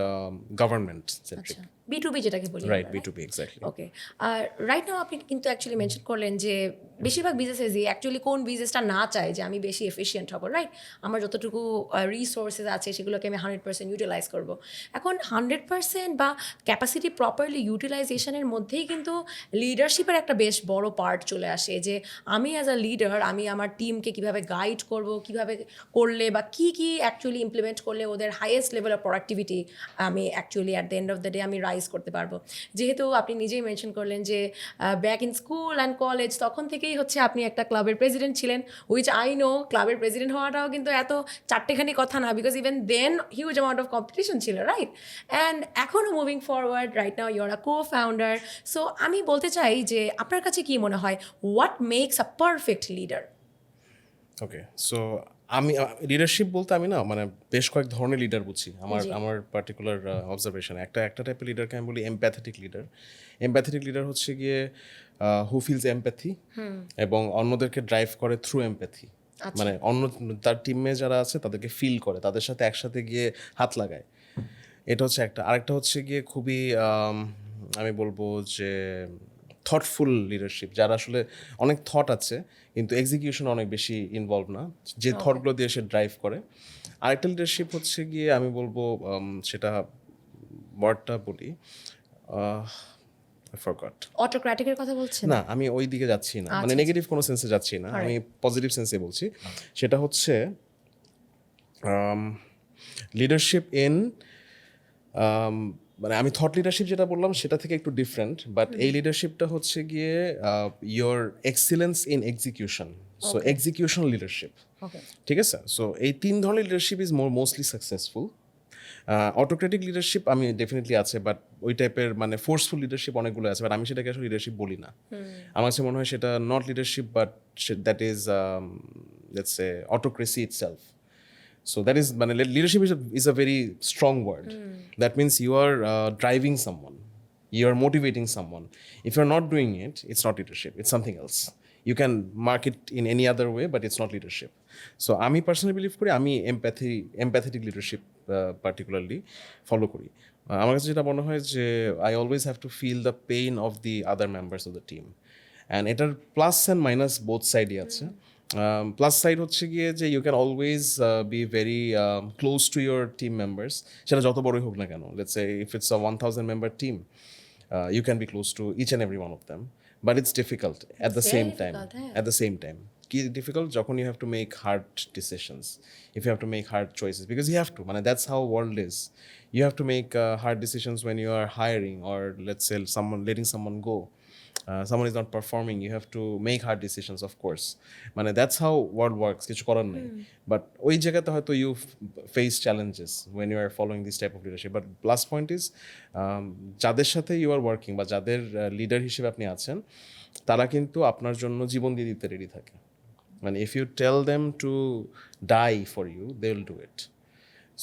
government centric. B2B যেটাকে বলি, রাইট, B2B এক্স্যাক্টলি। ওকে। আর রাইট নাও আপনি কিন্তু অ্যাকচুয়ালি মেনশন করলেন যে বেশিরভাগ বিজনেসেসই অ্যাকচুয়ালি কোন বিজনেসটা না চায় যে আমি বেশি এফিশিয়েন্ট হব, রাইট? আমার যতটুকু রিসোর্সেস আছে সেগুলোকে আমি 100% ইউটিলাইজ করব। এখন 100% বা ক্যাপাসিটি প্রপারলি ইউটিলাইজেশনের মধ্যেই কিন্তু লিডারশিপের একটা বেশ বড় পার্ট চলে আসে, যে আমি অ্যাজ আ লিডার আমি আমার টিমকে কীভাবে গাইড করব, কীভাবে করলে বা কী কী অ্যাকচুয়ালি ইমপ্লিমেন্ট করলে ওদের হাইয়েস্ট লেভেল অফ প্রোডাক্টিভিটি আমি actually at the end of the day আমি রাইজ করতে পারবো। যেহেতু আপনি নিজেই মেনশন করলেন যে back in school and college তখন থেকেই হচ্ছে আপনি একটা ক্লাবের প্রেসিডেন্ট ছিলেন, উইচ আই নো ক্লাবের প্রেসিডেন্ট হওয়াটাও কিন্তু এত চারটেখানি কথা না, because even then huge amount of competition ছিল, রাইট? অ্যান্ড এখনও moving forward, right now you are a co-founder. So আমি বলতে চাই যে আপনার কাছে কি মনে হয়, what makes a perfect leader? Okay, so আমি লিডারশিপ বলতে আমি না মানে বেশ কয়েক ধরনের লিডার বুঝি আমার পার্টিকুলার অবজারভেশনে। একটা টাইপের লিডারকে আমি বলি এমপ্যাথেটিক লিডার। এমপ্যাথেটিক লিডার হচ্ছে গিয়ে হু ফিলস এমপ্যাথি এবং অন্যদেরকে ড্রাইভ করে থ্রু এমপ্যাথি। মানে অন্য তার টিমে যারা আছে তাদেরকে ফিল করে, তাদের সাথে একসাথে গিয়ে হাত লাগায়। এটা হচ্ছে একটা। আরেকটা হচ্ছে গিয়ে খুবই আমি বলবো যে থটফুল লিডারশিপ, যারা আসলে অনেক থট আছে কিন্তু এক্সিকিউশন অনেক বেশি ইনভলভ না, যে থটগুলো দিয়ে সে ড্রাইভ করে। আরেকটা লিডারশিপ হচ্ছে গিয়ে আমি বলবো সেটা ওয়ার্ডটা বলি ফরগট। অটোক্র্যাটিকের কথা বলছেন? না, আমি ওই দিকে যাচ্ছি না, মানে নেগেটিভ কোনো সেন্সে যাচ্ছি না, আমি পজিটিভ সেন্সে বলছি। সেটা হচ্ছে লিডারশিপ ইন মানে আমি থট লিডারশিপ যেটা বললাম সেটা থেকে একটু ডিফারেন্ট, বাট এই লিডারশিপটা হচ্ছে গিয়ে your excellence in execution, so execution leadership, ঠিক আছে? সো এই 3 ধরনের leadership is mostly successful. Autocratic leadership আমি ডেফিনেটলি আছে, বাট ওই টাইপের মানে ফোর্সফুল লিডারশিপ অনেকগুলো আছে, বাট আমি সেটাকে আসলে লিডারশিপ বলি না। আমার কাছে মনে হয় সেটা not leadership, but that is let's say autocracy itself. So that is, leadership is a very strong word. That means you are driving someone, you are motivating someone. If you're not doing it, it's not leadership, it's something else. You can mark it in any other way, but it's not leadership. So আমি personally believe করি, আমি empathetic leadership particularly follow করি। আমার কাছে যেটা মনে হয় যে I always have to feel the pain of the other members of the team. And এটার প্লাস অ্যান্ড মাইনাস বোথ সাইডই আছে। প্লাস সাইড হচ্ছে গিয়ে যে you can always be very close to your team members, সেটা যত বড়ই হোক না কেন। Let's say if it's a 1000 member team, you can be close to each and every one of them, but it's difficult at the same time. At the same time, কি difficult যখন you have to make hard decisions, if you have to make hard choices, because you have to, মানে that's how world is. You have to make hard decisions when you are hiring, or let's say letting someone go. Someone is not performing, you have to make hard decisions, of course. মানে that's how world works, কিছু করার নেই। But ওই জায়গাতে হয়তো you face challenges when you are following this type of leadership. But plus point is, যাদের সাথে you are working বা যাদের লিডার হিসেবে আপনি আছেন, তারা কিন্তু আপনার জন্য জীবন দিয়ে দিতে রেডি থাকে। মানে if you tell them to die for you, they will do it.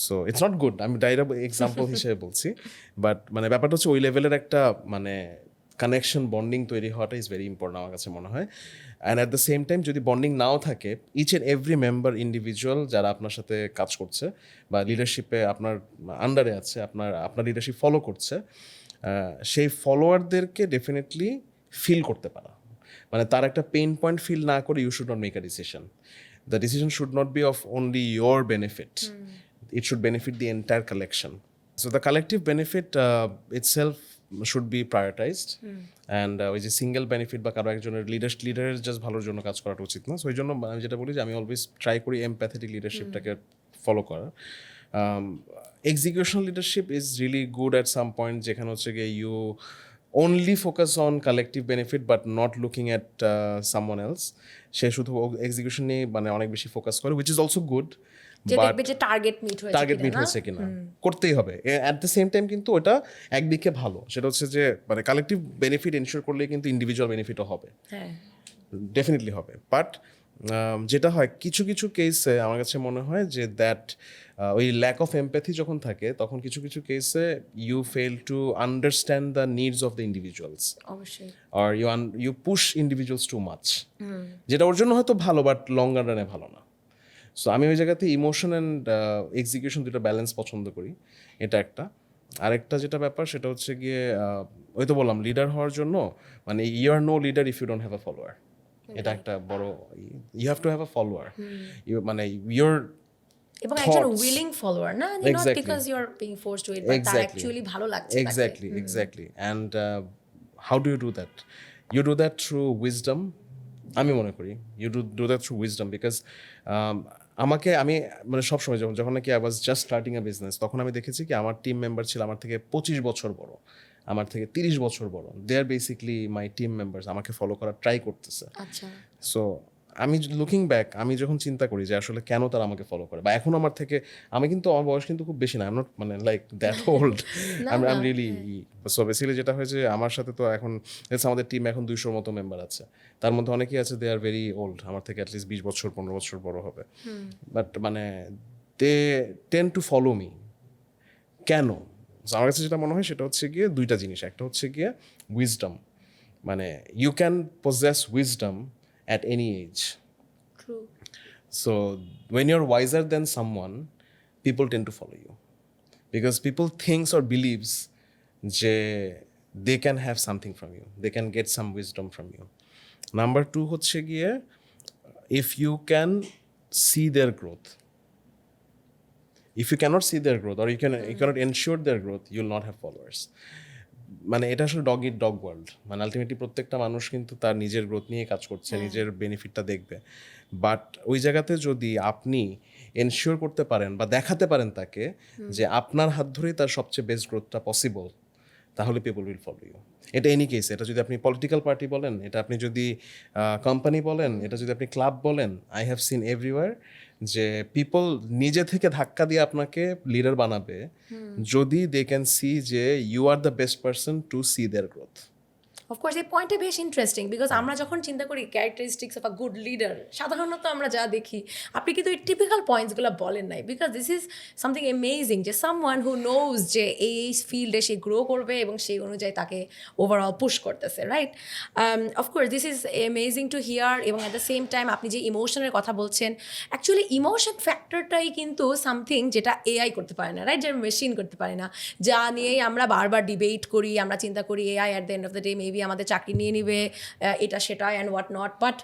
So it's not good, আমি ডাইরেক্ট এক্সাম্পল হিসেবে বলছি, বাট মানে ব্যাপারটা হচ্ছে ওই লেভেলের একটা মানে কানেকশন বন্ডিং তৈরি হওয়াটা ইজ ভেরি ইম্পর্টেন্ট আমার কাছে মনে হয়। And at the same time যদি বন্ডিং নাও থাকে, each and every member individual যারা আপনার সাথে কাজ করছে বা লিডারশিপে আপনার আন্ডারে আছে, আপনার লিডারশিপ ফলো করছে, সেই ফলোয়ারদেরকে ডেফিনেটলি ফিল করতে পারা, মানে তার একটা পেইন পয়েন্ট ফিল না করে you should not make a decision. The decision should not be of only your benefit, it should benefit the entire collection. So the collective benefit itself should be prioritized, and ওই যে single benefit বা কারো একজনের লিডারের just ভালোর জন্য কাজ করাটা উচিত না। সো ওই জন্য আমি যেটা বলি যে আমি অলওয়েজ ট্রাই করি এমপ্যাথেটিক লিডারশিপটাকে ফলো করা। Executional leadership is really good at some point, যেখানে হচ্ছে গিয়ে you only focus on collective benefit but not looking at someone else. সে শুধু এক্সিকিউশন নিয়ে মানে অনেক বেশি ফোকাস করে, which is also good. যে দেখবে যে টার্গেট মিট হয়েছে কিনা করতেই হবে। অ্যাট দ্য সেম টাইম কিন্তু ওটা একদিকে ভালো, সেটা হচ্ছে যে মানে কালেকটিভ বেনিফিট এনশিওর করলে কিন্তু ইন্ডিভিজুয়াল বেনিফিটও হবে, ডেফিনেটলি হবে। বাট যেটা হয় কিছু কিছু কেসে আমার কাছে মনে হয় যে দ্যাট ওই ল্যাক অফ এমপ্যাথি যখন থাকে, তখন কিছু কিছু কেসে you fail to understand the needs of the individuals, or you push individuals too much, যেটা ওর জন্য হয়তো ভালো বাট লং রানে ভালো না। সো আমি ওই জায়গাতে ইমোশন অ্যান্ড এক্সিকিউশন দুটো ব্যালেন্স পছন্দ করি, এটা একটা। আরেকটা যেটা ব্যাপার সেটা হচ্ছে গিয়ে ওই তো বললাম লিডার হওয়ার জন্য মানে you are no leader if you don't have a follower. এটা একটা বড়, you have to have a follower, you মানে ইউর এবং একজন উইলিং ফলোয়ার না, not because you are being forced to it, but তার অ্যাকচুয়ালি ভালো লাগছে। Exactly and how do you do that? You do that through wisdom, আমি মনে করি you do that through wisdom, because আমি মানে সবসময় যখন নাকি I was just starting a business, তখন আমি দেখেছি কি আমার টিম মেম্বার ছিল আমার থেকে 25 বছর বড়, আমার থেকে 30 বছর বড়। দে আর বেসিকলি মাই টিম মেম্বার্স, আমাকে ফলো করার ট্রাই করতেছে। সো আমি লুকিং ব্যাক, আমি যখন চিন্তা করি যে আসলে কেন তারা আমাকে ফলো করে, বা এখন আমার থেকে, আমি কিন্তু আমার বয়স কিন্তু খুব বেশি না, আই এম নট মানে like that old, I am really. So basically যেটা হয়েছে আমার সাথে তো এখন আমাদের টিম এখন 200 মতো মেম্বার আছে, তার মধ্যে অনেকেই আছে দে আর ভেরি ওল্ড, আমার থেকে অ্যাটলিস্ট 20 বছর 15 বছর বড় হবে। বাট মানে দে টেন টু ফলো মি। কেন? আমার কাছে যেটা মনে হয় সেটা হচ্ছে গিয়ে দুইটা জিনিস। একটা হচ্ছে গিয়ে উইজডম, মানে you can possess wisdom at any age. True. So when you're wiser than someone, people tend to follow you, because people thinks or believes যে they can have something from you, they can get some wisdom from you. Number 2 হচ্ছে গিয়ে if you can see their growth. If you cannot see their growth, or you cannot ensure their growth, you'll not have followers. মানে এটা আসলে dog ইট dog world, মানে ultimately প্রত্যেকটা মানুষ কিন্তু তার নিজের গ্রোথ নিয়ে কাজ করছে, নিজের বেনিফিটটা দেখবে। বাট ওই জায়গাতে যদি আপনি এনশিওর করতে পারেন বা দেখাতে পারেন তাকে যে আপনার হাত ধরেই তার সবচেয়ে বেস্ট গ্রোথটা পসিবল, তাহলে পিপল উইল ফলো ইউ। এটা এনি কেস, এটা যদি আপনি পলিটিক্যাল পার্টি বলেন, এটা আপনি যদি কোম্পানি বলেন, এটা যদি আপনি ক্লাব বলেন, আই হ্যাভ সিন এভরিওয়্যার যে পিপল নিজে থেকে ধাক্কা দিয়ে আপনাকে লিডার বানাবে যদি দে ক্যান সি যে you are the best person to see their growth. Of course এই পয়েন্টটা বেশ ইন্টারেস্টিং, বিকজ আমরা যখন চিন্তা করি characteristics of a good leader, সাধারণত আমরা যা দেখি, আপনি কিন্তু এই টিপিক্যাল পয়েন্টসগুলো বলেন নাই, because this is something amazing যে সামওয়ান হু নোজ যে এই ফিল্ডে সে গ্রো করবে এবং সেই অনুযায়ী তাকে ওভারঅল পুশ করতেছে, right? Of course this is amazing to here. এবং অ্যাট দ্য সেম টাইম আপনি যে ইমোশনের কথা বলছেন, অ্যাকচুয়ালি ইমোশন ফ্যাক্টরটাই কিন্তু সামথিং যেটা এআই করতে পারে না, রাইট? যেটা মেশিন করতে পারে না, যা নিয়েই আমরা বারবার ডিবেট করি, আমরা চিন্তা করি AI at the end of the day maybe আমাদের চাকরি নিয়ে নিবে, এটা সেটা and what not, but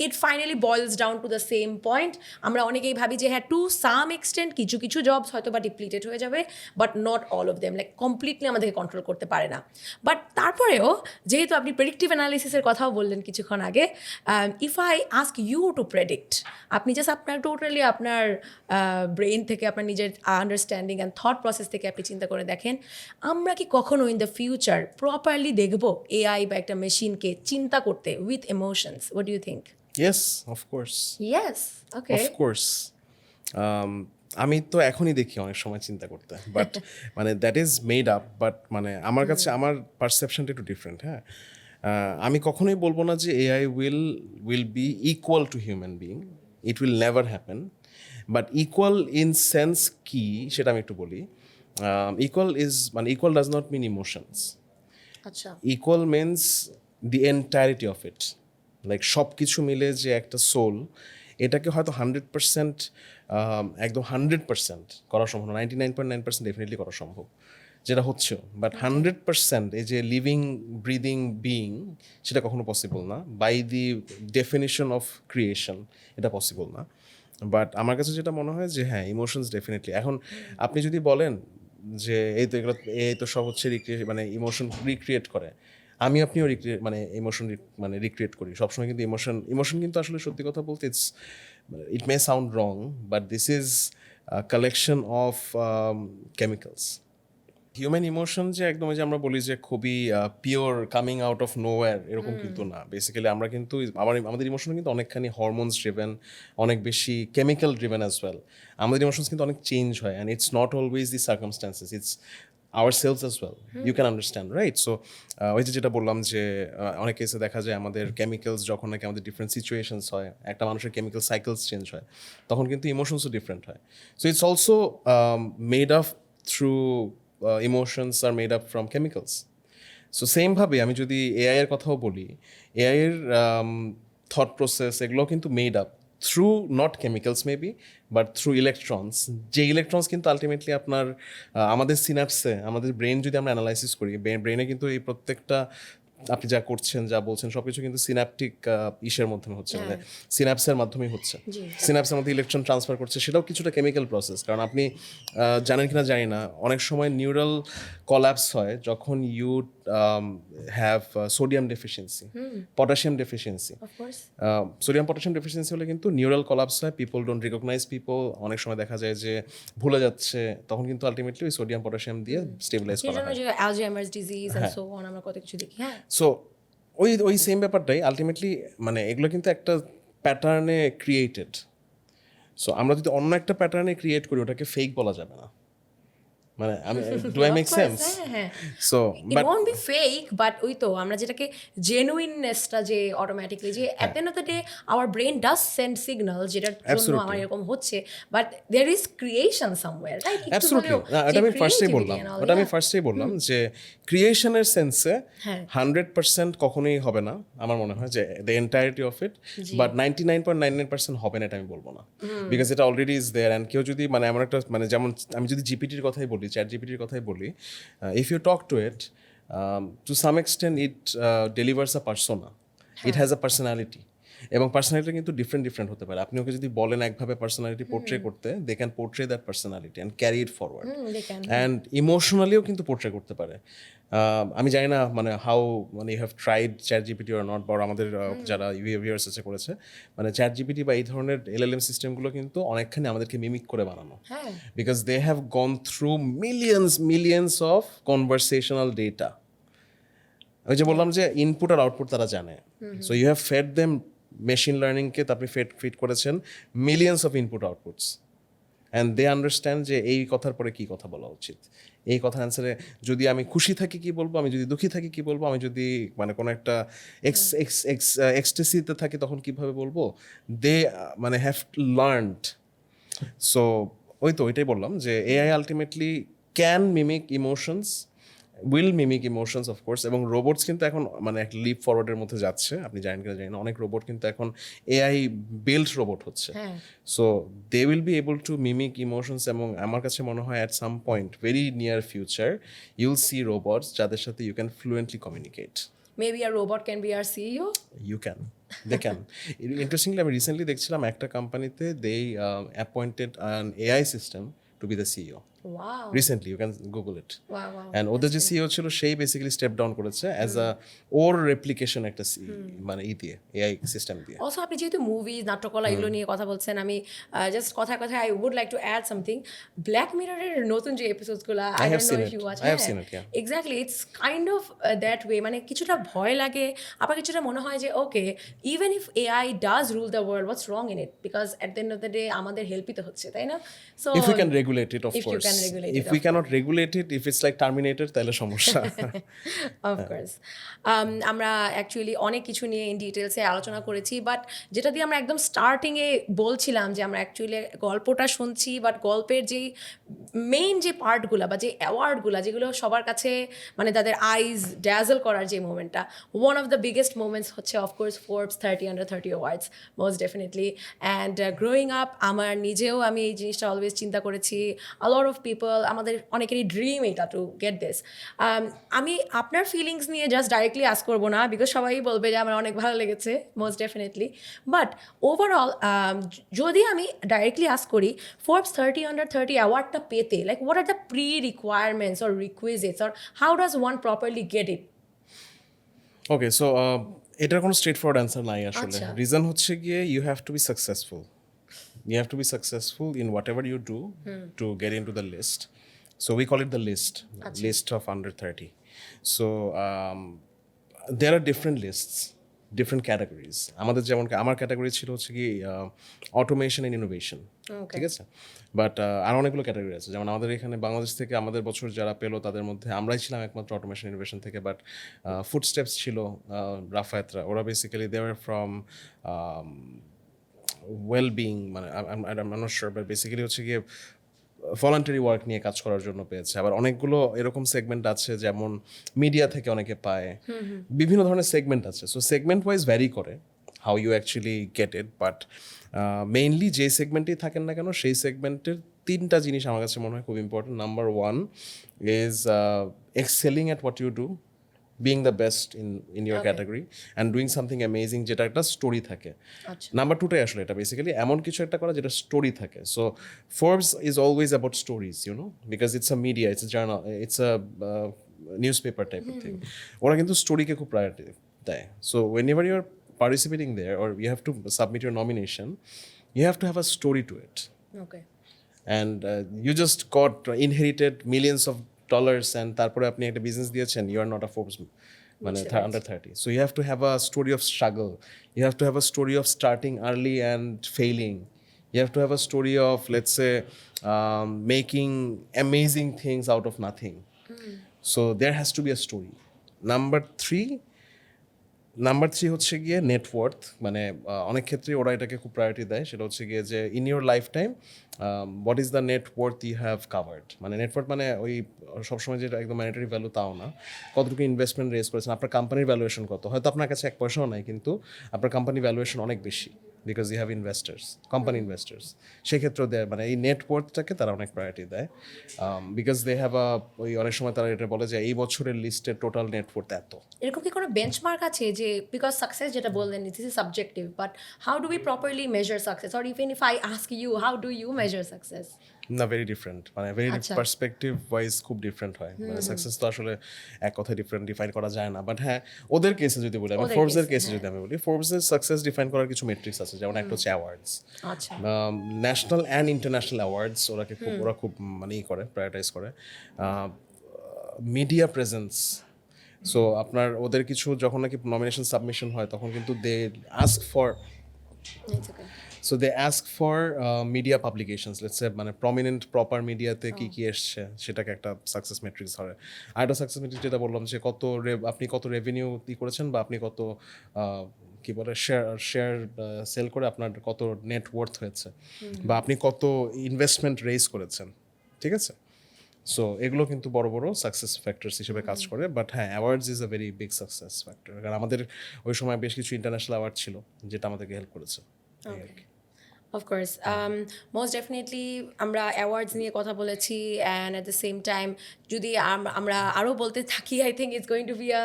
it finally বয়েলস down to the same point. আমরা অনেকেই ভাবি যে হ্যাঁ টু সাম এক্সটেন্ট কিছু কিছু জবস হয়তো বা ডিপ্লিটেড হয়ে যাবে, but not all of them, like completely আমাদেরকে কন্ট্রোল করতে পারে না। বাট তারপরেও যেহেতু আপনি প্রেডিক্টিভ অ্যানালিসিসের কথাও বললেন কিছুক্ষণ আগে, if I ask you to predict, আপনি জাস্ট আপনার টোটালি আপনার ব্রেইন থেকে আপনার নিজের আন্ডারস্ট্যান্ডিং অ্যান্ড থট প্রসেস থেকে আপনি চিন্তা করে দেখেন, আমরা কি কখনো ইন দ্য ফিউচার প্রপারলি দেখবো এআই বা একটা মেশিনকে চিন্তা করতে with emotions? What do you think? Yes, of course. Yes, okay. Of course. আমি তো এখনই দেখি অনেক সময় চিন্তা করতে, বাট মানে that is made up, but মানে আমার কাছে আমার পারসেপশনটা একটু ডিফারেন্ট। হ্যাঁ, আমি কখনোই বলবো না যে AI will be equal to human being, it will never happen. But equal in sense কি সেটা আমি একটু বলি। Equal does not mean emotions. আচ্ছা, equal means the entirety of it, like সব কিছু মিলে যে একটা সোল, এটাকে হয়তো 100% একদম 100% করা সম্ভব, 99.9% ডেফিনেটলি করা সম্ভব, যেটা হচ্ছেও। বাট 100% এই যে লিভিং ব্রিদিং বিইং, সেটা কখনো পসিবল না by the definition of creation, এটা পসিবল না। বাট আমার কাছে যেটা মনে হয় যে হ্যাঁ, ইমোশনস ডেফিনেটলি। এখন আপনি যদি বলেন যে এই তো সব হচ্ছে মানে ইমোশন রিক্রিয়েট করে, আপনিও মানে ইমোশন মানে রিক্রিয়েট করি সবসময়, কিন্তু ইমোশন কিন্তু আসলে সত্যি কথা বলতে it may sound wrong, but this is collection of chemicals. Human emotion যে একদম যে আমরা বলি যে খুবই pure coming out of nowhere, এরকম কিন্তু না। বেসিক্যালি আমরা কিন্তু আমাদের ইমোশন কিন্তু অনেকখানি হরমোনস ড্রিভেন, অনেক বেশি কেমিক্যাল ড্রিভেন অ্যাজ ওয়েল। আমাদের ইমোশনস কিন্তু অনেক চেঞ্জ হয়, and it's not always the circumstances, it's ourselves as well. You can understand, right? So ওই যেটা বললাম যে অনেক কেসে দেখা যায় আমাদের কেমিক্যালস যখন নাকি আমাদের ডিফারেন্ট সিচুয়েশনস হয়, একটা মানুষের কেমিক্যাল সাইকেলস চেঞ্জ হয়, তখন কিন্তু ইমোশনসও ডিফারেন্ট হয়। So it's also made up through emotions আর made up from chemicals. So সেমভাবে আমি যদি এআই এর কথাও বলি, এআই এর থট প্রসেস এগুলো কিন্তু made up through not chemicals maybe, but through electrons. যে ইলেকট্রনস কিন্তু আলটিমেটলি আপনার আমাদের সিনাপসে, আমাদের ব্রেন যদি আমরা অ্যানালাইসিস করি, ব্রেনে কিন্তু এই প্রত্যেকটা আপনি যা করছেন, যা বলছেন, সবকিছু কিন্তু সিনাপটিক ইসের মাধ্যমে হচ্ছে, মানে সিনাপসের মাধ্যমেই হচ্ছে। সিনাপসের মধ্যে ইলেকট্রন ট্রান্সফার করছে, সেটাও কিছুটা কেমিক্যাল প্রসেস। কারণ আপনি জানেন কিনা জানি না, অনেক সময় নিউরাল কলাপস হয় যখন you have sodium deficiency, potassium deficiency. Sodium potassium deficiency হলে কিন্তু নিউরাল কলাপস হয়, পিপল ডোন্ট রিকগনাইজ পিপল। অনেক সময় দেখা যায় যে ভুলে যাচ্ছে, তখন কিন্তু আলটিমেটলি ওই সোডিয়াম পটাশিয়াম দিয়ে স্টেবিলাইজ করা হয়। Alzheimer's disease and so on, আমরা কত কিছু দেখি। হ্যাঁ, সো ওই সেম ব্যাপারটাই আলটিমেটলি, মানে এগুলো কিন্তু একটা প্যাটার্নে ক্রিয়েটেড। সো আমরা যদি অন্য একটা প্যাটার্নে ক্রিয়েট করি, ওটাকে ফেক বলা যাবে না। মানে আমি do I make sense? So it won't be fake, but ওই তো আমরা যেটাকে জেনুইননেসটা যে অটোমেটিকলি যে at the end of the day our brain does send signal, যেটার জন্য আমার এরকম হচ্ছে, but there is creation somewhere, right? Absolutely. এটা আমি ফার্স্টেই বললাম যে ক্রিয়েশনের সেন্সে 100% কখনোই হবে না আমার মনে হয়, যে the entirety of it, but 99.99% হবে না এটা আমি বলবো না, বিকজ এটা অলরেডি ইজ দেয়ার। অ্যান্ড কেউ যদি মানে এমন একটা, মানে যেমন আমি যদি জিপিটির কথাই বলি, চ্যাট জিপিটির কথাই বলি, if you talk to it to some extent it delivers a persona, it has a personality. এবং পার্সোনালিটি কিন্তু ডিফারেন্ট হতে পারে। আপনি ওকে যদি বলেন একভাবে পার্সোনালিটি পোর্ট্রে করতে, they can portray that personality and carry it forward, and ইমোশনালিও কিন্তু পোর্ট্রে করতে পারে। আমি জানি না মানে হাউ, মানে you have tried ChatGPT or not, বা আমাদের যারা ভিউয়ার্স আছে করেছে, মানে চ্যাট জিপিটি বা এই ধরনের এলএলএম সিস্টেমগুলো কিন্তু অনেকখানি আমাদেরকে মিমিক করে বানানো, because they have gone through millions of conversational data. ওই যে বললাম যে ইনপুট আর আউটপুট তারা জানে। So you have fed them machine লার্নিংকে, আপনি ফিট করেছেন millions of input outputs, and they understand যে এই কথার পরে কী কথা বলা উচিত, এই কথার অ্যান্সারে যদি আমি খুশি থাকি কী বলবো, আমি যদি দুঃখী থাকি কী বলবো, আমি যদি মানে কোনো একটা এক্সটেসিতে থাকি তখন কীভাবে বলবো, দে মানে হ্যাভ লার্নড। সো ওইটাই বললাম যে AI ultimately can mimic emotions, will mimic emotions of course, এবং রোবটস কিন্তু এখন মানে এক লিপ ফরওয়ার্ডের মধ্যে যাচ্ছে, আপনি জানেন কিনা জানেন, অনেক রোবট কিন্তু এখন এআই বিল্ড রোবট হচ্ছে। So they will be able to mimic emotions, এবং আমার কাছে মনে হয় at some point very near future you'll see robots যাদের সাথে you can fluently communicate. Maybe a robot can be our CEO. You can. They can. Interestingly, আমি recently দেখছিলাম একটা কোম্পানিতে they appointed an AI system to be the CEO Wow. Recently, you can Google it. Wow. And ওদের যে CEO ছিল সেই basically step down করেছে as a ওর রেপ্লিকেশন একটা মানে দিয়ে এআই সিস্টেম দিয়ে। অলসো আপনি যেহেতু মুভিজ নাট্যকলা এগুলো নিয়ে কথা বলছেন, আমি জাস্ট কথায় কথায় I would like to add something. Black মিররের নতুন যে এপিসোডসগুলো, I don't know if you watch. I have seen it, yeah. Exactly, it's kind of that way, মানে কিছুটা ভয় লাগে, আবার কিছুটা মনে হয় যে okay, even if AI does rule the world, what's wrong in it, because at the end of the day আমাদের হেল্পই তো হচ্ছে, তাই না? So If we can regulate it, of if you course. can regulate If it, we cannot regulate it, if it's like Terminator, তাহলে সমস্যা। Of course আমরা actually অনেক কিছু নিয়ে ইন ডিটেলসে আলোচনা করেছি, বাট যেটা দিয়ে আমরা একদম স্টার্টিংয়ে বলছিলাম যে আমরা অ্যাকচুয়ালি গল্পটা শুনছি, বাট গল্পের যেই মেইন যে পার্টগুলো বা যে অ্যাওয়ার্ডগুলো যেগুলো সবার কাছে মানে তাদের আইজ ড্যাজল করার যে মোমেন্টটা, one of the biggest moments হচ্ছে of course Forbes 30 awards, most definitely. And growing up আমার নিজেও আমি এই জিনিসটা অলওয়েজ চিন্তা করেছি, আ লট অফ পিপল, আমাদের অনেকেরই ড্রিম এটা টু গেট দিস। আমি আপনার ফিলিংস নিয়ে জাস্ট ডাইরেক্টলি আস্ক করবো না, বিকজ সবাই বলবে যে আমার অনেক ভালো লেগেছে, মোস্ট ডেফিনেটলি। বাট ওভারঅল যদি আমি ডাইরেক্টলি আস্ক করি, ফোর্বস 30 অ্যাওয়ার্ডটা পেতে like what are the pre requirements or requisites or how does one properly get it? Okay, so এটার কোনো স্ট্রেট ফরওয়ার্ড অ্যান্সার নাই আসলে। আচ্ছা। রিজন হচ্ছে গিয়ে you have to be successful, you have to be successful in whatever you do to get into the list. So we call it the list of under 30. So there are different lists, different categories. আমাদের যেমন আমার category ছিল হচ্ছে কি automation and innovation, ঠিক আছে? But আরও অনেকগুলো ক্যাটাগরি আছে, যেমন আমাদের এখানে বাংলাদেশ থেকে আমাদের বছর যারা পেলো তাদের মধ্যে আমরাই ছিলাম একমাত্র অটোমেশন ইনোভেশন থেকে। বাট ফুটস্টেপস ছিল, রাফায়েতরা, ওরা basically they were from wellbeing, মানে I'm not sure, but basically হচ্ছে গিয়ে ভলান্টারি ওয়ার্ক নিয়ে কাজ করার জন্য পেয়েছে। আবার অনেকগুলো এরকম সেগমেন্ট আছে, যেমন মিডিয়া থেকে অনেকে পায়, বিভিন্ন ধরনের সেগমেন্ট আছে। সো সেগমেন্ট ওয়াইজ ভ্যারি করে how you actually get it, but mainly যে সেগমেন্টেই থাকেন না কেন সেই সেগমেন্টের তিনটা জিনিস আমার কাছে মনে হয় খুব important. Number one is excelling at what you do, being the best in your category and doing something amazing যেটা একটা স্টোরি থাকে। নাম্বার টুটাই আসলে এটা বেসিক্যালি এমন কিছু একটা করা যেটা স্টোরি থাকে। So Forbes is always about stories, you know, because it's a media, it's a journal, it's a newspaper type of thing. ওরা কিন্তু স্টোরিকে খুব প্রায়োরিটি দেয়। So whenever you are participating there or you have to submit your nomination, you have to have a story to it. Okay. And you just got inherited millions of dollars and তারপরে আপনি একটা business দিয়েছেন, you are not a Forbes মানে under 30. So you have to have a story of struggle, you have to have a story of starting early and failing, you have to have a story of, let's say, making amazing things out of nothing. So there has to be a story. Number three হচ্ছে গিয়ে net worth, মানে অনেক ক্ষেত্রে ওরা এটাকে খুব priority দেয়। সেটা হচ্ছে গিয়ে যে in your lifetime what is the net worth you have covered. মানে নেটওয়ার্থ মানে ওই সবসময় যেটা একদম ম্যানিটারি ভ্যালু তাও না, কতটুকু ইনভেস্টমেন্ট রেজ করেছেন, আপনার কোম্পানির ভ্যালুয়েশন কত। হয়তো আপনার কাছে এক পয়সাও নাই, কিন্তু আপনার কোম্পানির ভ্যালুয়েশন অনেক বেশি, because you have investors, company investors. সেক্ষেত্রেও দেয়, মানে এই নেটওয়ার্থটাকে তারা অনেক প্রায়োরিটি দেয়, বিকজ দে হ্যাভ ওই অনেক সময় তারা এটা বলে যে এই বছরের লিস্টের টোটাল নেটওয়ার্থ এত। এরকম কি কোনো বেঞ্চমার্ক আছে যে, বিকজ সাকসেস যেটা বললেন this is subjective, but how do we properly measure success, or even if I ask you how do you measure success? না, ভেরি ডিফারেন্ট, মানে ভেরি পার্সপেক্টিভ ওয়াইজ খুব ডিফারেন্ট হয়। মানে সাকসেস তো আসলে এক কথায় ডিফাইন করা যায় না। বাট হ্যাঁ, ওদের কেসে যদি বলি, আমি ফোর্বসের কেসে যদি আমি বলি, ফোর্বসের সাকসেস ডিফাইন করার কিছু মেট্রিক্স আছে, যেমন একটা হচ্ছে awards, national and international awards ওরা খুব মানে ই করে, প্রায়োরিটাইজ করে। মিডিয়া প্রেজেন্স, সো আপনার ওদের কিছু যখন নাকি নমিনেশন সাবমিশন হয় তখন কিন্তু they ask for media publications, let's say মানে প্রমিনেন্ট প্রপার মিডিয়াতে কি এসছে সেটাকে একটা সাকসেস মেট্রিক্স ধরে। আর একটা সাকসেস মেট্রিক্স যেটা বললাম যে আপনি কত রেভিনিউ করেছেন, বা আপনি কত কি বলে শেয়ার সেল করে আপনার কত নেট ওয়ার্থ হয়েছে, বা আপনি কত ইনভেস্টমেন্ট রেজ করেছেন, ঠিক আছে? সো এগুলো কিন্তু বড় বড় সাকসেস ফ্যাক্টরস হিসেবে কাজ করে, বাট হ্যাঁ awards is a very big success factor, কারণ আমাদের ওই সময় বেশ কিছু ইন্টারন্যাশনাল অ্যাওয়ার্ড ছিল যেটা আমাদেরকে হেল্প করেছে। এই আর কি। Of course. Most definitely আমরা অ্যাওয়ার্ডস নিয়ে কথা বলেছি, and at the same time যদি আমরা আরও বলতে থাকি, I think it's going to be a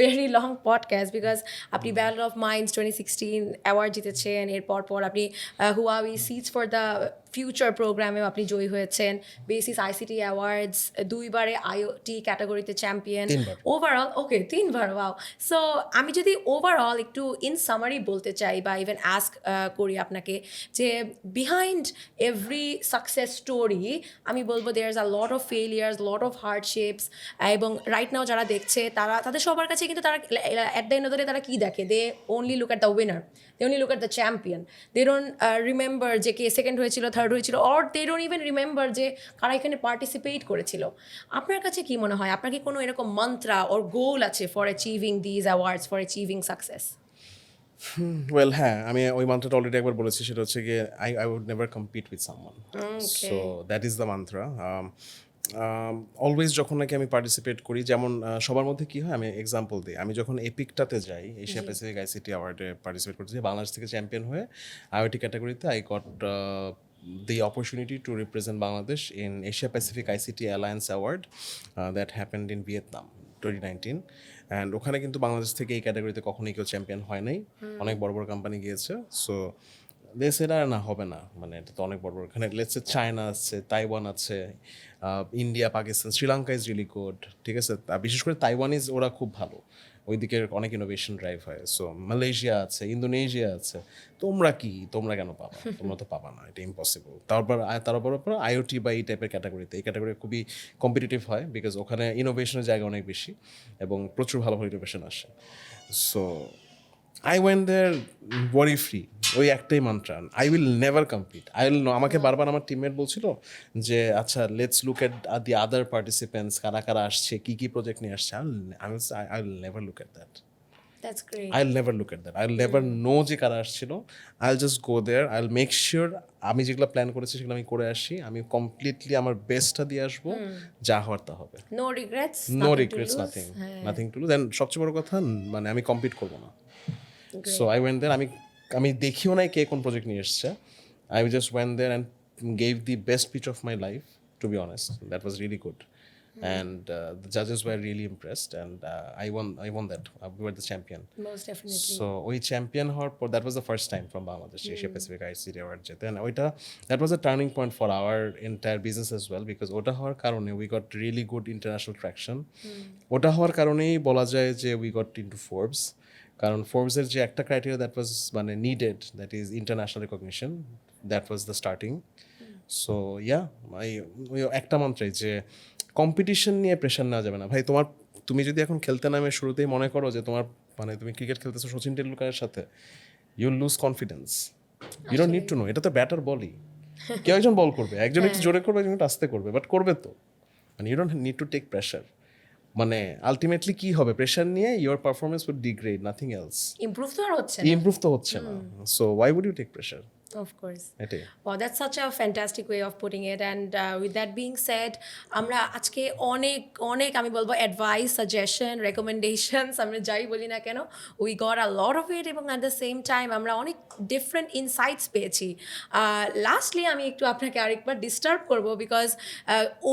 very long podcast, because আপনি ব্যাটল অফ মাইন্ডস 2016 অ্যাওয়ার্ড জিতেছেন, এরপর আপনি হুয়াওই সিটস ফর দ্য ফিউচার প্রোগ্রামেও আপনি জয়ী হয়েছেন, বেসিস আইসিটি অ্যাওয়ার্ডস, দুইবারে আইওটি ক্যাটাগরিতে চ্যাম্পিয়ন, ওভারঅল ওকে 3বার, ওয়াও। সো আমি যদি ওভারঅল একটু ইন সামারি বলতে চাই বা ইভেন আস্ক করি আপনাকে যে বিহাইন্ড এভরি সাকসেস স্টোরি আমি বলবো there is a lot of failures, lot of hardships, এবং রাইট নাও যারা দেখছে তাদের সবার কাছে কিন্তু তারা at the end of the day তারা কী দেখে, they only look at the winner, they only look at the champion, they don't remember যে কে সেকেন্ড হয়েছিল, থার্ড হয়েছিল, or they don't even remember যে কারা এখানে পার্টিসিপেট করেছিল। আপনার কাছে কি মনে হয়, আপনার কি কোনো এরকম মন্ত্রা ওর গোল আছে for achieving these awards, for achieving success? Well হ্যাঁ, আমি ওই মান্ত্রাটা অলরেডি একবার বলেছি, সেটা হচ্ছে গিয়ে I would never compete with someone, so that is the mantra. Always যখন নাকি আমি পার্টিসিপেট করি, যেমন সবার মধ্যে কী হয়, আমি এক্সাম্পল দিই, আমি যখন এপিকটাতে যাই, এশিয়া প্যাসিফিক আইসিটি অ্যাওয়ার্ডে পার্টিসিপেট করতে যাই, বাংলাদেশ থেকে চ্যাম্পিয়ন হয়ে আইওটি ক্যাটাগরিতে I got the opportunity to represent Bangladesh in Asia Pacific ICT Alliance Award that happened in Vietnam 2019, and ওখানে কিন্তু বাংলাদেশ থেকে এই ক্যাটাগরিতে কখনোই কেউ চ্যাম্পিয়ন হয় নাই, অনেক বড় বড় কোম্পানি গিয়েছে। সো দেশের আর না হবে না, মানে এটা তো অনেক বড় বড়, এখানে লেটসে চায়না আছে, তাইওয়ান আছে, India, Pakistan, Sri Lanka is really good, ঠিক আছে, বিশেষ করে তাইওয়ানিজ ওরা খুব ভালো, ওই দিকের অনেক ইনোভেশন ড্রাইভ হয়। সো মালয়েশিয়া আছে, ইন্দোনেশিয়া আছে, তোমরা কেন পাবা? তোমরা তো পাবা না, এটা ইম্পসিবল। তারপর আইওটি বা এই টাইপের ক্যাটাগরিতে, এই ক্যাটাগরি খুবই কম্পিটিটিভ হয়, বিকজ ওখানে ইনোভেশনের জায়গা অনেক বেশি এবং প্রচুর ভালো ভালো ইনোভেশন আসে। So I went there worry free, ওই একটাই mantra, I will never compete, আমাকে বারবার আমার টিমমেট বলছিল যে আচ্ছা let's look at the other participants, কারা কারা আসছে, কী প্রজেক্ট নিয়ে আসছে, I will never look at that, That's great. I'll never look at that. I'll never know যে কারা আসছিল। I'll just go there. I'll make sure আমি যেগুলো প্ল্যান করেছি সেগুলো আমি করে আসি। আমি কমপ্লিটলি আমার বেস্টটা দিয়ে আসবো, যা হওয়ার তা হবে। No regrets. No nothing regrets, to lose. nothing. হ্যাঁ। Nothing to lose. And সবচেয়ে বড় কথা, মানে আমি কম্পিট করবো না। So I went there. আমি দেখিও নাই কে কোন প্রজেক্ট নিয়ে এসছে। I just went there and gave the best pitch of my life, to be honest. That was really good. And the judges were really impressed, and I won that. We were the champion. Most definitely. So ওই champion হওয়ার পর, that was the first time from Bangladesh Asia Pacific ICT Award জেতে, and that was a turning point for our entire business as well, because ওটা হওয়ার কারণে we got really good international traction. ওটা হওয়ার কারণেই বলা যায় যে we got into Forbes, কারণ ফোর্বসের যে একটা ক্রাইটেরিয়া দ্যাট ওয়াজ মানে needed, that is international recognition, that was the starting. So yeah, ওই একটা মন্ত্রাই যে কম্পিটিশন নিয়ে প্রেশার নেওয়া যাবে না ভাই। তুমি যদি এখন খেলতে নামে শুরুতেই মনে করো যে মানে তুমি ক্রিকেট খেলতেছো সচিন টেন্ডুলকারের সাথে, you lose confidence, you don't need to know, এটা তো ব্যাটার বলই, কেউ একজন বল করবে, একজন একটু জোরে করবে, একজন একটু আস্তে করবে, বাট করবে তো, মানে you don't need to take pressure. মানে আলটিমেটলি কি হবে, প্রেশার নিয়ে your performance will degrade, nothing else. Improve তো হচ্ছে না। So why would you take pressure? Of course. এটাই। Wow, that's such a fantastic way of putting it. And with that being said, আমরা আজকে অনেক আমি বলবো অ্যাডভাইস, সাজেশন, রেকমেন্ডেশনস, আমরা যাই বলি না কেন, we got a lot of it, এবং অ্যাট দ্য সেম টাইম আমরা অনেক ডিফারেন্ট ইনসাইটস পেয়েছি। লাস্টলি আমি একটু আপনাকে আরেকবার ডিস্টার্ব করবো, বিকজ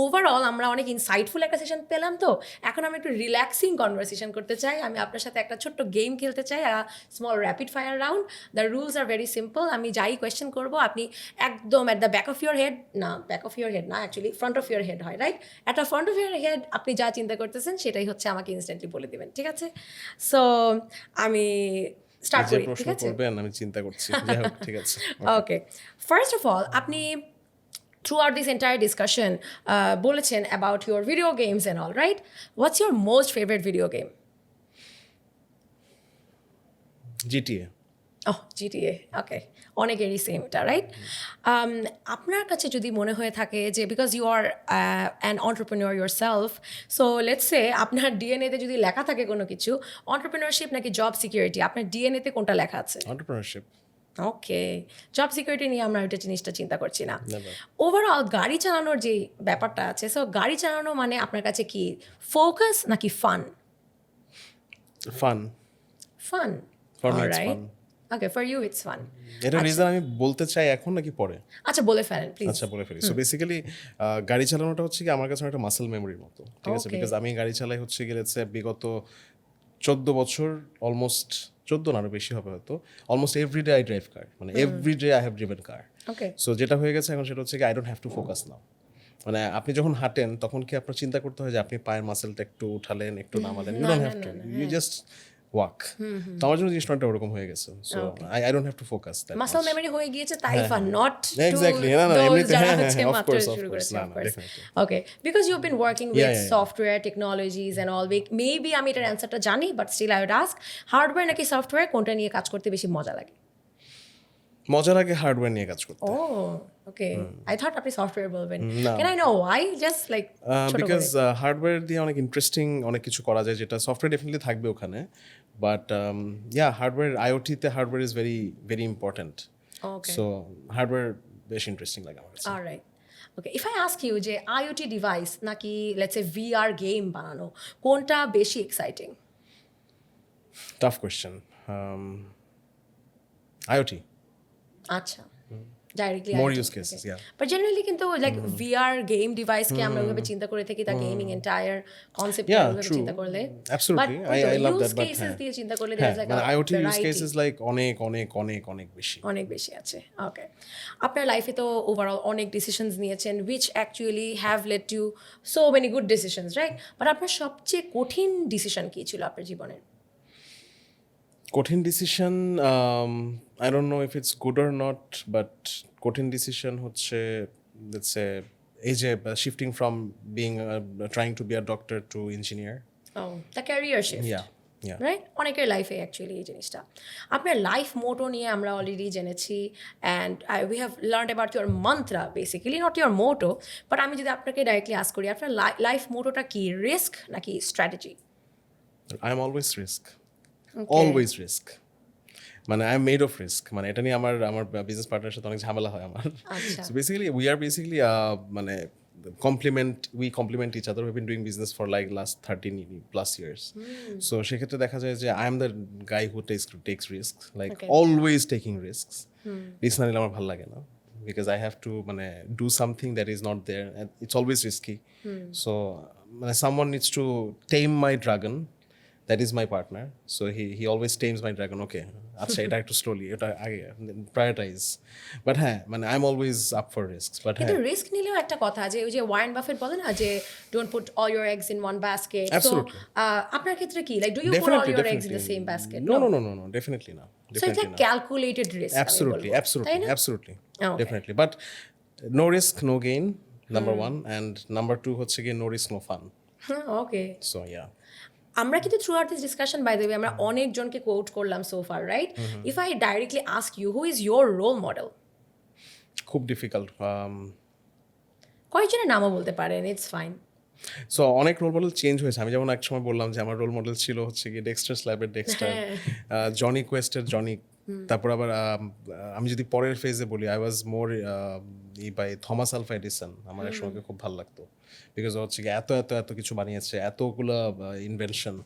ওভারঅল আমরা অনেক ইনসাইটফুল একটা সেশন পেলাম, তো এখন আমরা একটু রিল্যাক্সিং কনভারসেশন করতে চাই। আমি আপনার সাথে একটা ছোট্ট গেম খেলতে চাই, small rapid fire round. The rules are very simple. আমি যাই কোয়েশ্চেন করবো, আপনি একদম at the back of your head, না ব্যাক অফ ইউর হেড না, actually front of your head হয়, right? At the front of your head আপনি যা চিন্তা করতেছেন সেটাই হচ্ছে আমাকে ইনস্ট্যান্টলি বলে দেবেন, ঠিক আছে? সো আমি স্টার্ট করি, ঠিক আছে? আমি চিন্তা করছি, ঠিক আছে। ওকে, ফার্স্ট অফ অল আপনি throughout this entire discussion বলেছেন about your video games and all, right? What's your most favorite video game? GTA. Oh, GTA, okay. অনেকেরই সেম এটা, রাইট? আপনার কাছে যদি মনে হয়ে থাকে যে because you are an entrepreneur yourself, so let's say আপনার ডিএনএতে যদি লেখা থাকে কোনো কিছু, অন্টারপ্রেনিউরশিপ নাকি জব সিকিউরিটি, আপনার ডিএনএতে কোনটা লেখা আছে? Entrepreneurship. ওকে, জব সিকিউরিটি নিয়ে আমরা ওইটা জিনিসটা চিন্তা করছি না। Never. ওভারঅল গাড়ি চালানোর যে ব্যাপারটা আছে, সো গাড়ি চালানো মানে আপনার কাছে কি ফোকাস নাকি fun? Fun, fun, for me it's alright. fun. Okay, for you it's fun. এটা রিজন আমি বলতে চাই এখন নাকি পরে? আচ্ছা, বলে ফেলেন প্লিজ। আচ্ছা বলে ফেলি। সো বেসিক্যালি গাড়ি চালানোটা হচ্ছে কি আমার কাছে একটা মাসেল মেমোরির মতো, ঠিক আছে? Okay. বিকজ আমি গাড়ি চালাই হচ্ছে গেলেছে বিগত 14 বছর, অলমোস্ট 14 না আরো বেশি হবে হয়তো। Almost everyday I drive car, মানে everyday I have driven car. Okay, so যেটা হয়ে গেছে এখন সেটা হচ্ছে কি I don't have to focus now. মানে আপনি যখন হাঁটেন তখন কি আপনার চিন্তা করতে হয় যে আপনি পায়ের মাসেলটা একটু উঠালেন একটু নামালেন? You don't have to, you just walk. তো আমার জন্য জিনিসটা ওরকম হয়ে গেছে। So I don't have to focus that muscle memory হয়ে গিয়েছে তাই ফান, নট এক্স্যাক্টলি। না না এমনিতে হ্যাঁ হ্যাঁ অফ কোর্স না না definitely. Okay, because you been working Yeah, with yeah, yeah. Software technologies and all, maybe আমি এটার অ্যান্সারটা জানি, but still I would ask, hardware নাকি সফটওয়্যার, কোনটা নিয়ে কাজ করতে বেশি মজা লাগে? মজা লাগে হার্ডওয়্যার নিয়ে কাজ করতে। ও ওকে, আই থট আপনি সফটওয়্যার বলবেন। না। Can I know Y? Just like because hardware দিয়ে অনেক ইন্টারেস্টিং অনেক কিছু করা যায়, যেটা সফটওয়্যার ডেফিনেটলি থাকবে ওখানে, বাট ইয়া হার্ডওয়্যার, আইওটিতে hardware is very very important. Okay, so hardware বেশ ইন্টারেস্টিং লাগে আমার কাছে। Alright. Okay, if I ask you যে আইওটি ডিভাইস নাকি লেটস সে ভিআর গেম বানানো, কোনটা বেশি এক্সাইটিং? Tough question. আইওটি, আচ্ছা, directly more use cases, yeah. But generally কিন্তু লাইক ভিআর গেম ডিভাইসকে আমরা ওইভাবে চিন্তা করে থাকি, তার গেমিং এন্টায়ার কনসেপ্ট Yeah, ওইভাবে true. চিন্তা করলে, Absolutely. I love that, but cases দিয়ে চিন্তা করলে হ্যাঁ, there's like মানে a IoT use variety, cases like অনেক অনেক অনেক অনেক বেশি। অনেক বেশি আছে। ওকে, আপনার লাইফে তো ওভারঅল অনেক ডিসিশনস নিয়েছেন which actually have led to so many good decisions, right? But আপনার সবচেয়ে কঠিন ডিসিশন কি ছিল আপনার জীবনের? কঠিন decision, I don't know if it's good or not, but কঠিন ডিসিশন হচ্ছে লেটস সে এই যে shifting from being trying to be a doctor to engineer. Oh, the career shift, yeah yeah right? অনেকের লাইফে অ্যাকচুয়ালি এই জিনিসটা। আপনার life মোটো নিয়ে আমরা অলরেডি জেনেছি, and we have learn about your mantra, basically not your motto, but আমি যদি আপনাকে ডাইরেক্টলি আস্ক করি, আপনার লাইফ মোটোটা কি, রিস্ক নাকি strategy? I am always risk, always risk. মানে I am made of risk. মানে এটা নিয়ে আমার বিজনেস পার্টনারের সাথে অনেক ঝামেলা হয় আমার। আচ্ছা, so basically we are basically মানে complement each other. We've been doing business for like last 13 plus years. So সেক্ষেত্রে দেখা যায় যে I am the guy who takes risks, like Okay. always taking risks. Risk না নিলে আমার ভালো লাগে না, because I have to মানে do something that is not there, and it's always risky. So মানে someone needs to tame my dragon. That is my partner. So he always tames my dragon. Okay, আচ্ছা এটা একটু slowly, এটা আগে prioritize. But হ্যাঁ মানে I'm always up for risks. But কিন্তু হ্যাঁ রিস্ক নিলেও একটা কথা, যে ওই যে ওয়ারেন বাফেট বলে না যে don't put all your eggs in one basket, so Absolutely. আপনার ক্ষেত্রে কি, like do you put all your eggs in the same basket? No, definitely not. So it's Definitely like not. Calculated risk, Absolutely. Okay. Definitely. But no risk, no gain, number one. And number two হচ্ছে গিয়ে no risk, no fun. ওকে, So yeah. আমরা কিন্তু throughout this discussion, by the way, আমরা অনেকজনকে quote করলাম so far, right? If I directly ask you, who is your role model? খুব difficult. কয়েকজনের নামও বলতে পারেন, ইটস ফাইন। সো অনেক রোল মডেল চেঞ্জ হয়েছে। আমি যেমন এক সময় বললাম যে আমার রোল মডেল ছিল হচ্ছে গিয়ে ডেক্সটার স্ল্যাবের ডেক্সটার, জনি কোয়েস্টের জনি। তারপর আবার আমি যদি পরের ফেজে বলি, I was more by Thomas Alva Edison. আমার এক সময়কে খুব ভালো লাগতো, বিকজ হচ্ছে গিয়ে এত এত এত কিছু বানিয়েছে, এতগুলো invention.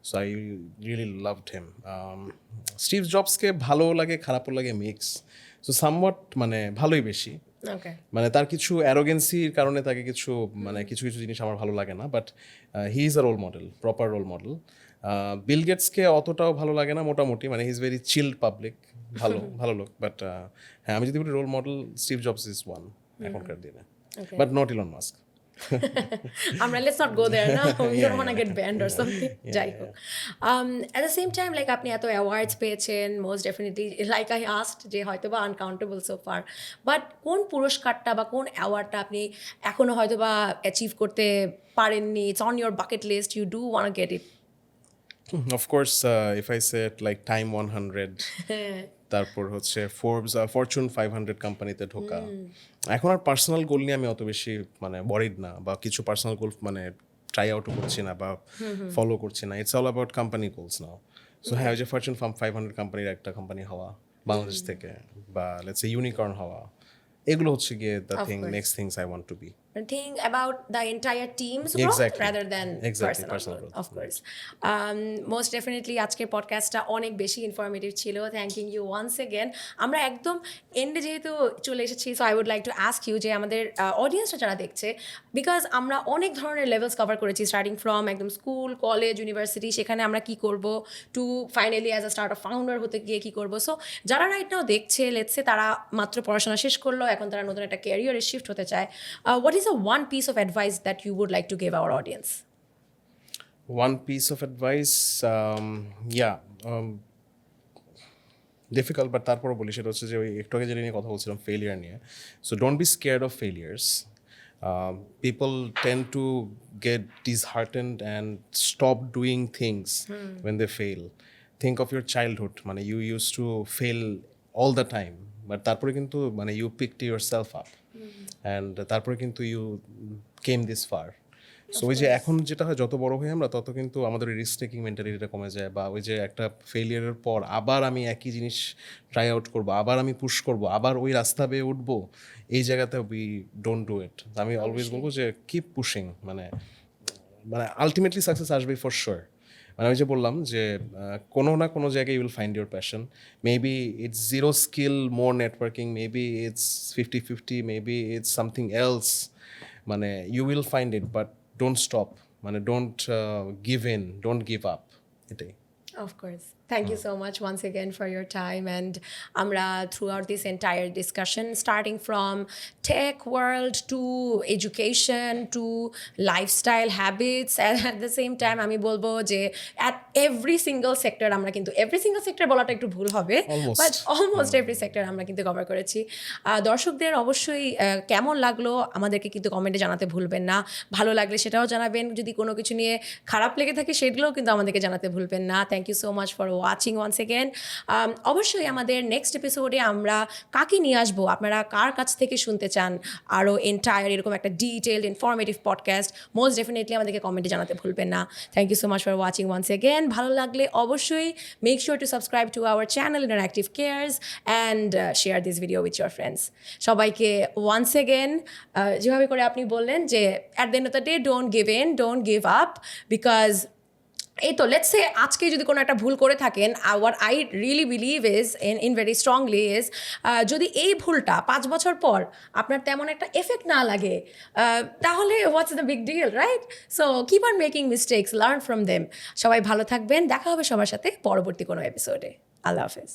So I really loved him. Steve জবসকে ভালো লাগে, খারাপও লাগে, মিক্স। সো সামওয়াট মানে ভালোই বেশি। ওকে, মানে তার কিছু অ্যারোগেন্সির কারণে তাকে কিছু মানে কিছু কিছু জিনিস আমার ভালো লাগে না, but he is a role model, proper role model. Bill গেটসকে অতটাও ভালো লাগে না, মোটামুটি, মানে he is very chilled public, ভালো লোক। বাট হ্যাঁ আমি যদি বলি role model, Steve Jobs is one এখনকার দিনে, বাট নট ইলন মাস্ক। আমরা লেটস নট গো দেয়ার না, we don't want to get banned or something. যাই হোক, at the same time like আপনি এত অ্যাওয়ার্ডস পেয়েছেন, most definitely like I asked যে হয়তো বা আনকাউন্টেবল সো ফার, বাট কোন পুরস্কারটা বা কোন অ্যাওয়ার্ডটা আপনি এখনো হয়তো বা অ্যাচিভ করতে পারেননি, it's on your bucket list, you do want get it? Of course, if I say it, like Time 100, তারপর হচ্ছে ফোর্বস, ফরচুন 500 কোম্পানিতে ঢোকা। এখন আর পার্সোনাল গোল নিয়ে আমি অত বেশি মানে বরিড না, বা কিছু পার্সোনাল গোল মানে ট্রাই আউটও করছি না বা ফলো করছি না। It's all about company goals now. So হ্যাঁ, ওই যে ফরচুন 500 কোম্পানির একটা কোম্পানি হওয়া, বাংলাদেশ থেকে, বা লেটস সে ইউনিকর্ন হওয়া, এগুলো হচ্ছে গিয়ে the Of thing, course. Next things I want to be. Think about the entire team's growth Exactly. rather than Exactly, personal personal growth, growth. of course. Most definitely আজকের পডকাস্টটা অনেক বেশি informative ছিল। Thanking you once again. আমরা একদম এন্ডে যেহেতু চলে এসেছি, so I would like to ask you যে আমাদের অডিয়েন্সরা যারা দেখছে, বিকজ আমরা অনেক ধরনের লেভেলস কভার করেছি, স্টার্টিং ফ্রম একদম স্কুল, কলেজ, ইউনিভার্সিটি, সেখানে আমরা কি করব, to finally as a start up founder হতে গিয়ে কি করব। সো যারা রাইট নাও দেখছে, লেটসে তারা মাত্র পড়াশোনা শেষ করলো, এখন তারা নতুন একটা ক্যারিয়ারে শিফট হতে চায়, what is one piece of advice that you would like to give our audience? One piece of advice, difficult, but তারপরও বলি, সেটা হচ্ছে যে ওই একটু আগে যেটা নিয়ে কথা বলছিলাম, ফেলিয়ার নিয়ে। So don't be scared of failures. People tend to get disheartened and stop doing things when they fail. Think of your childhood, মানে you used to fail all the time, but তারপরে কিন্তু মানে you picked yourself up and তারপরে কিন্তু you came this far. So ওই যে এখন যেটা হয়, যত বড় হই আমরা তত কিন্তু আমাদের রিস্ক টেকিং মেন্টালিটিটা কমে যায়, বা ওই যে একটা ফেলিয়ারের পর আবার আমি একই জিনিস ট্রাই আউট করবো, আবার আমি পুশ করবো, আবার ওই রাস্তা বেয়ে উঠবো, এই জায়গাতে উই ডোন্ট ডু ইট। আমি অলওয়েজ বলবো যে কিপ পুশিং, মানে আলটিমেটলি সাকসেস আসবে ফর শিওর। মানে আমি যে বললাম যে কোনো না কোনো জায়গায় you will find your passion. Maybe it's zero skill, more networking, maybe it's 50-50, maybe it's something else, মানে you will find it, but don't stop, মানে don't give in, don't give up, এটাই। Of course. Thank you so much once again for your time. And Amra, throughout this entire discussion, starting from tech world to education to lifestyle habits, and at the same time, আমি বলবো যে at every single sector আমরা কিন্তু every single sector বলাটা একটু ভুল হবে, Almost. but almost every sector আমরা কিন্তু কভার করেছি। দর্শকদের অবশ্যই কেমন লাগলো আমাদেরকে কিন্তু কমেন্টে জানাতে ভুলবেন না। ভালো লাগলে সেটাও জানাবেন, যদি কোনো কিছু নিয়ে খারাপ লেগে থাকে সেগুলোও কিন্তু আমাদেরকে জানাতে ভুলবেন না। Thank you so much for watching once again. অবশ্যই আমাদের নেক্সট এপিসোডে আমরা কাকে নিয়ে আসবো, আপনারা কার কাছ থেকে শুনতে চান আরও এন্টায়ার এরকম একটা detailed informative podcast, most definitely আমাদেরকে কমেন্টে জানাতে ভুলবেন না। Thank you so much for watching once again. ভালো লাগলে অবশ্যই make sure to subscribe to our channel Interactive Cares and share this video with your friends. সবাইকে ওয়ান্স এগেন, যেভাবে করে আপনি বললেন যে at the end of the day don't give in, don't give up, because এই তো let's say আজকে যদি কোনো একটা ভুল করে থাকেন, what I really believe is in very strongly is, যদি এই ভুলটা 5 বছর পর আপনার তেমন একটা এফেক্ট না লাগে, তাহলে what's the big deal, right? So keep on making mistakes, learn from them. সবাই ভালো থাকবেন, দেখা হবে সবার সাথে পরবর্তী কোনো এপিসোডে। আল্লাহ হাফেজ।